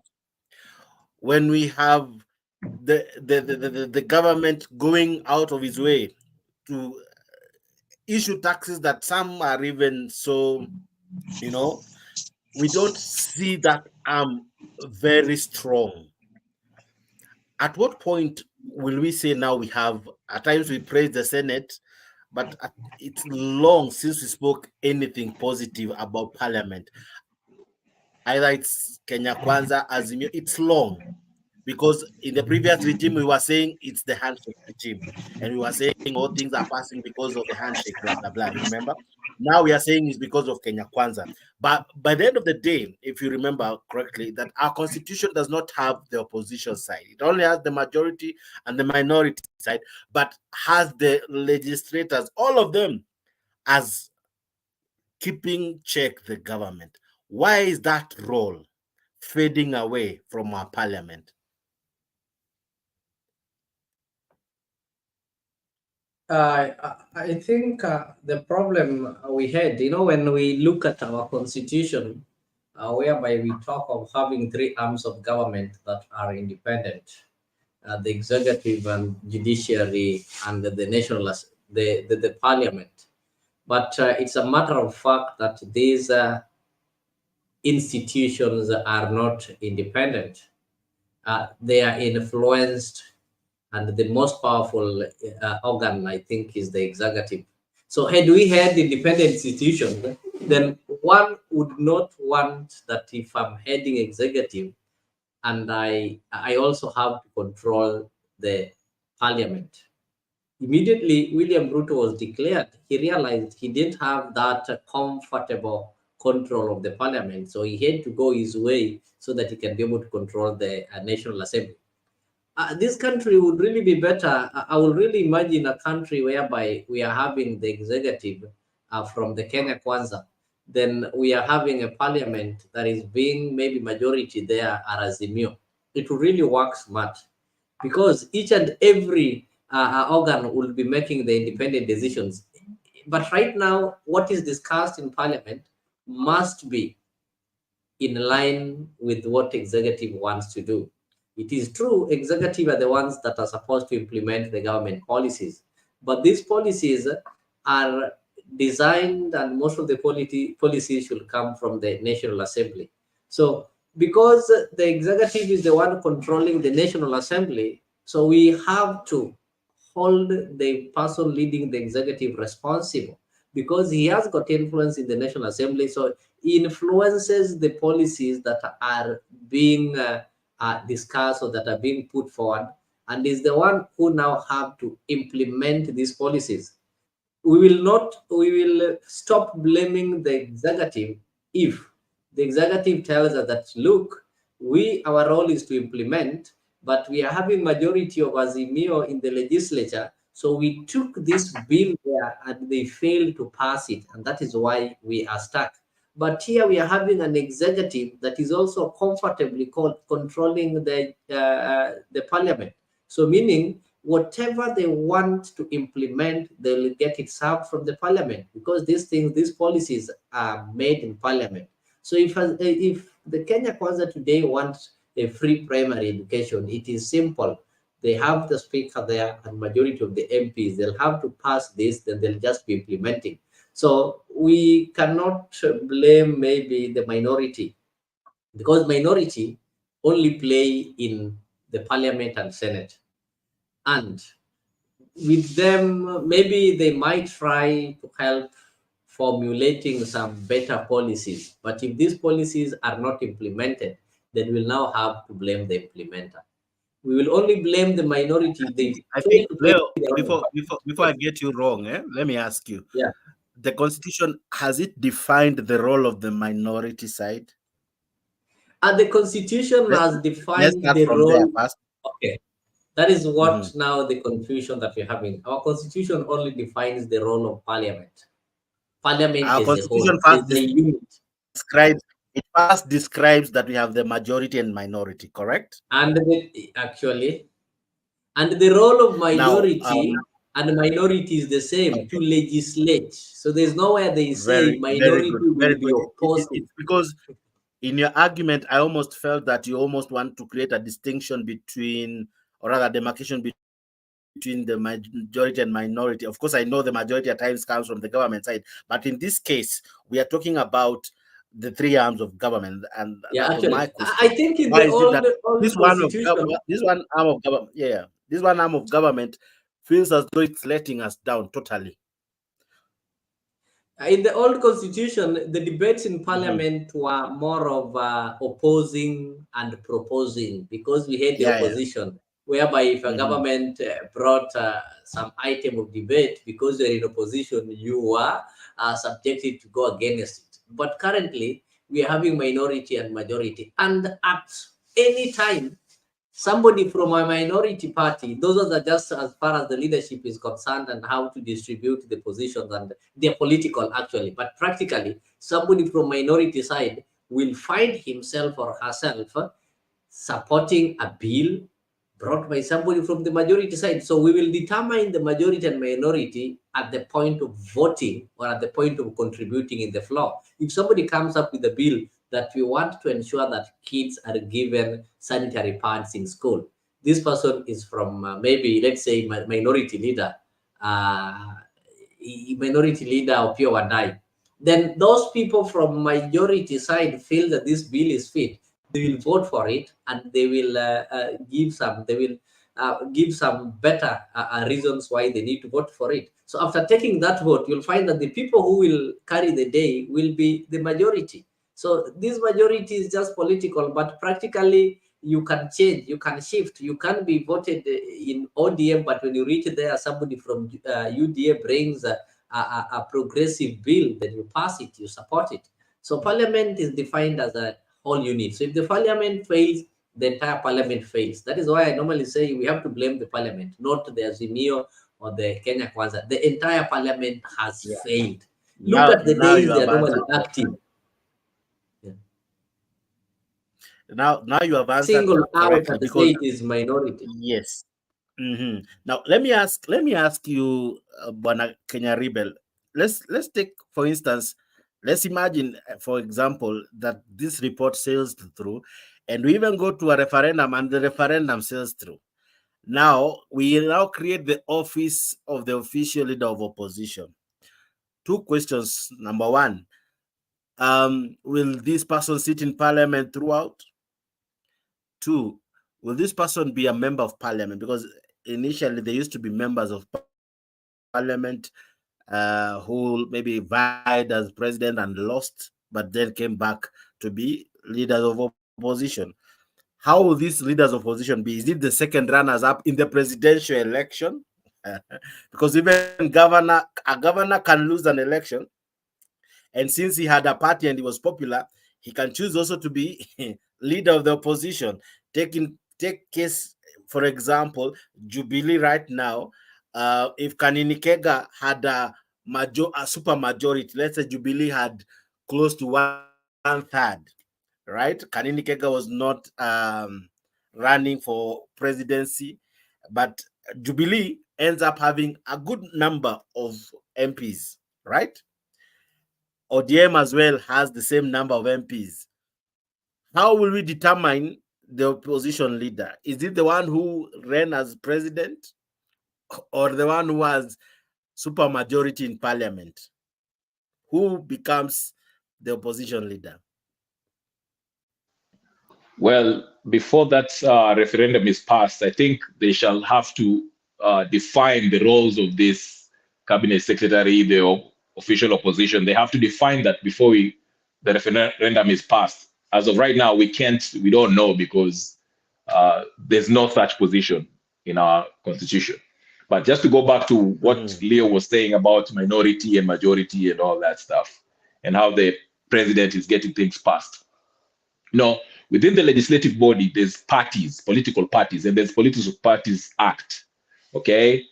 When we have the government going out of its way to issue taxes that some are even so, you know, we don't see that arm very strong. At what point will we say now we have, at times we praise the Senate, but it's long since we spoke anything positive about parliament. Either it's Kenya Kwanza, Azimio, it's long. Because in the previous regime, we were saying it's the handshake regime. And we were saying all things are passing because of the handshake, blah, blah, blah. Remember? Now we are saying it's because of Kenya Kwanza. But by the end of the day, if you remember correctly, that our constitution does not have the opposition side. It only has the majority and the minority side, but has the legislators, all of them, as keeping check the government. Why is that role fading away from our parliament? I think the problem we had, you know, when we look at our constitution, whereby we talk of having three arms of government that are independent, the executive and judiciary and the national, the parliament. But it's a matter of fact that these institutions are not independent. They are influenced, and the most powerful organ, I think, is the executive. So had we had independent institutions, then one would not want that if I'm heading executive and I also have to control the parliament. Immediately, William Ruto was declared, he realized he didn't have that comfortable control of the parliament. So he had to go his way so that he can be able to control the National Assembly. This country would really be better. I would really imagine a country whereby we are having the executive from the Kenya Kwanza, then we are having a parliament that is being maybe majority there are Azimio. It will really work smart because each and every organ will be making the independent decisions. but right now, what is discussed in Parliament must be in line with what executive wants to do. It is true, executive are the ones that are supposed to implement the government policies, but these policies are designed, and most of the policies should come from the National Assembly. So because the executive is the one controlling the National Assembly, so we have to hold the person leading the executive responsible, because he has got influence in the National Assembly, so he influences the policies that are being discussed or that are being put forward, and is the one who now have to implement these policies. We will stop blaming the executive if the executive tells us that, look, our role is to implement, but we are having majority of Azimio in the legislature, so we took this bill there and they failed to pass it, and that is why we are stuck. But here we are having an executive that is also comfortably controlling the parliament. So meaning whatever they want to implement, they'll get it served from the parliament, because these policies are made in parliament. So if the Kenya Kwanza today wants a free primary education, it is simple. They have the speaker there and majority of the MPs, they'll have to pass this, then they'll just be implementing. So we cannot blame maybe the minority, because minority only play in the parliament and senate. And with them, maybe they might try to help formulating some better policies. But if these policies are not implemented, then we'll now have to blame the implementer. We will only blame the minority. I think, Leo, before I get you wrong, let me ask you. Yeah. The Constitution, has it defined the role of the minority side? And the Constitution has defined the role. Okay. That is what now the confusion that we're having. Our Constitution only defines the role of Parliament. Parliament Our is Constitution first describes that we have the majority and minority, correct? And the role of minority and minority is the same, to legislate. So there's nowhere they say minority will be opposed. Because in your argument, I almost felt that you almost want to create a distinction between, or rather demarcation between the majority and minority. Of course, I know the majority at times comes from the government side, but in this case, we are talking about the three arms of government. And yeah, that actually, was my question. I think in the old this one arm of government feels as though it's letting us down totally. In the old constitution, the debates in parliament were more of opposing and proposing, because we had the opposition, whereby if a government brought some item of debate, because you're in opposition, you were subjected to go against it. But currently, we are having minority and majority. And at any time, somebody from a minority party, those are just as far as the leadership is concerned and how to distribute the positions, and they're political actually, but practically somebody from minority side will find himself or herself supporting a bill brought by somebody from the majority side. So we will determine the majority and minority at the point of voting or at the point of contributing in the floor. If somebody comes up with a bill that we want to ensure that kids are given sanitary pads in school, this person is from maybe, let's say, minority leader Opiyo Wandayi, then those people from majority side feel that this bill is fit, they will vote for it, and they will give some better reasons why they need to vote for it. So after taking that vote, you'll find that the people who will carry the day will be the majority. So this majority is just political, but practically you can change, you can shift, you can be voted in ODM, but when you reach there, somebody from UDA brings a progressive bill, then you pass it, you support it. So parliament is defined as a whole unit. So if the parliament fails, the entire parliament fails. That is why I normally say we have to blame the parliament, not the Azimio or the Kenya Kwanza. The entire parliament has failed. Look at the days they are normally active. Now you have answered single out correctly, at the because state is minority. Yes. Now let me ask you, Bwana Kenya Rebel, let's take, for instance, let's imagine, for example, that this report sails through, and we even go to a referendum, and the referendum sails through. Now, we now create the office of the official leader of opposition. Two questions. Number one, will this person sit in parliament throughout? Two, will this person be a member of parliament? Because initially they used to be members of parliament who maybe vied as president and lost, but then came back to be leaders of opposition. How will these leaders of opposition be? Is it the second runners-up in the presidential election? Because even a governor can lose an election, and since he had a party and he was popular, he can choose also to be leader of the opposition. Take case, for example, Jubilee right now. If Kanini Kega had a super majority, let's say Jubilee had close to 1/3, right? Kanini Kega was not running for presidency, but Jubilee ends up having a good number of MPs, right? ODM as well has the same number of MPs. How will we determine the opposition leader? Is it the one who ran as president, or the one who has super majority in parliament? Who becomes the opposition leader? Well, before that referendum is passed, I think they shall have to define the roles of this cabinet secretary, the official opposition. They have to define that before the referendum is passed. As of right now, we don't know, because there's no such position in our constitution. But just to go back to what Leo was saying about minority and majority and all that stuff, and how the president is getting things passed. Within the legislative body, there's parties, political parties, and there's Political Parties Act. Okay?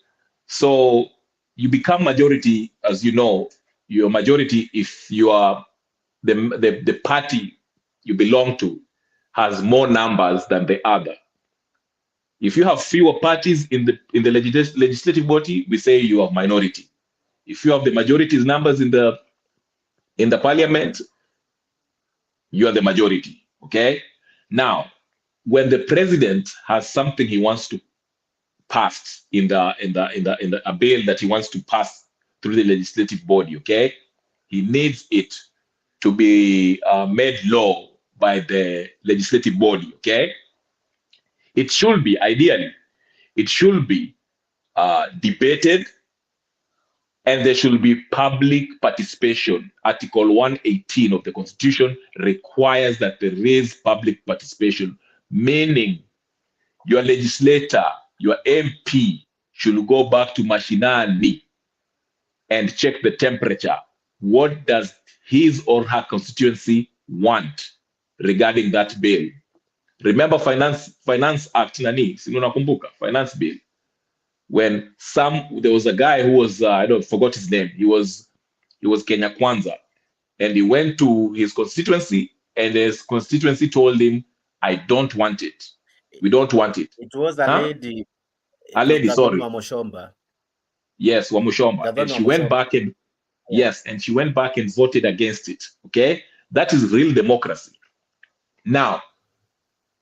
So you become majority, as you know, you're majority if you are the party you belong to has more numbers than the other. If you have fewer parties in the legislative body, we say you are minority. If you have the majority's numbers in the parliament, you are the majority. Okay? Now, when the president has something he wants to pass in a bill that he wants to pass through the legislative body, okay, he needs it to be made law by the legislative body. Okay, it should be ideally, it should be debated, and there should be public participation. Article 118 of the Constitution requires that there is public participation, meaning your legislator, your MP, should go back to mashinani and check the temperature. What does his or her constituency want regarding that bill? Remember Finance Act nani? Sinakumbuka Finance Bill. When there was a guy who was forgot his name. He was Kenya Kwanza, and he went to his constituency, and his constituency told him, "I don't want it. We don't want it." It was a lady. A lady, sorry. Mashamba. Yes, Mashamba. And she went back and and she went back and voted against it. Okay, that is real democracy. Now,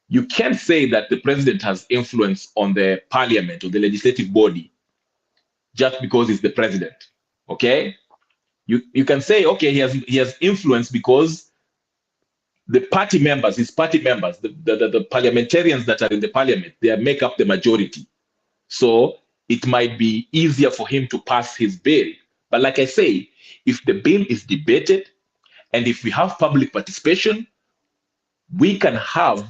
you can't say that the president has influence on the parliament or the legislative body just because he's the president. Okay, you can say, okay, he has influence because the party members, his party members, the parliamentarians that are in the parliament, they make up the majority. So it might be easier for him to pass his bill. But like I say, if the bill is debated and if we have public participation, we can have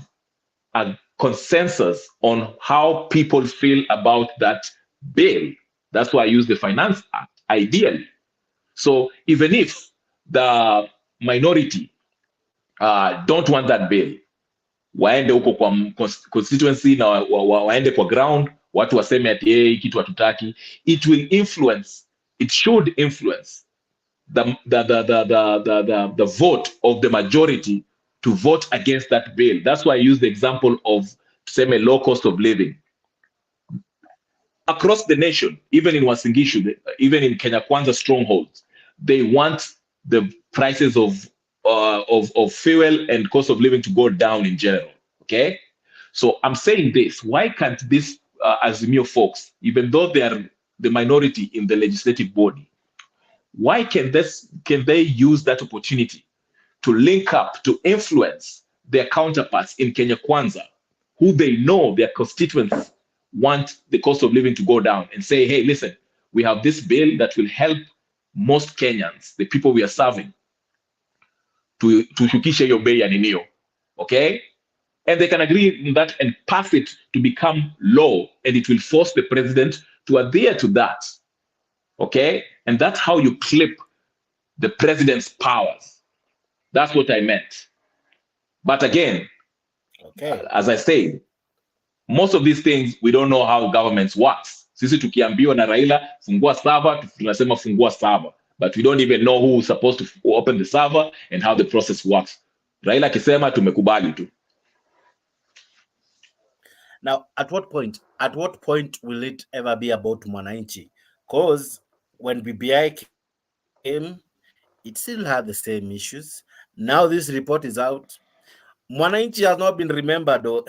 a consensus on how people feel about that bill. That's why I use the Finance Act, ideally. So even if the minority don't want that bill, waende huko kwa constituency na waende kwa ground, watu waseme ati kitu hatutaki, it should influence the vote of the majority to vote against that bill. That's why I use the example of a low cost of living. Across the nation, even in Uasin Gishu, even in Kenya Kwanza strongholds, they want the prices of fuel and cost of living to go down in general. Okay, so I'm saying this: why can't this Azimio folks, even though they are the minority in the legislative body, why can they use that opportunity to link up, to influence their counterparts in Kenya Kwanza, who they know their constituents want the cost of living to go down, and say, hey, listen, we have this bill that will help most Kenyans, the people we are serving, to shukisha your bei ya ninio, okay? And they can agree on that and pass it to become law, and it will force the president to adhere to that, okay? And that's how you clip the president's powers. That's what I meant. But again, okay, as I said, most of these things, we don't know how governments works. Sisi tukiambiwa na Raila, fungua server, tunasema fungua server. But we don't even know who's supposed to open the server and how the process works. Raila kisema tumekubali tu. Now, at what point will it ever be about Mwananchi? Because when BBI came, it still had the same issues. Now this report is out. Mwananchi has not been remembered, though.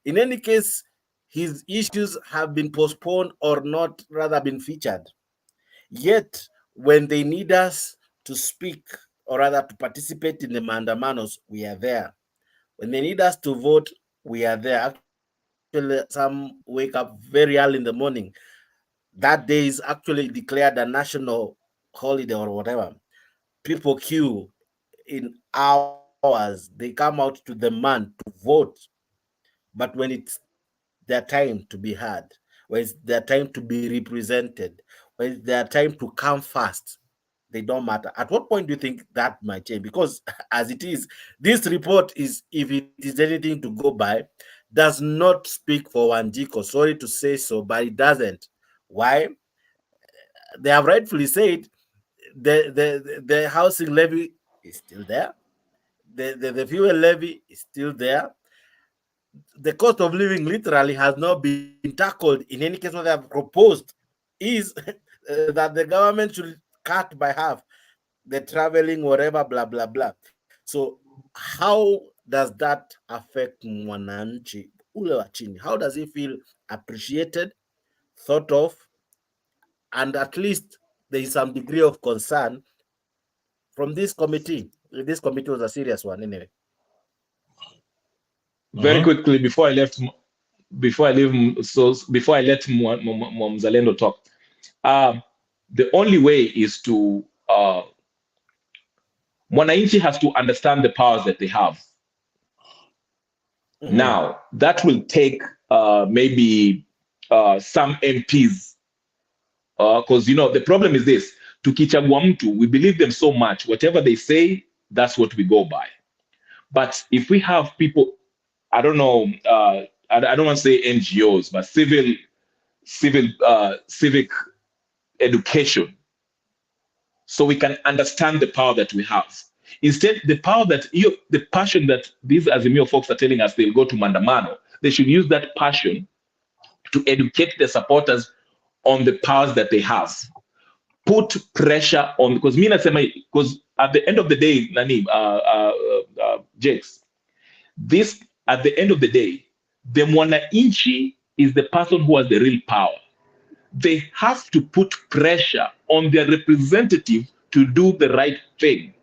In any case, his issues have been postponed or not, rather been featured. Yet, when they need us to speak, or rather to participate in the maandamanos, we are there. When they need us to vote, we are there. Actually, some wake up very early in the morning. That day is actually declared a national holiday or whatever. People queue in hours. They come out to demand to vote. But when it's their time to be heard, when it's their time to be represented, when it's their time to come first, they don't matter. At what point do you think that might change? Because as it is, this report is, if it is anything to go by, does not speak for Wanjiko. Sorry to say so, but it doesn't. Why? They have rightfully said the housing levy is still there. The fuel levy is still there. The cost of living literally has not been tackled. In any case, what they have proposed is that the government should cut by half the traveling, whatever, blah, blah, blah. So how does that affect Mwananchi ule wa chini? How does he feel appreciated, thought of, and at least there is some degree of concern from this committee? This committee was a serious one anyway. Very quickly, before I let Mzalendo talk, the only way is to Mwananchi has to understand the powers that they have. Now, that will take maybe some MPs, because the problem is this: tukichagua mtu, we believe them so much. Whatever they say, that's what we go by. But if we have people, I don't know, I don't want to say NGOs, but civic education, so we can understand the power that we have. Instead, the power that the passion that these Azimio folks are telling us they'll go to Maandamano, they should use that passion to educate their supporters on the powers that they have. Put pressure on, because at the end of the day, Jakes, this, at the end of the day, the Mwananchi is the person who has the real power. They have to put pressure on their representative to do the right thing,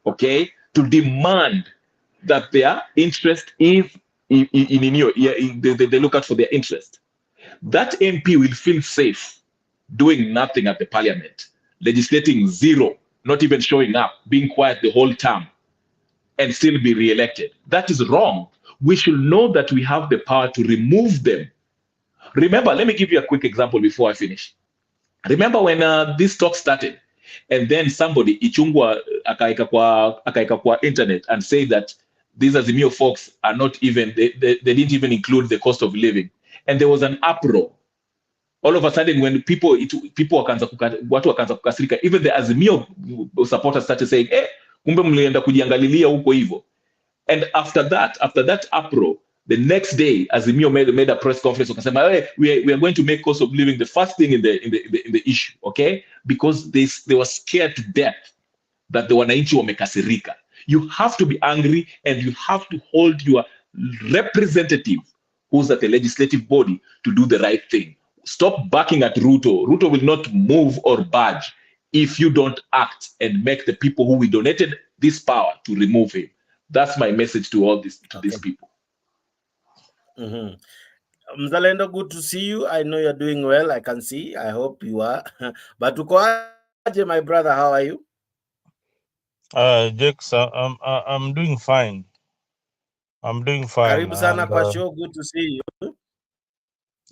okay? To demand that their interest is they look out for their interest. That MP will feel safe doing nothing at the parliament, legislating zero, not even showing up, being quiet the whole term, and still be re-elected. That is wrong. We should know that we have the power to remove them. Remember, let me give you a quick example before I finish. Remember when this talk started, and then somebody, Ichungwa, akaika kwa internet and say that these Azimio folks are not even, they didn't even include the cost of living. And there was an uproar. All of a sudden, when watu wakaanza kukasirika, even the Azimio supporters started saying, kumbe mlienda kujiangalilia huko hivyo. And after that uproar, The next day, Azimio made a press conference. Hey, we are going to make cost of living the first thing in the issue, okay? Because they were scared to death that the wananchi wamekasirika. You have to be angry and you have to hold your representative, who's at the legislative body, to do the right thing. Stop backing at Ruto. Ruto will not move or budge if you don't act and make the people who we donated this power to remove him. That's my message to all these people. Mzalendo, good to see you. I know you're doing well. I can see. I hope you are. But uko aje, my brother? How are you? Jakes, I'm doing fine. I'm doing fine. Karibu sana kwa show. Good to see you.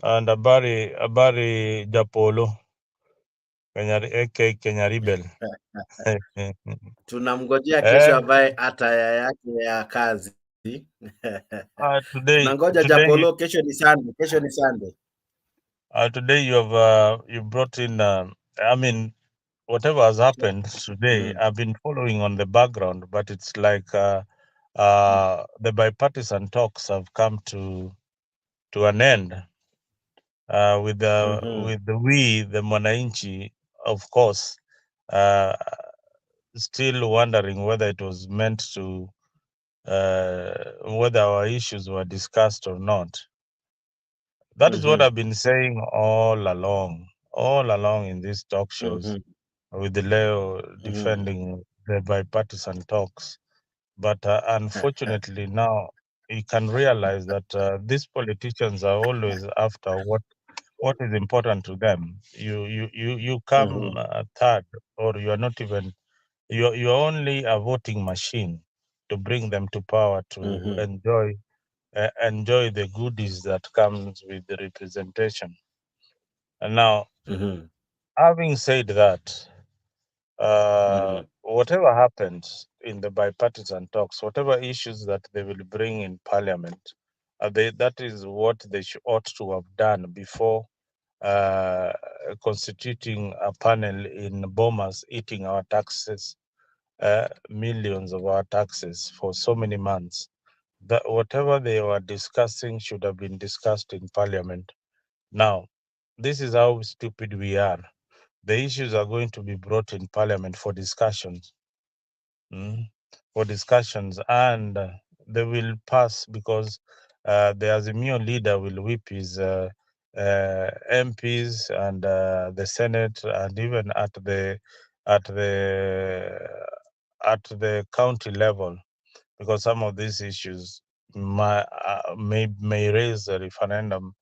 And habari Japolo. Kenya Rebel. Tunamngojea kesho ambaye ataya yake ya kazi. Tunangoja Japolo, kesho ni Sunday. Kesho ni Sunday. Today you brought in I mean, whatever has happened today, I've been following on the background, but it's like the bipartisan talks have come to an end. With the Mwananchi, of course, still wondering whether it was meant to, whether our issues were discussed or not. That is what I've been saying all along in these talk shows, with the Leo defending the bipartisan talks. But unfortunately now you can realize that these politicians are always after what is important to them. You come third, or you are not even, you're only a voting machine to bring them to power to enjoy the goodies that comes with the representation. And now, having said that, whatever happens in the bipartisan talks, whatever issues that they will bring in parliament, that is what they ought to have done before constituting a panel in Bomas, eating our taxes, millions of our taxes for so many months. That whatever they were discussing should have been discussed in parliament. Now, this is how stupid we are. The issues are going to be brought in parliament for discussions, and they will pass because the Azimio leader will whip his MPs and the Senate, and even at the county level, because some of these issues may raise a referendum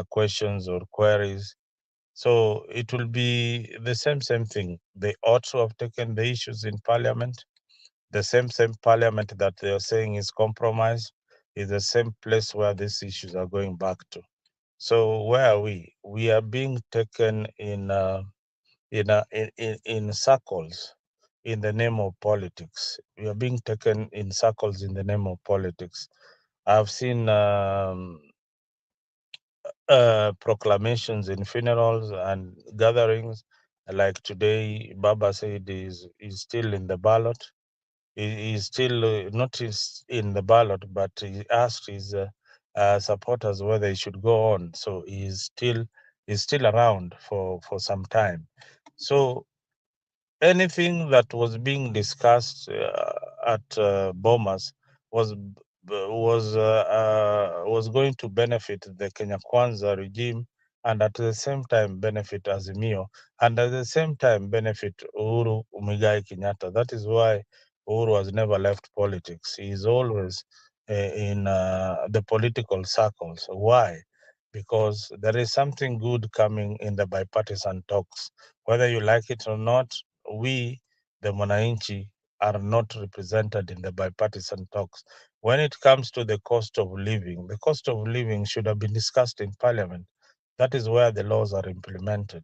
questions or queries. So it will be the same thing. They ought to have taken the issues in parliament. The same parliament that they are saying is compromise is the same place where these issues are going back to. So where are we? We are being taken in circles in the name of politics. We are being taken in circles in the name of politics. I've seen proclamations in funerals and gatherings. Like today, Baba said he's still in the ballot. He's still not in the ballot, but he asked his supporters whether he should go on. So he's still around for some time. So anything that was being discussed at Bomas was going to benefit the Kenya Kwanza regime, and at the same time benefit Azimio, and at the same time benefit Uhuru Muigai Kenyatta. That is why Uhuru has never left politics. He is always in the political circles. Why? Because there is something good coming in the bipartisan talks. Whether you like it or not, we, the Mwananchi, are not represented in the bipartisan talks. When it comes to the cost of living should have been discussed in parliament. That is where the laws are implemented,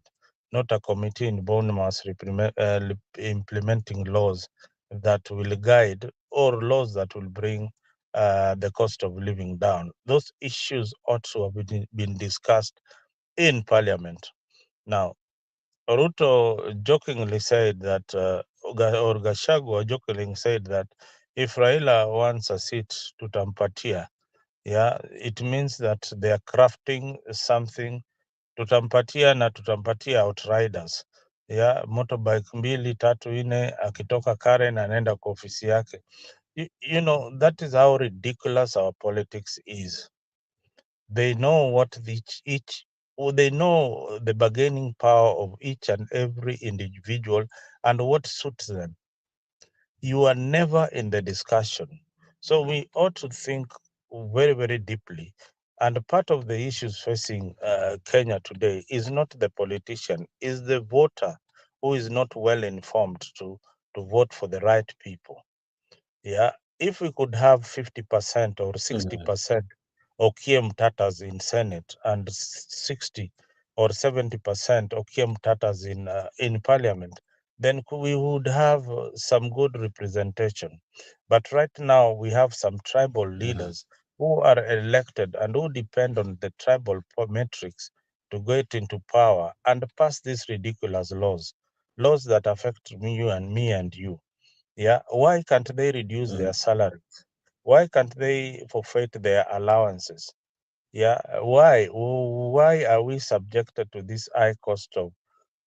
not a committee in Bournemouth implementing laws that will guide or laws that will bring the cost of living down. Those issues ought to have been discussed in parliament. Now, Ruto jokingly said that, or Gachagua jokingly said that if Raila wants a seat, tutampatia. Yeah, it means that they are crafting something. Tutampatia na tutampatia outriders. Yeah, motorbike 2, 3, 4 akitoka Karen anaenda kwa ofisi yake. You know, that is how ridiculous our politics is. They know what they know the bargaining power of each and every individual and what suits them. You are never in the discussion. So we ought to think very, very deeply. And part of the issues facing Kenya today is not the politician, is the voter who is not well informed to vote for the right people. Yeah, if we could have 50% or 60% Okiem Tatas in Senate and 60 or 70% Okiem Tatas in Parliament, then we would have some good representation. But right now we have some tribal leaders who are elected and who depend on the tribal metrics to get into power and pass these ridiculous laws that affect you and me and you. Yeah, why can't they reduce their salaries? Why can't they forfeit their allowances? Yeah, why are we subjected to this high cost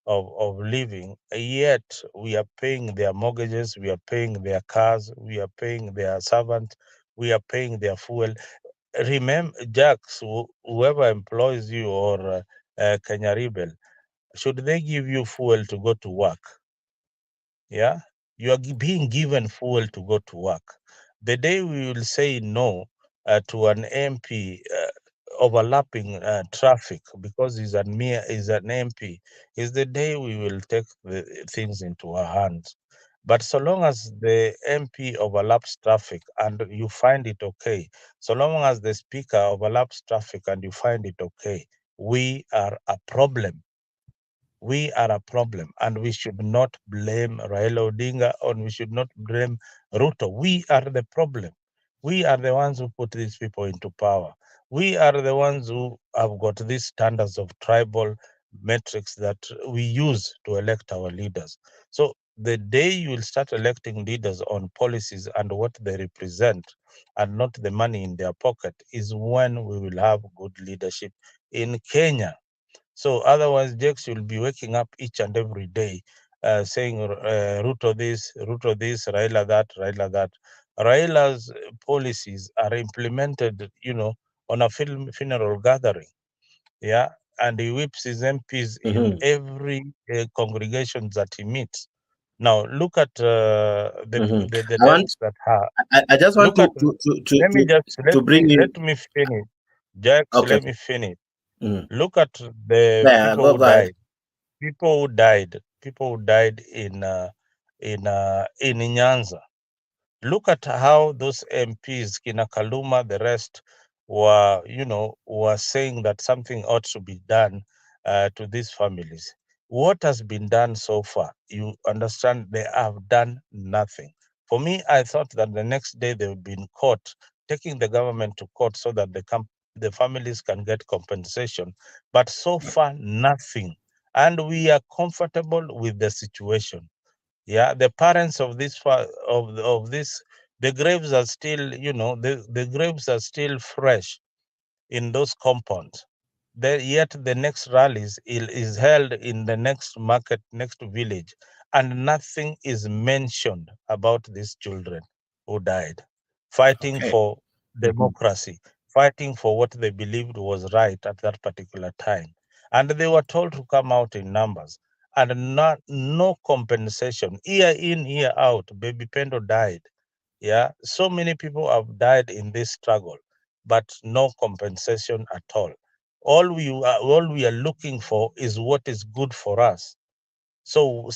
of living, yet we are paying their mortgages, we are paying their cars, we are paying their servants, we are paying their fuel. Remember, Jacks, whoever employs you or Kenya Rebel, should they give you fuel to go to work? Yeah, you are being given fuel to go to work. The day we will say no to an MP overlapping traffic because he's an MP is the day we will take the things into our hands. But so long as the MP overlaps traffic and you find it okay, so long as the speaker overlaps traffic and you find it okay, we are a problem. We are a problem, and we should not blame Raila Odinga, or we should not blame Ruto. We are the problem. We are the ones who put these people into power. We are the ones who have got these standards of tribal metrics that we use to elect our leaders. So the day you will start electing leaders on policies and what they represent and not the money in their pocket is when we will have good leadership in Kenya. So otherwise, Jakes will be waking up each and every day saying Ruto this, Raila that, Raila that. Raila's policies are implemented, on a funeral gathering. Yeah, and he whips his MPs in every congregation that he meets. Now look at the deaths that are. I just want Let me finish, Jakes. Okay. Let me finish. Look at the people who died. People who died in Nyanza. Look at how those MPs, Kina Kaluma, the rest, were saying that something ought to be done to these families. What has been done so far? You understand, they have done nothing. For me, I thought that the next day they would be in court, taking the government to court so that the families can get compensation. But so far, nothing. And we are comfortable with the situation. Yeah, the parents of this the graves are still, the graves are still fresh in those compounds. Yet the next rallies is held in the next market, next village, and nothing is mentioned about these children who died, fighting for democracy, fighting for what they believed was right at that particular time. And they were told to come out in numbers, and no compensation. Year in, year out, Baby Pendo died. Yeah, so many people have died in this struggle, but no compensation at all. All we are looking for is what is good for us. So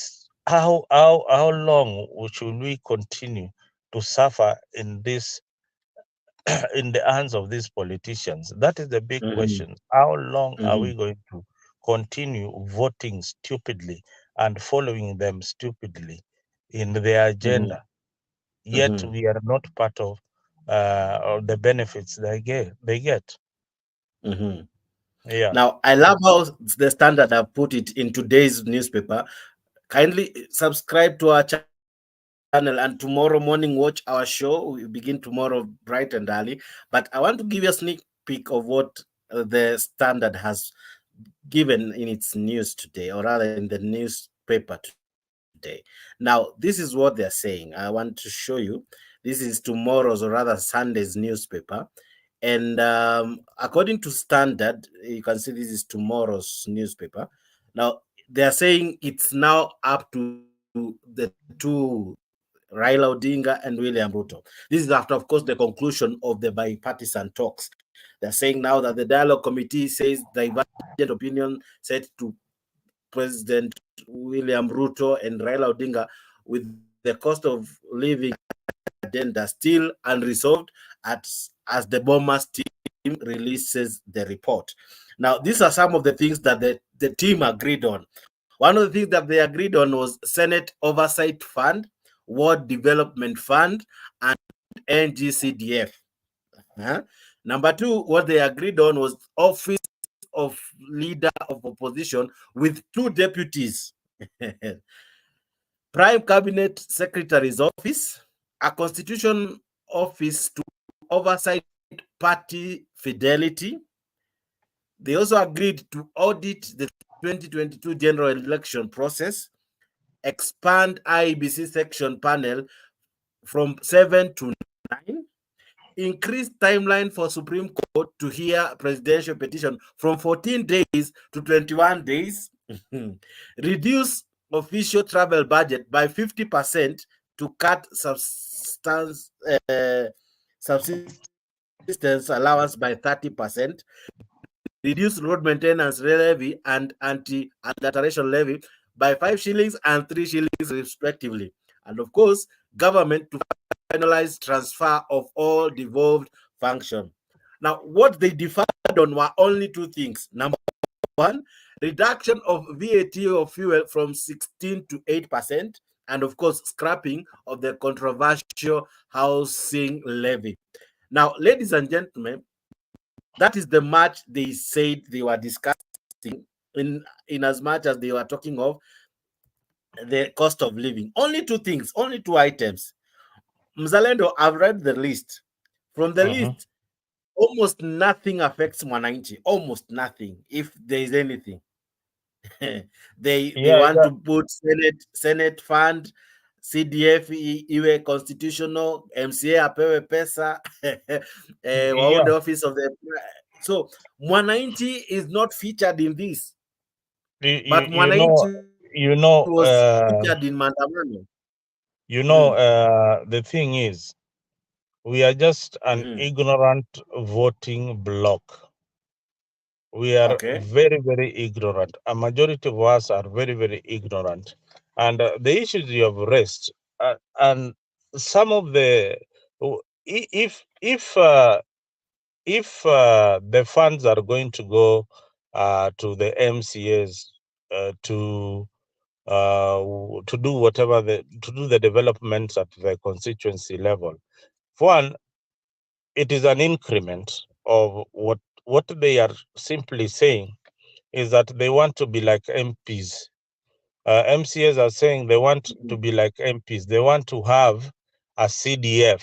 how long should we continue to suffer in this in the hands of these politicians? That is the big question. How long are we going to continue voting stupidly and following them stupidly in their agenda? Yet we are not part of the benefits they get. Yeah. Now, I love how the Standard have put it in today's newspaper. Kindly subscribe to our channel. channel, and tomorrow morning watch our show. We begin tomorrow bright and early. But I want to give you a sneak peek of what the Standard has given in its news today, or rather in the newspaper today. Now, this is what they're saying. I want to show you. This is tomorrow's, or rather Sunday's newspaper. And according to Standard, you can see this is tomorrow's newspaper. Now, they're saying it's now up to the two, Raila Odinga and William Ruto. This is after, of course, the conclusion of the bipartisan talks. They're saying now that the dialogue committee says divergent opinion set to President William Ruto and Raila Odinga with the cost of living agenda still unresolved as the Bomas team releases the report. Now, these are some of the things that the team agreed on. One of the things that they agreed on was Senate Oversight Fund, Ward Development Fund, and NGCDF. Number two, what they agreed on was Office of Leader of Opposition with 2 deputies. Prime Cabinet Secretary's office, a Constitution office to oversight party fidelity. They also agreed to audit the 2022 general election process, expand IEBC section panel from 7 to 9, increase timeline for Supreme Court to hear presidential petition from 14 days to 21 days, reduce official travel budget by 50% to cut subsistence allowance by 30%, reduce road maintenance levy and anti-adulteration levy by 5 shillings and 3 shillings respectively. And of course, government to finalize transfer of all devolved function. Now, what they differed on were only 2 things. Number 1, reduction of VAT of fuel from 16 to 8%, and of course, scrapping of the controversial housing levy. Now, ladies and gentlemen, that is the much they said they were discussing in as much as they were talking of the cost of living. Only 2 things, only 2 items. Mzalendo, I've read the list. From the list, almost nothing affects Mwananchi. Almost nothing, if there is anything. They want to put Senate fund, CDF iwe constitutional, MCA apewe pesa, the office of the... So Mwananchi is not featured in this. But Mwananchi was featured in Maandamano. The thing is, we are just an ignorant voting bloc. We are very, very ignorant. A majority of us are very, very ignorant. And the issues you have raised, and some of the, if the funds are going to go to the MCAs to do whatever to do the developments at the constituency level, one, it is an increment of what they are simply saying is that they want to be like MPs. MCAs are saying they want to be like MPs. They want to have a CDF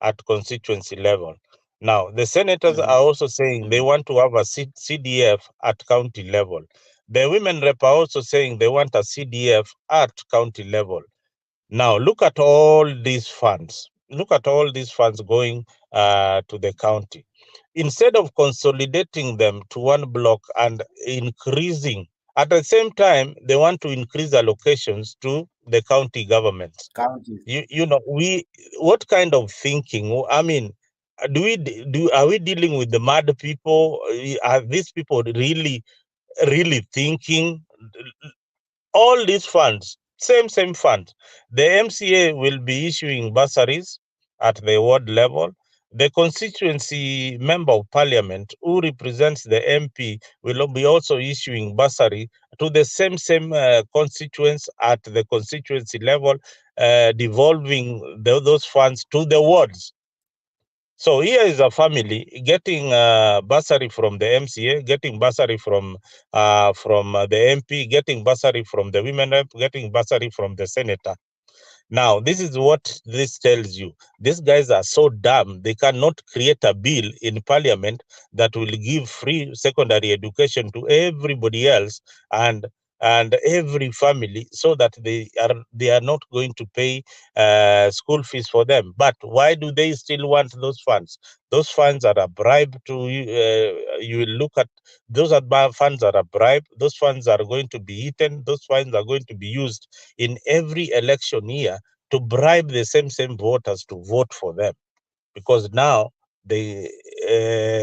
at constituency level. Now, the senators are also saying they want to have a CDF at county level. The women rep are also saying they want a CDF at county level. Now, look at all these funds. Look at all these funds going to the county. Instead of consolidating them to one block and increasing, at the same time, they want to increase allocations to the county governments. What kind of thinking? I mean, are we dealing with the mad people? Are these people really thinking? All these funds, same fund. The MCA will be issuing bursaries at the ward level. The constituency member of parliament who represents the MP will be also issuing bursary to the same constituents at the constituency level, devolving those funds to the wards. So here is a family getting bursary from the MCA, getting bursary from the MP, getting bursary from the women rep, getting bursary from the senator. Now, this is what this tells you. These guys are so dumb, they cannot create a bill in parliament that will give free secondary education to everybody else and every family, so that they are not going to pay school fees for them. But why do they still want those funds? Those funds are a bribe to you will look at those funds are a bribe. Those funds are going to be eaten. Those funds are going to be used in every election year to bribe the same voters to vote for them. Because now they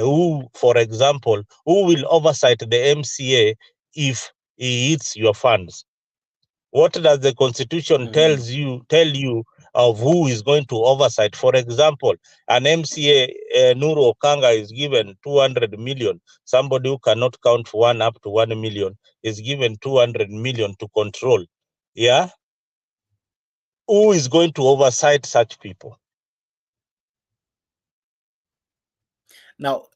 who, for example, who will oversight the MCA if he eats your funds? What does the constitution tell you of who is going to oversight? For example, an MCA, Nuru Okanga, is given 200 million. Somebody who cannot count one up to 1 million is given 200 million to control. Yeah? Who is going to oversight such people? Now,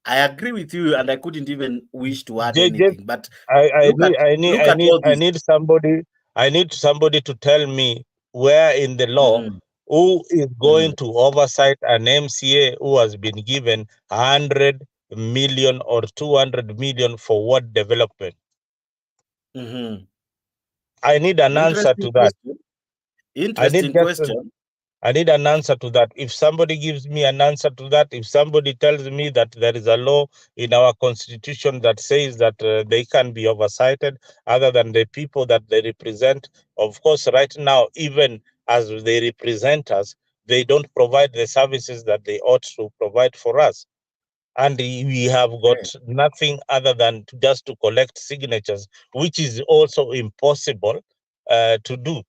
I agree with you, and I couldn't even wish to add anything. But I need somebody to tell me where in the law who is going to oversight an MCA who has been given 100 million or 200 million for what development? I need an answer to that. Interesting question. I need an answer to that. If somebody gives me an answer to that, if somebody tells me that there is a law in our constitution that says that they can be oversighted other than the people that they represent, of course, right now, even as they represent us, they don't provide the services that they ought to provide for us. And we have got nothing other than just to collect signatures, which is also impossible to do.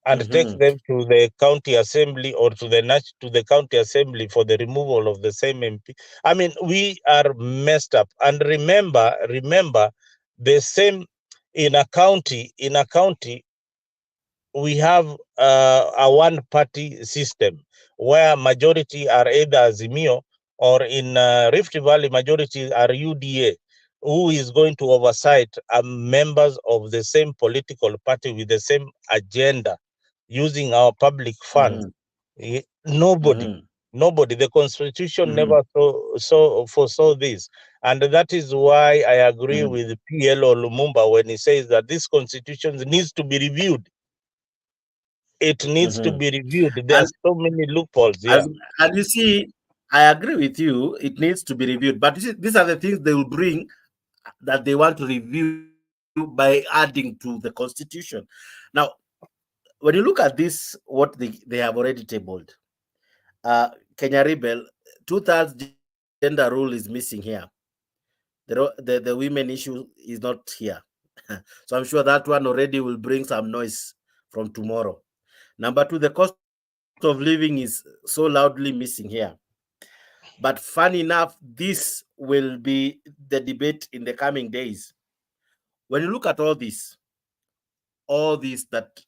And take them to the county assembly or to the county assembly for the removal of the same MP. I mean, we are messed up. And remember, the same in a county, we have a one-party system where majority are either Azimio, or in Rift Valley, majority are UDA. Who is going to oversight members of the same political party with the same agenda, using our public funds? Nobody. The constitution never foresaw this. And that is why I agree with PLO Lumumba when he says that this constitution needs to be reviewed. It needs to be reviewed. There's so many loopholes here. And you see, I agree with you, it needs to be reviewed. But you see, these are the things they will bring that they want to review by adding to the constitution. Now, when you look at this, what they have already tabled, Kenya Rebel, 2/3 gender rule is missing here. The women issue is not here. So I'm sure that one already will bring some noise from tomorrow. Number 2, the cost of living is so loudly missing here. But funny enough, this will be the debate in the coming days. When you look at all this that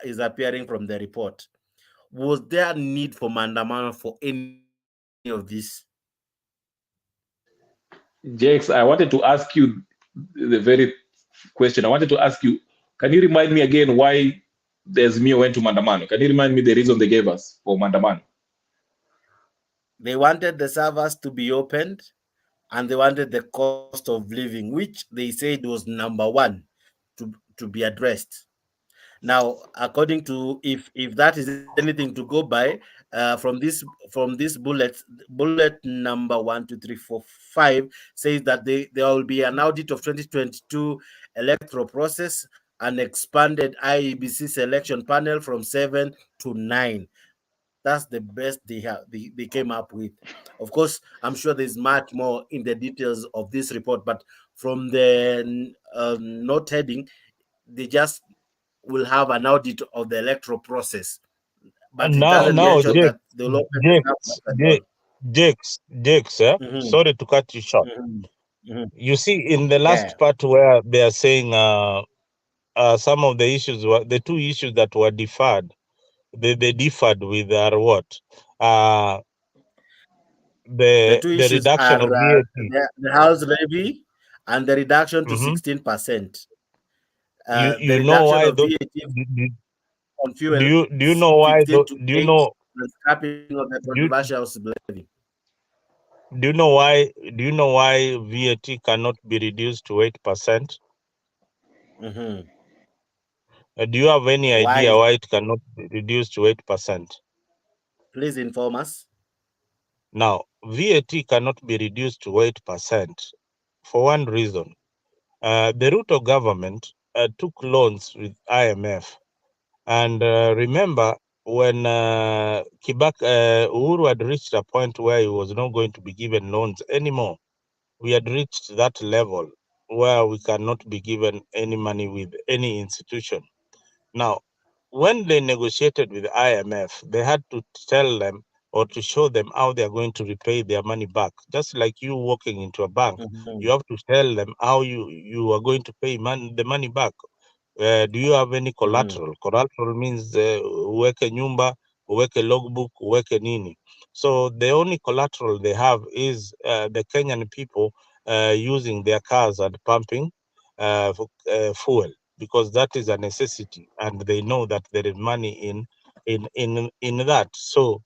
is appearing from the report, was there need for maandamano for any of this? Jakes, I wanted to ask you the very question. I wanted to ask you, can you remind me again why the Azimio went to maandamano? Can you remind me the reason they gave us for maandamano? They wanted the servers to be opened, and they wanted the cost of living, which they said was number one to be addressed. Now, according to, if that is anything to go by, from this bullet number 1, 2, 3, 4, 5 says that there will be an audit of 2022 electoral process, an expanded IEBC selection panel from 7 to 9. That's the best they came up with. Of course, I'm sure there's much more in the details of this report, but from the note heading, they just will have an audit of the electoral process. But it doesn't mention that they'll open Jakes, sorry to cut you short. You see, in the last part where they are saying some of the issues were the 2 issues that were deferred. They differed with are what? The 2 issues reduction are of VAT. The house levy and the reduction to 16%. You know why those? on fuel. Do you know why? Do you know the scrapping of the controversial levy? Do you know why? Do you know why VAT cannot be reduced to 8%? Mm-hmm. Do you have any idea why it cannot be reduced to 8%? Please inform us. Now, VAT cannot be reduced to 8% for one reason. The Ruto government took loans with IMF. And remember, when Uhuru had reached a point where he was not going to be given loans anymore, we had reached that level where we cannot be given any money with any institution. Now, when they negotiated with IMF, they had to tell them or to show them how they are going to repay their money back. Just like you walking into a bank, you have to tell them how you are going to pay the money back. Do you have any collateral? Collateral means uweke nyumba, uweke logbook, uweke nini. So the only collateral they have is the Kenyan people using their cars and pumping fuel, because that is a necessity, and they know that there is money in that. So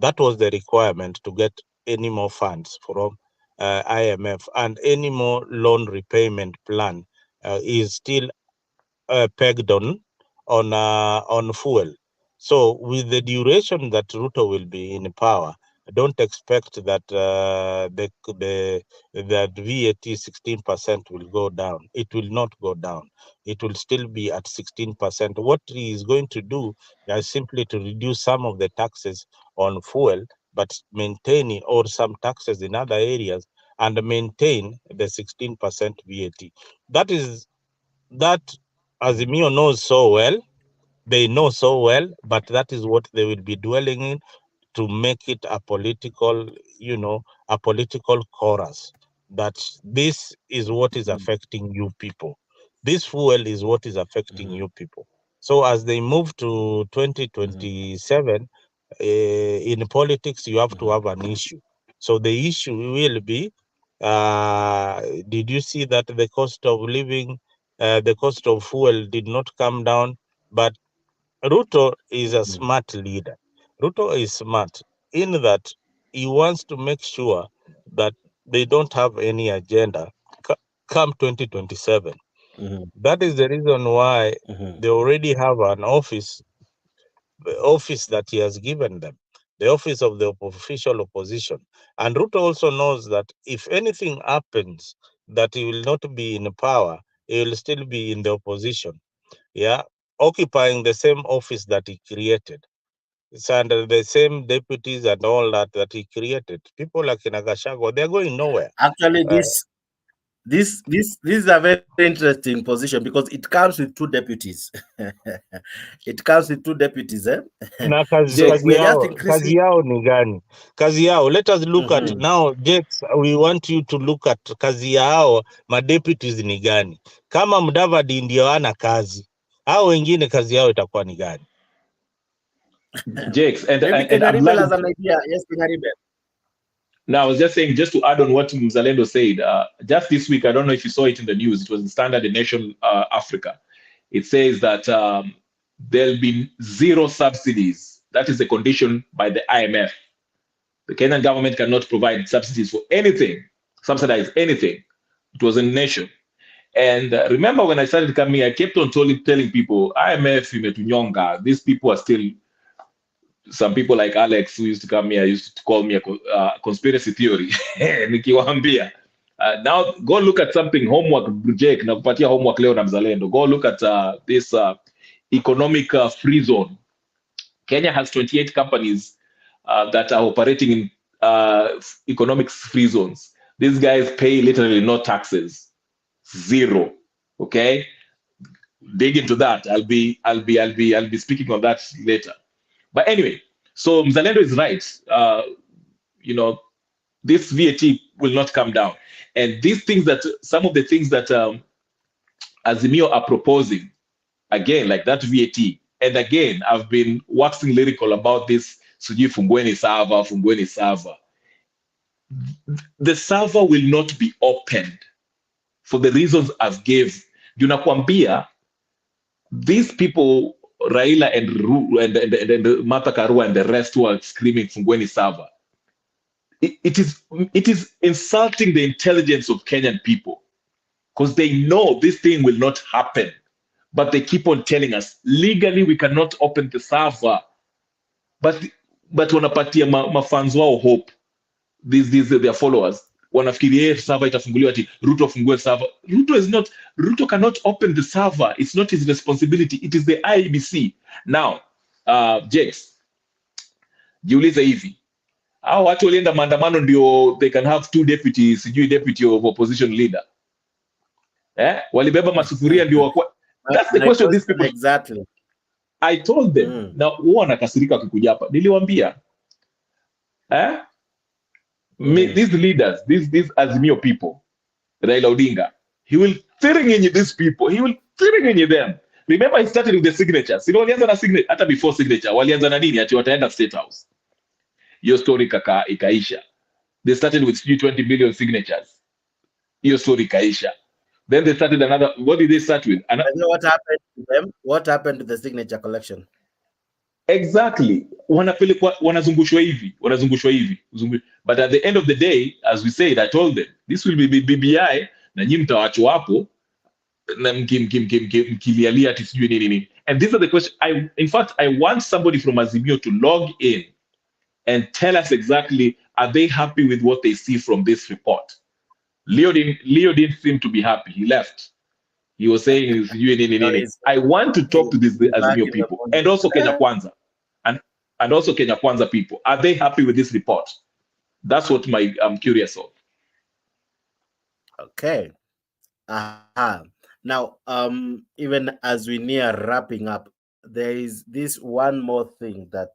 that was the requirement to get any more funds from IMF, and any more loan repayment plan is still pegged on fuel. So with the duration that Ruto will be in power, don't expect that that VAT 16% will go down. It will not go down. It will still be at 16%. What he is going to do is simply to reduce some of the taxes on fuel, but maintaining or some taxes in other areas, and maintain the 16% VAT. That Azimio knows so well. They know so well, but that is what they will be dwelling in, to make it a political, a political chorus, that this is what is affecting you people. This fuel is what is affecting you people. So as they move to 2027, in politics, you have to have an issue. So the issue will be, did you see that the cost of living, the cost of fuel did not come down? But Ruto is a smart leader. Ruto is smart in that he wants to make sure that they don't have any agenda come 2027. That is the reason why they already have an office, the office that he has given them, the office of the official opposition. And Ruto also knows that if anything happens, that he will not be in power, he will still be in the opposition. Yeah, occupying the same office that he created. It's under the same deputies and all that he created. People like Gachagua, they're going nowhere. Actually, this is a very interesting position, because it comes with two deputies. It comes with two deputies, eh? Na kazi yao ni gani? Kazi yao. Let us look at now, Jakes, we want you to look at kazi yao, deputies ni gani? Kama Mudavadi ndio ana kazi, hao wengine kazi yao itakuwa ni gani? Jakes, and I'm glad has an idea. Yes, Now, I was just saying, just to add on what Mzalendo said, just this week, I don't know if you saw it in the news, it was in Standard Nation Africa. It says that there'll be zero subsidies. That is the condition by the IMF. The Kenyan government cannot provide subsidies for anything, subsidize anything. It was in Nation. And remember when I started coming, I kept on telling people, IMF, imetunyonga, these people are still, some people like Alex who used to come here used to call me a conspiracy theory. Nikiwaambia. Now go look at something, homework, Jake, na kupatia homework leo na Mzalendo. Go look at this economic free zone. Kenya has 28 companies that are operating in economic free zones. These guys pay literally no taxes, zero. Okay, dig into that. I'll be speaking on that later. But anyway, so Mzalendo is right. This VAT will not come down, and these things that some of the things that Azimio are proposing, again, like that VAT. And again, I've been waxing lyrical about this. Sujui fungueni server. The server will not be opened for the reasons I've gave. Junakwambia, these people Raila and Martha Karua and the rest who are screaming fungueni server, it is insulting the intelligence of Kenyan people, because they know this thing will not happen, but they keep on telling us legally we cannot open the server, but wanapatia mafans wao hope, these their followers wanafikiria server itafunguliwa ati Ruto afungue server. Ruto cannot open the server. It's not his responsibility. It is the IEBC. Now Jakes, jiulize hivi, hao watu walienda maandamano ndio they can have 2 deputies, sijui deputy of opposition leader, walibeba masufuria ndio that's the question these people. Exactly. I told them na wao wanakasirika wakikuja hapa, niliwaambia these leaders, these Azimio people, Raila Odinga, he will thiringenye these people, he will thiringenye them. Remember, he started with the signatures. Walianza na signature, hata before signature walianza na nini, ati wataenda State House. Your story ikaisha. They started with 20 billion signatures. Your story ikaisha. Then they started another. What did they start with? What happened to them? What happened to the signature collection? Exactly. Wanazungushwa hivi. But at the end of the day, as we said, I told them, this will be BBI, na nyinyi mtawachwa hapo na mkilialia ati sijui nini. And these are the questions. In fact, I want somebody from Azimio to log in and tell us exactly, are they happy with what they see from this report? Leo didn't seem to be happy. He left. He was saying, I want to talk to these Azimio people, and also Kenya Kwanza, and also Kenya Kwanza people. Are they happy with this report? That's what I'm curious of. Okay. Now, even as we near wrapping up, there is this one more thing that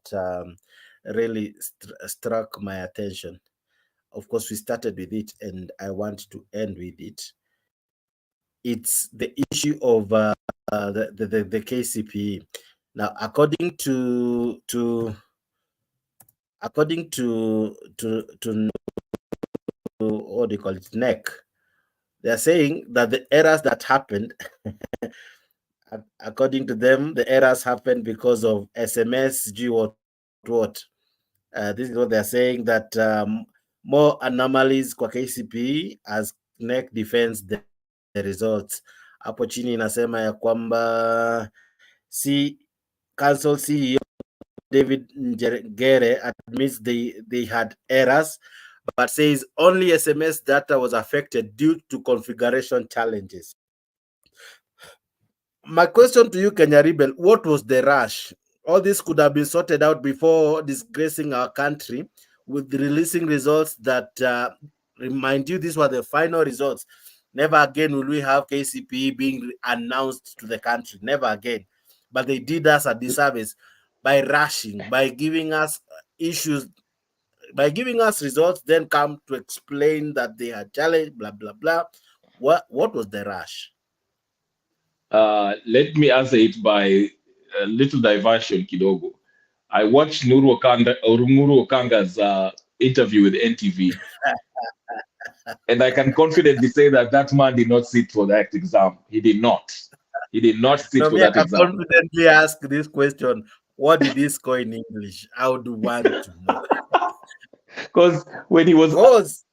really struck my attention. Of course, we started with it, and I want to end with it. It's the issue of the KCPE. Now, according to what do you call it, NEC, they're saying that the errors that happened, according to them, the errors happened because of SMS, what. This is what they're saying, that more anomalies kwa KCPE as NEC defends the results. Hapo chini inasema ya kwamba Council CEO David Njegere admits they had errors, but says only SMS data was affected due to configuration challenges. My question to you, Kenya Rebel, what was the rush? All this could have been sorted out before disgracing our country with releasing results that, remind you, these were the final results. Never again will we have KCPE being announced to the country. Never again. But they did us a disservice by rushing, by giving us issues, by giving us results, then come to explain that they had challenged, blah, blah, blah. What was the rush? Let me answer it by a little diversion, kidogo. I watched Nuru Okanga's interview with NTV. And I can confidently say that man did not sit for that exam. He did not. He did not sit for that exam. I can confidently ask this question. What did he score in English? I would want to know. Because when he was asked,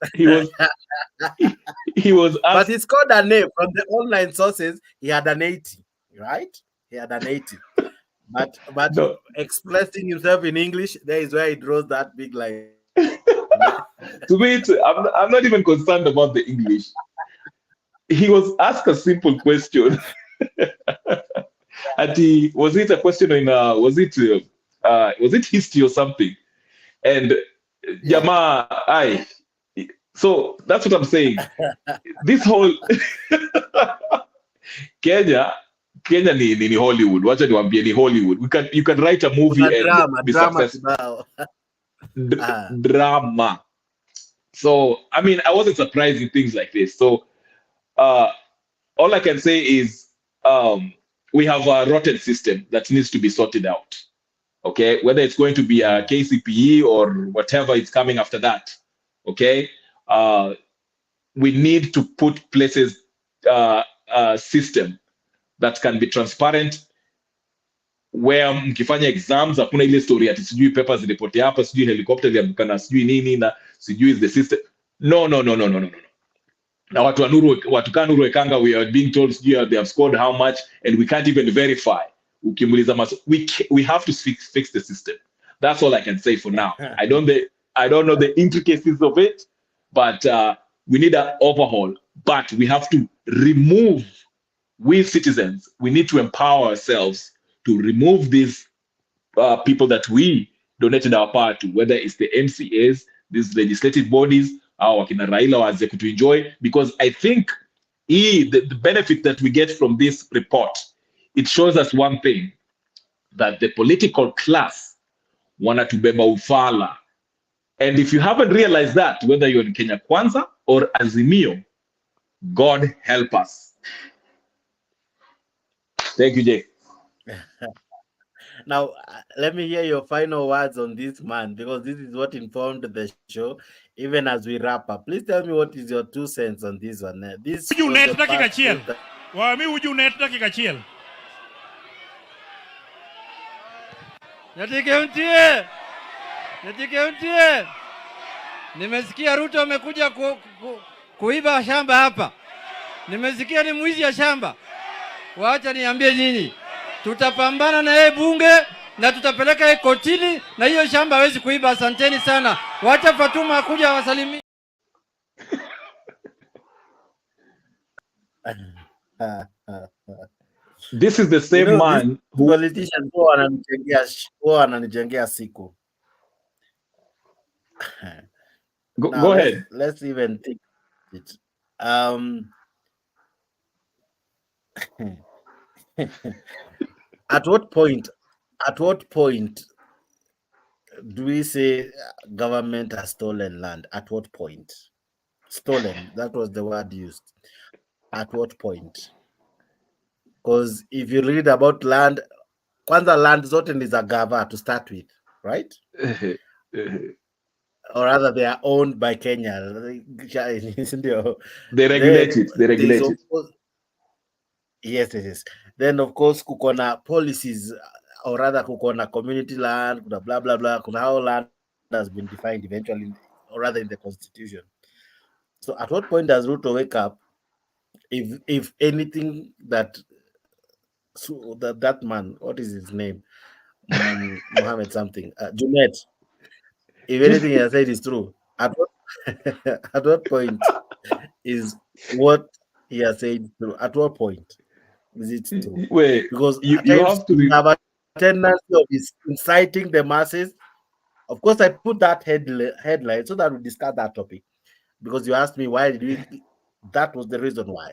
but he scored an A from the online sources. He had an 80, right? He had an 80. But no. Expressing himself in English, there is where he draws that big line. To me, I'm not even concerned about the English. He was asked a simple question. And was it a question in was it history or something? And Jamaa, so that's what I'm saying. This whole Kenya ni Hollywood. Wacha niwaambie ni Hollywood. You can write a movie and be successful. Drama. So I mean, I wasn't surprised in things like this. So all I can say is we have a rotten system that needs to be sorted out. Okay, whether it's going to be a KCPE or whatever is coming after that. Okay, we need to put places a system that can be transparent, where mkifanya exams hakuna ile story ati sijui papers zilipotea hapa, sijui helicopter ilianguka na sijui nini na sijui is the system. No. Na watu kan Nuru Ekanga, we are being told they have scored how much and we can't even verify. We have to fix the system. That's all I can say for now. I don't know the intricacies of it, but we need an overhaul. But we have to remove, we citizens, we need to empower ourselves to remove these people that we donated our power to, whether it's the MCAs, these legislative bodies, our wakina Raila waze to enjoy, because I think the benefit that we get from this report, it shows us one thing, that the political class wana tubeba ufala. And if you haven't realized that, whether you're in Kenya Kwanza or Azimio, God help us. Thank you, Jay. Now, let me hear your final words on this man, because this is what informed the show, even as we wrap up. Please tell me what is your 2 cents on this one. This Uju net dakika chiel. Wami uju net dakika chiel. Natike. Nimesikia Ruto amekuja kuiba shamba hapa. Nimesikia ni mwizi ya shamba. Wacha niambie nyinyi. Tutapambana na yeye bunge na tutapeleka yeye kotini, na hiyo shamba hawezi kuiba. Asanteni sana. Wacha Fatuma akuja wasalimie. This is the same man who politicians who ananijengea siku. Go ahead. Let's even think it. At what point do we say government has stolen land? At what point? Stolen, that was the word used. At what point? Because if you read about land, kwanza land zote ni za gava to start with, right? Or rather, they are owned by Kenya. They regulate it. Yes, it is. Then of course kukona policies, or rather kukona community land, kuna blah blah blah, kuna how land has been defined eventually, or rather in the constitution. So at what point does Ruto wake up, if anything that man, what is his name, Mohammed something, Junet, if anything he has said is true, at what point is what he has said true? At what point is it true? Wait, because you have to have a tendency of inciting the masses. Of course, I put that headline so that we discuss that topic, because you asked me why did we. That was the reason why.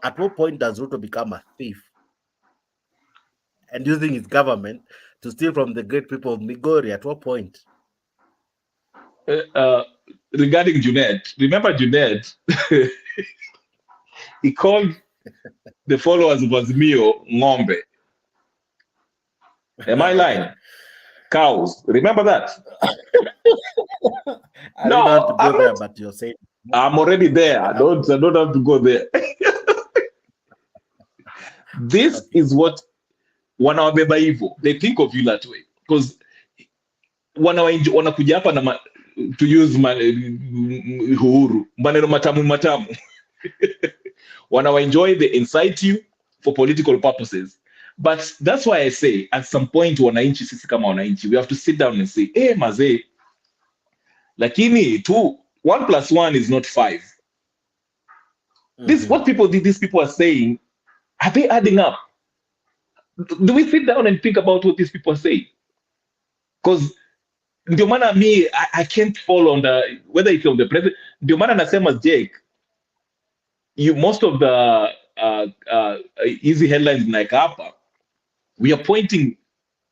At what point does Ruto become a thief and using his government to steal from the great people of Migori? At what point? Regarding Junet, remember Junet? He called the followers of Azimio ng'ombe. Am I lying? Cows. Remember that? I don't have to go there, but you're saying I'm already there. I don't have to go there. This is what wanawabeba hivyo. They think of you that way, because wanakuja hapa na to use uhuru maneno matamu wanaenjoy, they incite you for political purposes. But that's why I say at some point wananchi, sisi kama wananchi, we have to sit down and say, hey mazee, lakini 1 + 1 is not 5. This what these people are saying, are they adding up? Do we sit down and think about what these people are saying? Because ndio maana I can't fall on whether it's on the president. Ndio maana nasema Jake, most of the easy headlines like hapa, we are pointing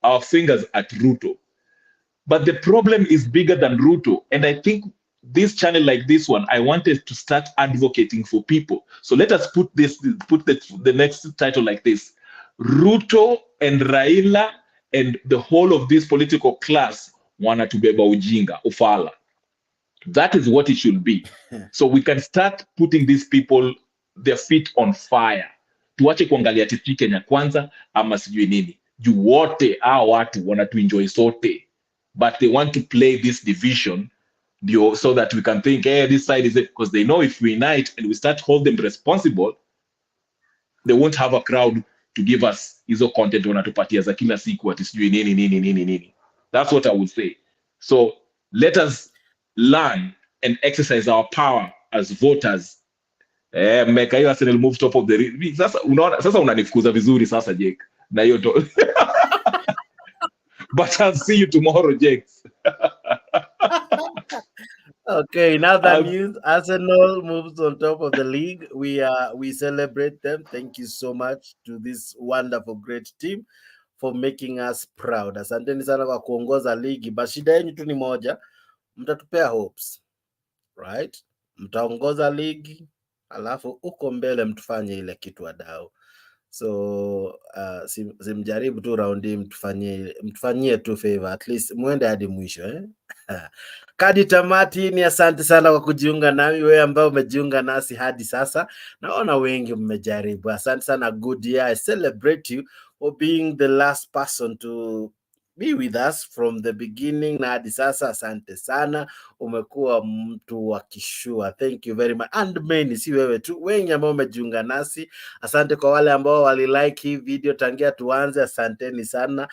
our fingers at Ruto, but the problem is bigger than Ruto. And I think this channel like this one, I wanted to start advocating for people. So let us put the next title like this: Ruto and Raila and the whole of this political class wana tubeba ujinga ufala. That is what it should be. So we can start putting these people, their feet on fire, tuache kuangalia TV Kenya kwanza ama sijui nini. Juu wote hao watu wanatuenjoy sote, but they want to play this division so that we can think, hey, this side is it, because they know if we unite and we start hold them responsible, they won't have a crowd to give us hizo content wanatupatia za kila siku ati sijui nini. That's what I would say. So let us learn and exercise our power as voters. Mmeka hiyo Arsenal move top of the sasa unaona, sasa unanifukuza vizuri sasa Jake na hiyo but I'll see you tomorrow, Jake. Okay, now that news, Arsenal moves on top of the league. We celebrate them. Thank you so much to this wonderful great team for making us proud. Asanteni sana kwa kuongoza ligi. Bashida yenu tu ni moja, mtatupea hopes. Right? Mtaongoza ligi, alafu uko mbele mtufanye ile kitu wadau. So simjaribu tu raundi, mtufanyie tu favor, at least muende hadi mwisho Kadi tamati ni asante sana kwa kujiunga nami, wewe ambao umejiunga nasi hadi sasa. Naona wengi mmejaribu. Asante sana, good year. I celebrate you for being the last person to be with us from the beginning na hadi sasa. Asante sana, umekuwa mtu wa kishua. Thank you very much. And many, si wewe tu, wengi ambao umejiunga nasi. Asante kwa wale ambao walilike hii video tangia tuanze, asanteni sana.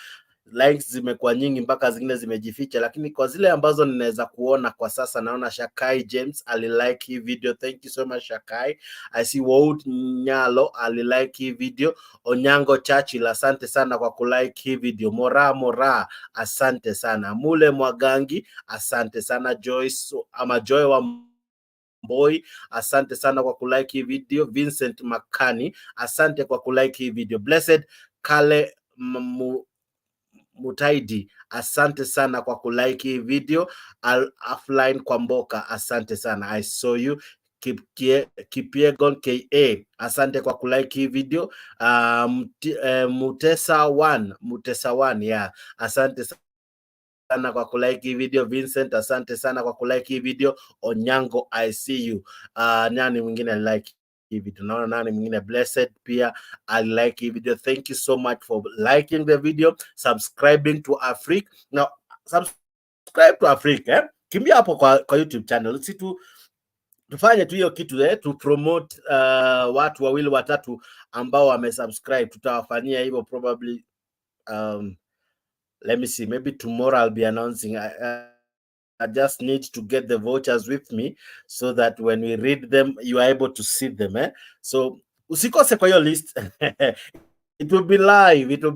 Likes zimekuwa nyingi mpaka zingine zimejificha, lakini kwa zile ambazo ninaweza kuona kwa sasa, naona Shakai James alilike hii video. Thank you so much Shakai. I see Wout Nyalo alilike hii video. Onyango Churchill, asante sana kwa kulike hii video. Mora asante sana. Mule Mwagangi, asante sana. Joyce ama Joy wa Boy, asante sana kwa kulike hii video. Vincent Makani, asante kwa kulike hii video. Blessed Kale Mutaidi, asante sana kwa kulike hii video. Offline kwa Mboka, asante sana. I saw you. Kipiegon KA, asante kwa kulike hii video. Mutesa one, yeah, asante sana kwa kulike hii video. Vincent, asante sana kwa kulike hii video. Onyango, I see you. Nani mwingine like hii video? Naona nani mwingine? Blessed pia I like hii video. Thank you so much for liking the video, subscribing to Africa. Now subscribe to Africa, kimbia hapo kwa YouTube channel. Si tufanye tu hiyo kitu to promote watu wawili watatu ambao wamesubscribe. Tutawafanyia hivyo probably let me see, maybe tomorrow I'll be announcing. I just need to get the vouchers with me so that when we read them, you are able to see them. So usikose kwa hiyo list. It will be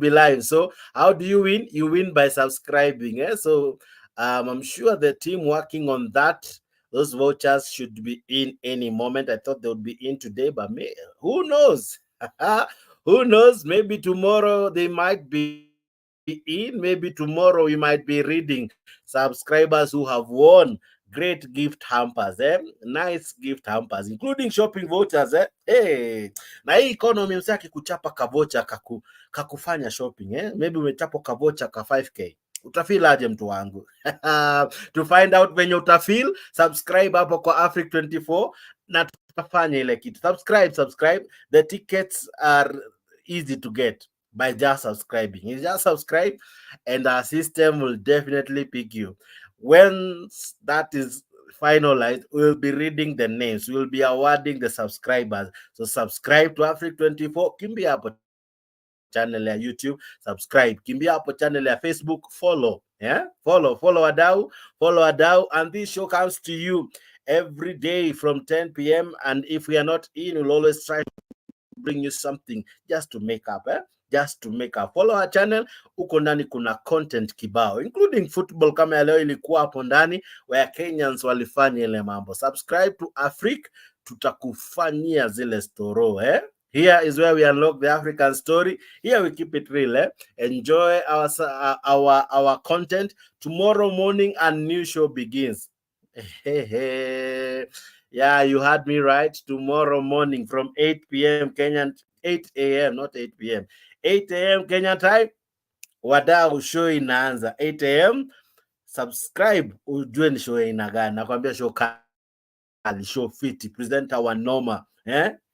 live. So how do you win? You win by subscribing. So I'm sure the team working on that, those vouchers should be in any moment. I thought they would be in today, but who knows? Who knows? Maybe tomorrow they might be in. Maybe tomorrow we might be reading subscribers who have won great gift hampers, nice gift hampers, including shopping vouchers. Hey, na hii economy msaki kuchapa kavocha kakufanya shopping. Maybe umechapa kavocha ka 5k, utafeel aje mtu wangu? To find out when you utafeel, subscribe hapo kwa Africa 24 na tutafanya ile kitu. Subscribe. The tickets are easy to get by just subscribing. You just subscribe and our system will definitely pick you. When that is finalized, we'll be reading the names. We'll be awarding the subscribers. So subscribe to Africa 24. Kimbia hapo channel ya YouTube, subscribe. Kimbia hapo channel ya Facebook, follow. Follow Adau. And this show comes to you every day from 10 p.m. And if we are not in, we'll always try to bring you something just to make up. Follow our channel. Uko ndani kuna content kibao, including football kama ya leo ilikuwa hapo ndani, where Kenyans walifanya ile mambo. Subscribe to Africa, tutakufanyia zile storo. Here is where we unlock the African story. Here we keep it real. Enjoy our content. Tomorrow morning a new show begins. Yeah, you heard me right. Tomorrow morning from 8 p.m. Kenyan, 8 a.m. not 8 p.m. 8 a.m. Kenyan time. Wadau, show inaanza 8 a.m. Subscribe ujue ni show inagana. Nakwambia show kali, show fiti, presenter wa noma,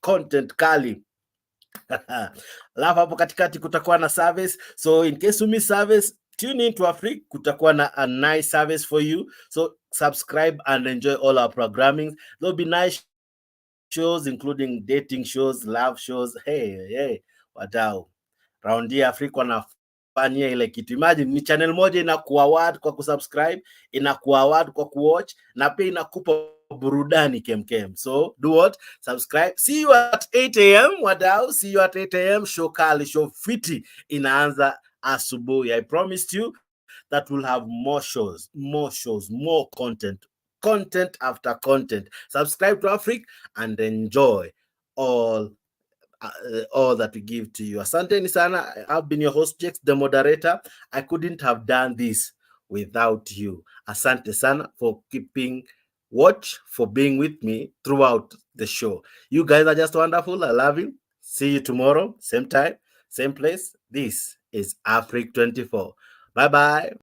content kali. Alafu hapo katikati kutakuwa na service, so in case you miss service, tune in to Afrique. Kutakuwa na a nice service for you, so subscribe and enjoy all our programming. There'll be nice shows including dating shows, love shows. Hey, wadau, raundi ya Afrika wanafanyia ile kitu. Imagine ni channel moja inakuwa award kwa kusubscribe, inakuwa award kwa kuwatch, na pia inakupa burudani kemkem. So do what? Subscribe. See you at 8 a.m. wadau, see you at 8 a.m. Show kali, show fiti inaanza asubuhi. I promised you that we'll have more shows, more content after content. Subscribe to Afrique and enjoy all that we give to you. Asanteni sana. I've been your host, Jex, the moderator. I couldn't have done this without you. Asante sana for keeping watch, for being with me throughout the show. You guys are just wonderful. I love you. See you tomorrow, same time, same place. This is Afrique 24. Bye-bye.